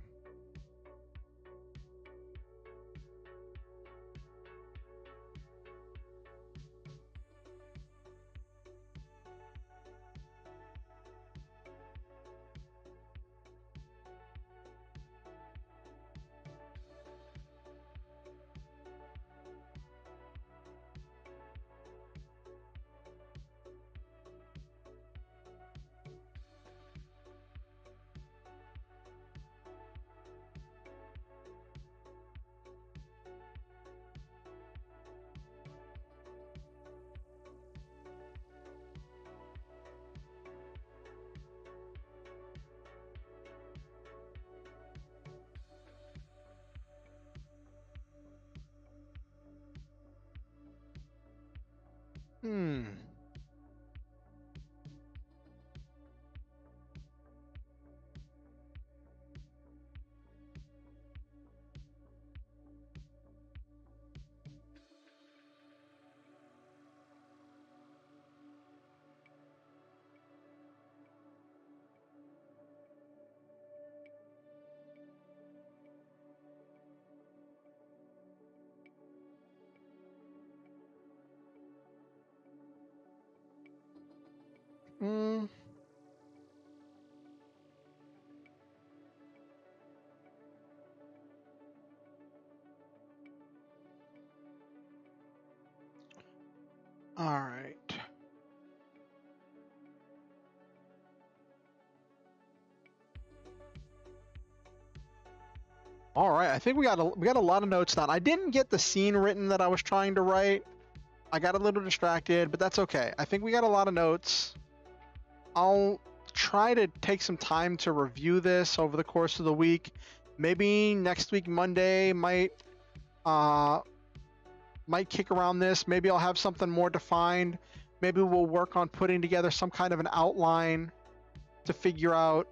Hmm. Hmm. All right. All right. I think we got a lot of notes down. I didn't get the scene written that I was trying to write. I got a little distracted, but that's okay. I think we got a lot of notes. I'll try to take some time to review this over the course of the week. Maybe next week Monday might kick around this. Maybe I'll have something more defined. Maybe we'll work on putting together some kind of an outline to figure out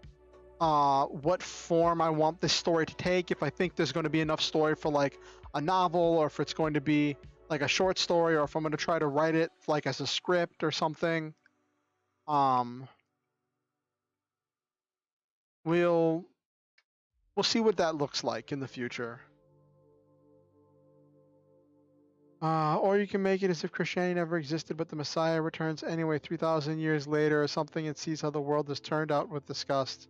what form I want this story to take. If I think there's going to be enough story for like a novel, or if it's going to be like a short story, or if I'm going to try to write it like as a script or something. We'll we'll see what that looks like in the future. Or you can make it as if Christianity never existed, but the Messiah returns anyway 3,000 years later or something and sees how the world has turned out with disgust.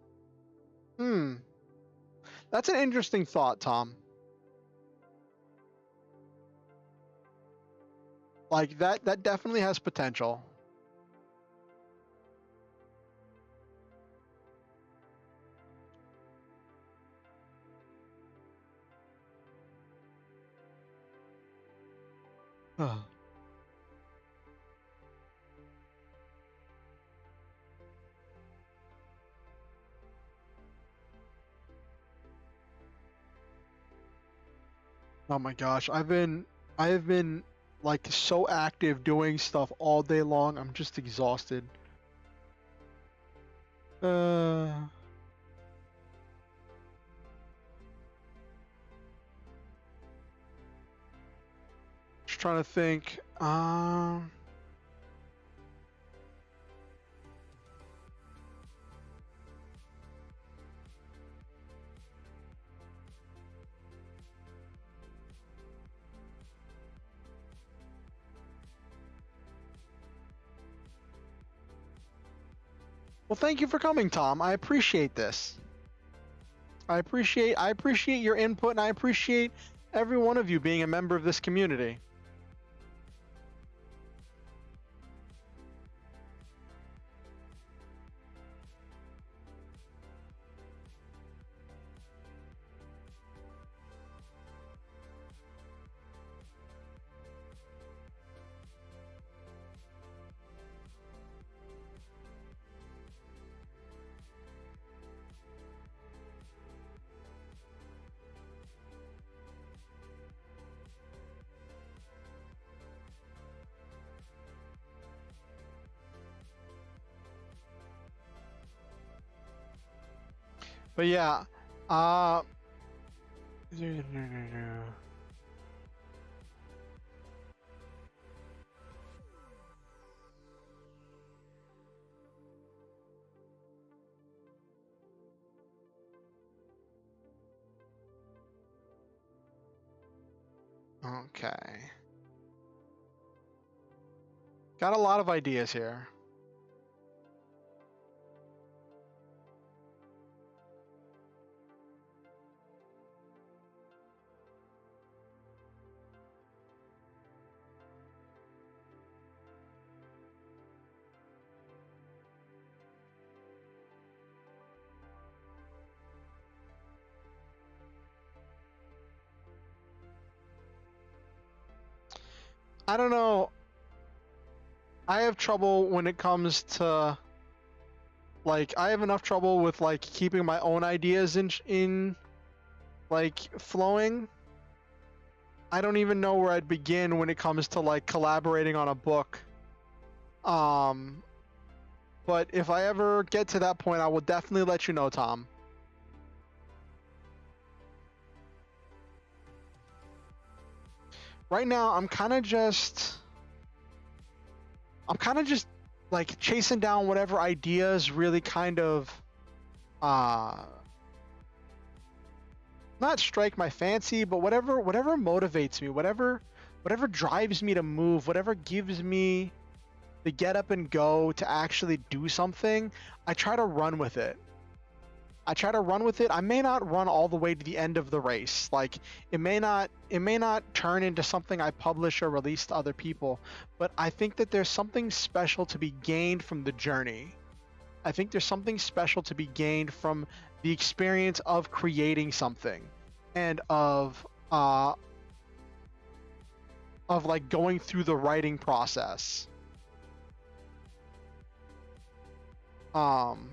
That's an interesting thought, Tom. Like that definitely has potential. Oh my gosh, I have been like so active doing stuff all day long. I'm just exhausted. Uh, just trying to think. Well, thank you for coming, Tom. I appreciate this. I appreciate your input, and I appreciate every one of you being a member of this community. But yeah, uh, okay. Got a lot of ideas here. I don't know. I have trouble when it comes to like I have enough trouble with like keeping my own ideas in like flowing. I don't even know where I'd begin when it comes to like collaborating on a book. Um, but if I ever get to that point, I will definitely let you know, Tom. Right now, I'm kind of just like chasing down whatever ideas really kind of uh not strike my fancy, but whatever motivates me, whatever drives me to move, whatever gives me the get up and go to actually do something, I try to run with it. I may not run all the way to the end of the race. Like it may not turn into something I publish or release to other people, but I think that there's something special to be gained from the journey. I think there's something special to be gained from the experience of creating something and of like going through the writing process. Um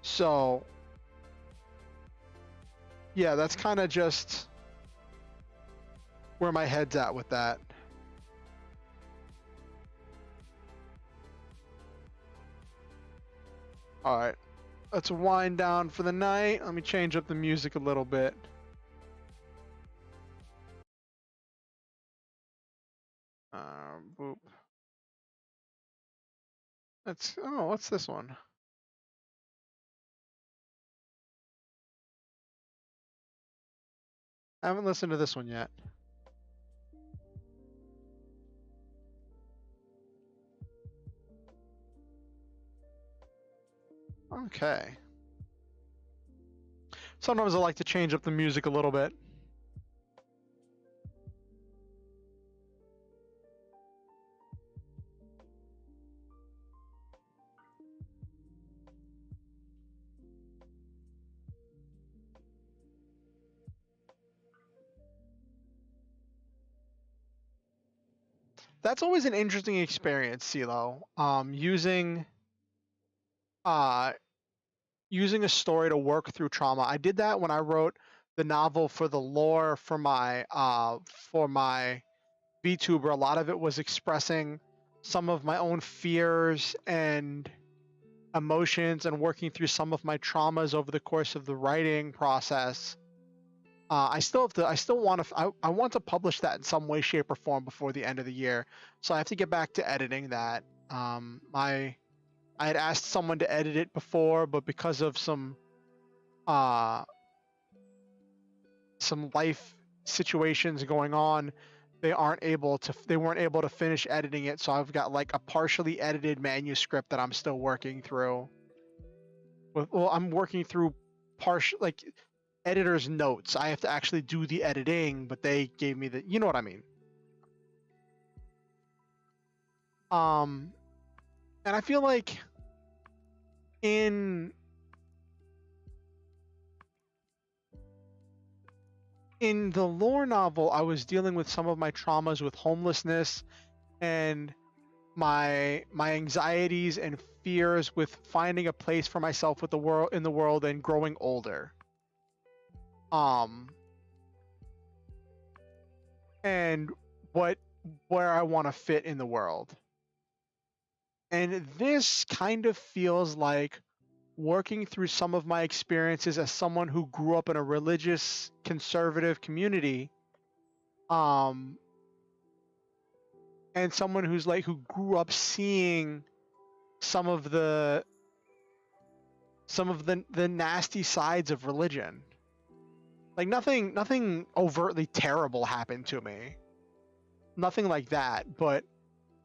so yeah, that's kind of just where my head's at with that. All right, let's wind down for the night. Let me change up the music a little bit. Boop. Let's. Oh, what's this one? I haven't listened to this one yet. Okay. Sometimes I like to change up the music a little bit. That's always an interesting experience, CeeLo. Uh, using a story to work through trauma. I did that when I wrote the novel for the lore for my vtuber. A lot of it was expressing some of my own fears and emotions and working through some of my traumas over the course of the writing process. I still want to. I want to publish that in some way, shape, or form before the end of the year. So I have to get back to editing that. I had asked someone to edit it before, but because of some life situations going on, they weren't able to finish editing it. So I've got like a partially edited manuscript that I'm still working through. Well, I'm working through like editor's notes. I have to actually do the editing, but they gave me you know what I mean. And I feel like in the lore novel, I was dealing with some of my traumas with homelessness and my anxieties and fears with finding a place for myself with the world and growing older. And where I want to fit in the world. And this kind of feels like working through some of my experiences as someone who grew up in a religious conservative community, and someone who grew up seeing some of the nasty sides of religion. Like nothing overtly terrible happened to me. Nothing like that, but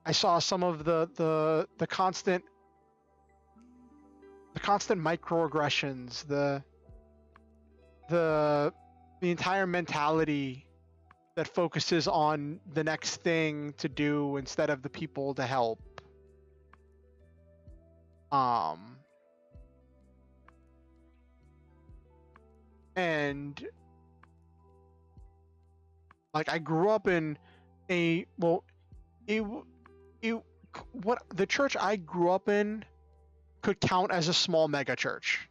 I saw some of the constant microaggressions, the entire mentality that focuses on the next thing to do instead of the people to help. And like I grew up in what the church I grew up in could count as a small mega church.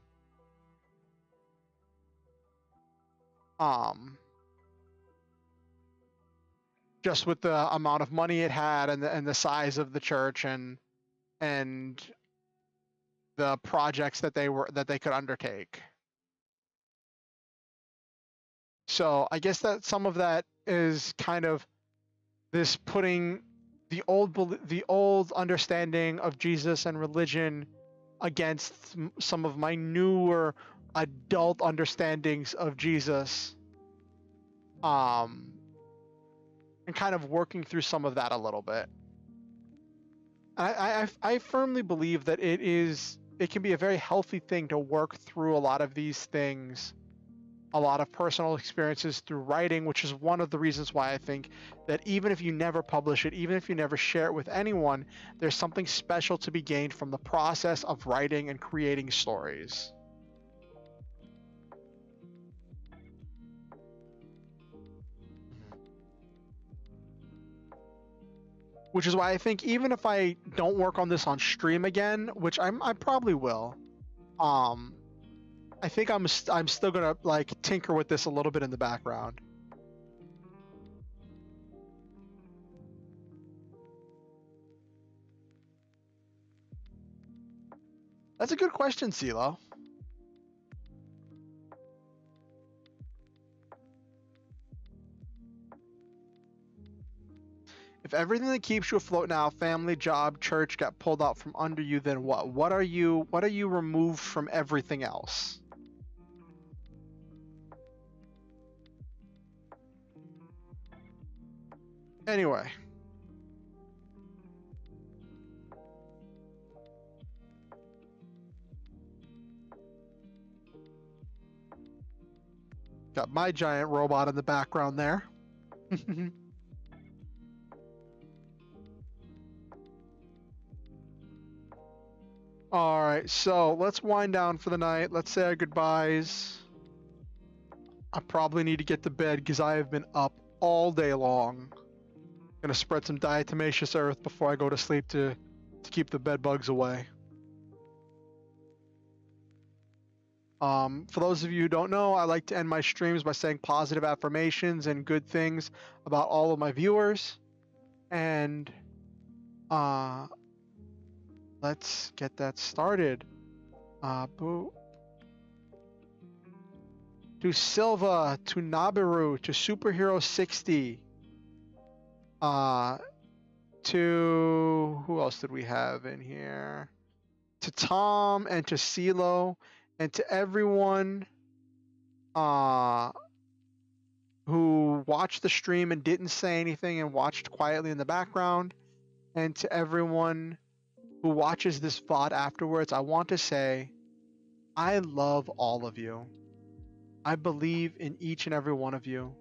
Just with the amount of money it had and the size of the church and the projects that they could undertake. So I guess that some of that is kind of this putting the old understanding of Jesus and religion against some of my newer adult understandings of Jesus, and kind of working through some of that a little bit. I firmly believe that it can be a very healthy thing to work through a lot of these things, a lot of personal experiences through writing, which is one of the reasons why I think that even if you never publish it, even if you never share it with anyone, there's something special to be gained from the process of writing and creating stories. Which is why I think even if I don't work on this on stream again, which I probably will, I think I'm still gonna like tinker with this a little bit in the background. That's a good question, CeeLo. If everything that keeps you afloat now, family, job, church, got pulled out from under you, then what? What are you removed from everything else? Anyway. Got my giant robot in the background there. All right, so let's wind down for the night. Let's say our goodbyes. I probably need to get to bed because I have been up all day long. Gonna spread some diatomaceous earth before I go to sleep to keep the bed bugs away. For those of you who don't know, I like to end my streams by saying positive affirmations and good things about all of my viewers. And let's get that started. Boo. To Silva, to Nabiru, to Superhero 60. To who else did we have in here? To Tom and to CeeLo and to everyone who watched the stream and didn't say anything and watched quietly in the background, and to everyone who watches this VOD afterwards, I want to say I love all of you. I believe in each and every one of you,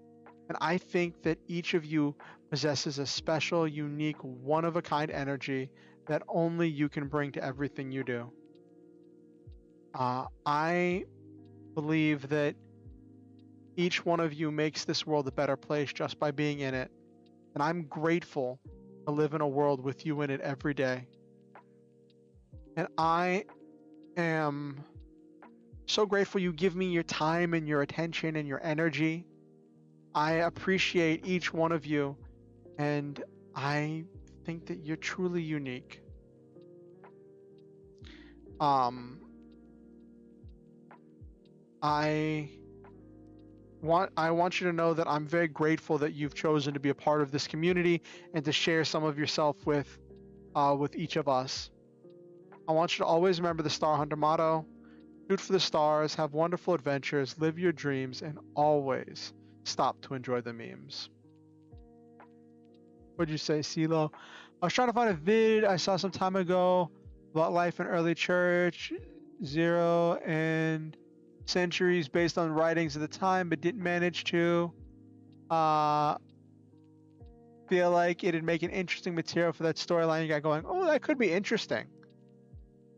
and I think that each of you possesses a special, unique, one-of-a-kind energy that only you can bring to everything you do. I believe that each one of you makes this world a better place just by being in it, and I'm grateful to live in a world with you in it every day. And I am so grateful you give me your time and your attention and your energy. I appreciate each one of you, and I think that you're truly unique. I want you to know that I'm very grateful that you've chosen to be a part of this community and to share some of yourself with each of us. I want you to always remember the Star Hunter motto: shoot for the stars, have wonderful adventures, live your dreams, and always stop to enjoy the memes. What'd you say, CeeLo? I was trying to find a vid I saw some time ago about life in early church, 0 and centuries based on writings of the time, but didn't manage to. Feel like it'd make an interesting material for that storyline you got going. Oh, that could be interesting.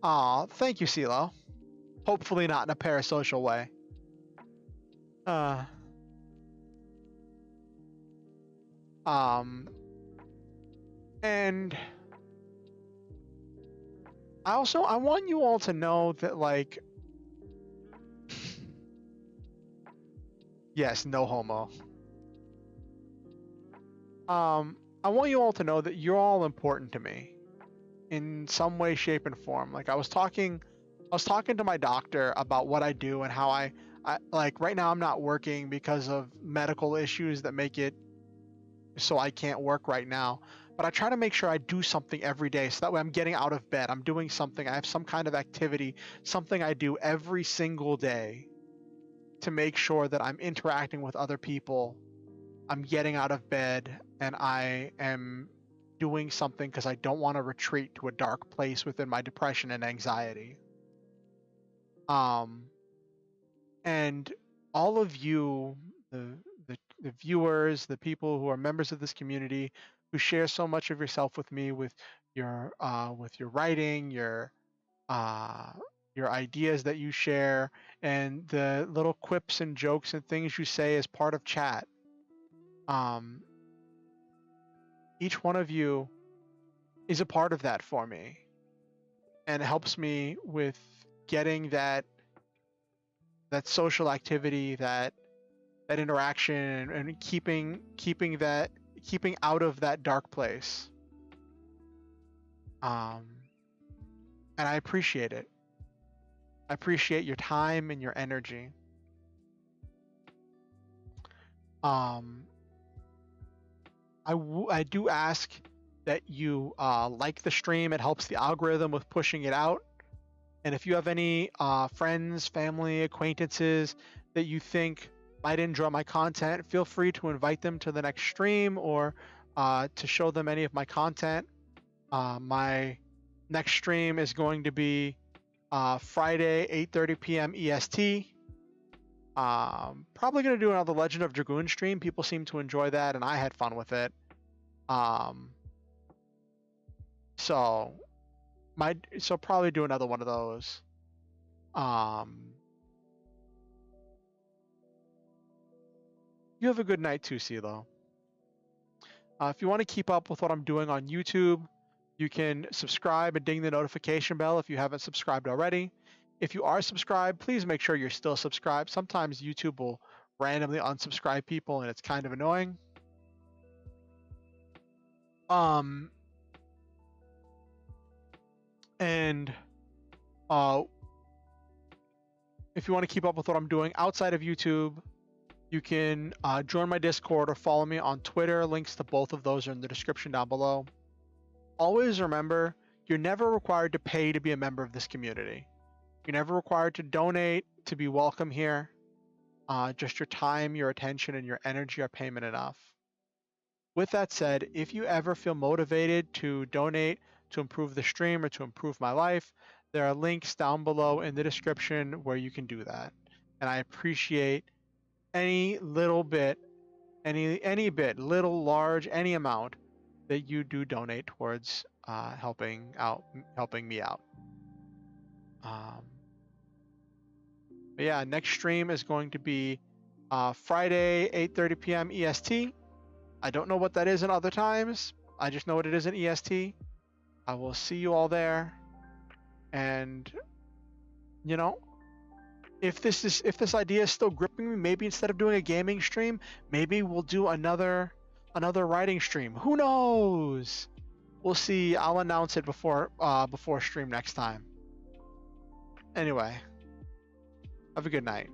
Aw, thank you, CeeLo. Hopefully not in a parasocial way. And I want you all to know that, like, yes, no homo. I want you all to know that you're all important to me in some way, shape, and form. Like, I was talking to my doctor about what I do and how I like right now I'm not working because of medical issues that make it so I can't work right now. But I try to make sure I do something every day so that way I'm getting out of bed. I'm doing something. I have some kind of activity, something I do every single day to make sure that I'm interacting with other people. I'm getting out of bed and I am doing something because I don't want to retreat to a dark place within my depression and anxiety. And all of you, the viewers, the people who are members of this community, who share so much of yourself with me, with your writing, your ideas that you share, and the little quips and jokes and things you say as part of chat. Each one of you is a part of that for me, and it helps me with getting that social activity, that interaction, and keeping out of that dark place. And I appreciate it. I appreciate your time and your energy. I do ask that you like the stream. It helps the algorithm with pushing it out. And if you have any friends, family, acquaintances that you think might enjoy my content, feel free to invite them to the next stream or to show them any of my content. My next stream is going to be Friday, 8:30 p.m. EST. Probably going to do another Legend of Dragoon stream. People seem to enjoy that, and I had fun with it. So probably do another one of those. You have a good night too, CeeLo. If you want to keep up with what I'm doing on YouTube, you can subscribe and ding the notification bell if you haven't subscribed already. If you are subscribed, please make sure you're still subscribed. Sometimes YouTube will randomly unsubscribe people, and it's kind of annoying. And if you want to keep up with what I'm doing outside of YouTube, you can join my Discord or follow me on Twitter. Links to both of those are in the description down below. Always remember, you're never required to pay to be a member of this community. You're never required to donate to be welcome here. Just your time, your attention, and your energy are payment enough. With that said, if you ever feel motivated to donate to improve the stream or to improve my life, there are links down below in the description where you can do that. And I appreciate any little bit, any bit, little, large, any amount that you do donate towards helping me out. But yeah, next stream is going to be Friday, 8:30 p.m. EST. I don't know what that is in other times. I just know what it is in EST. I will see you all there. And you know, if this idea is still gripping me, maybe instead of doing a gaming stream, maybe we'll do another writing stream. Who knows? We'll see. I'll announce it before stream next time. Anyway, have a good night.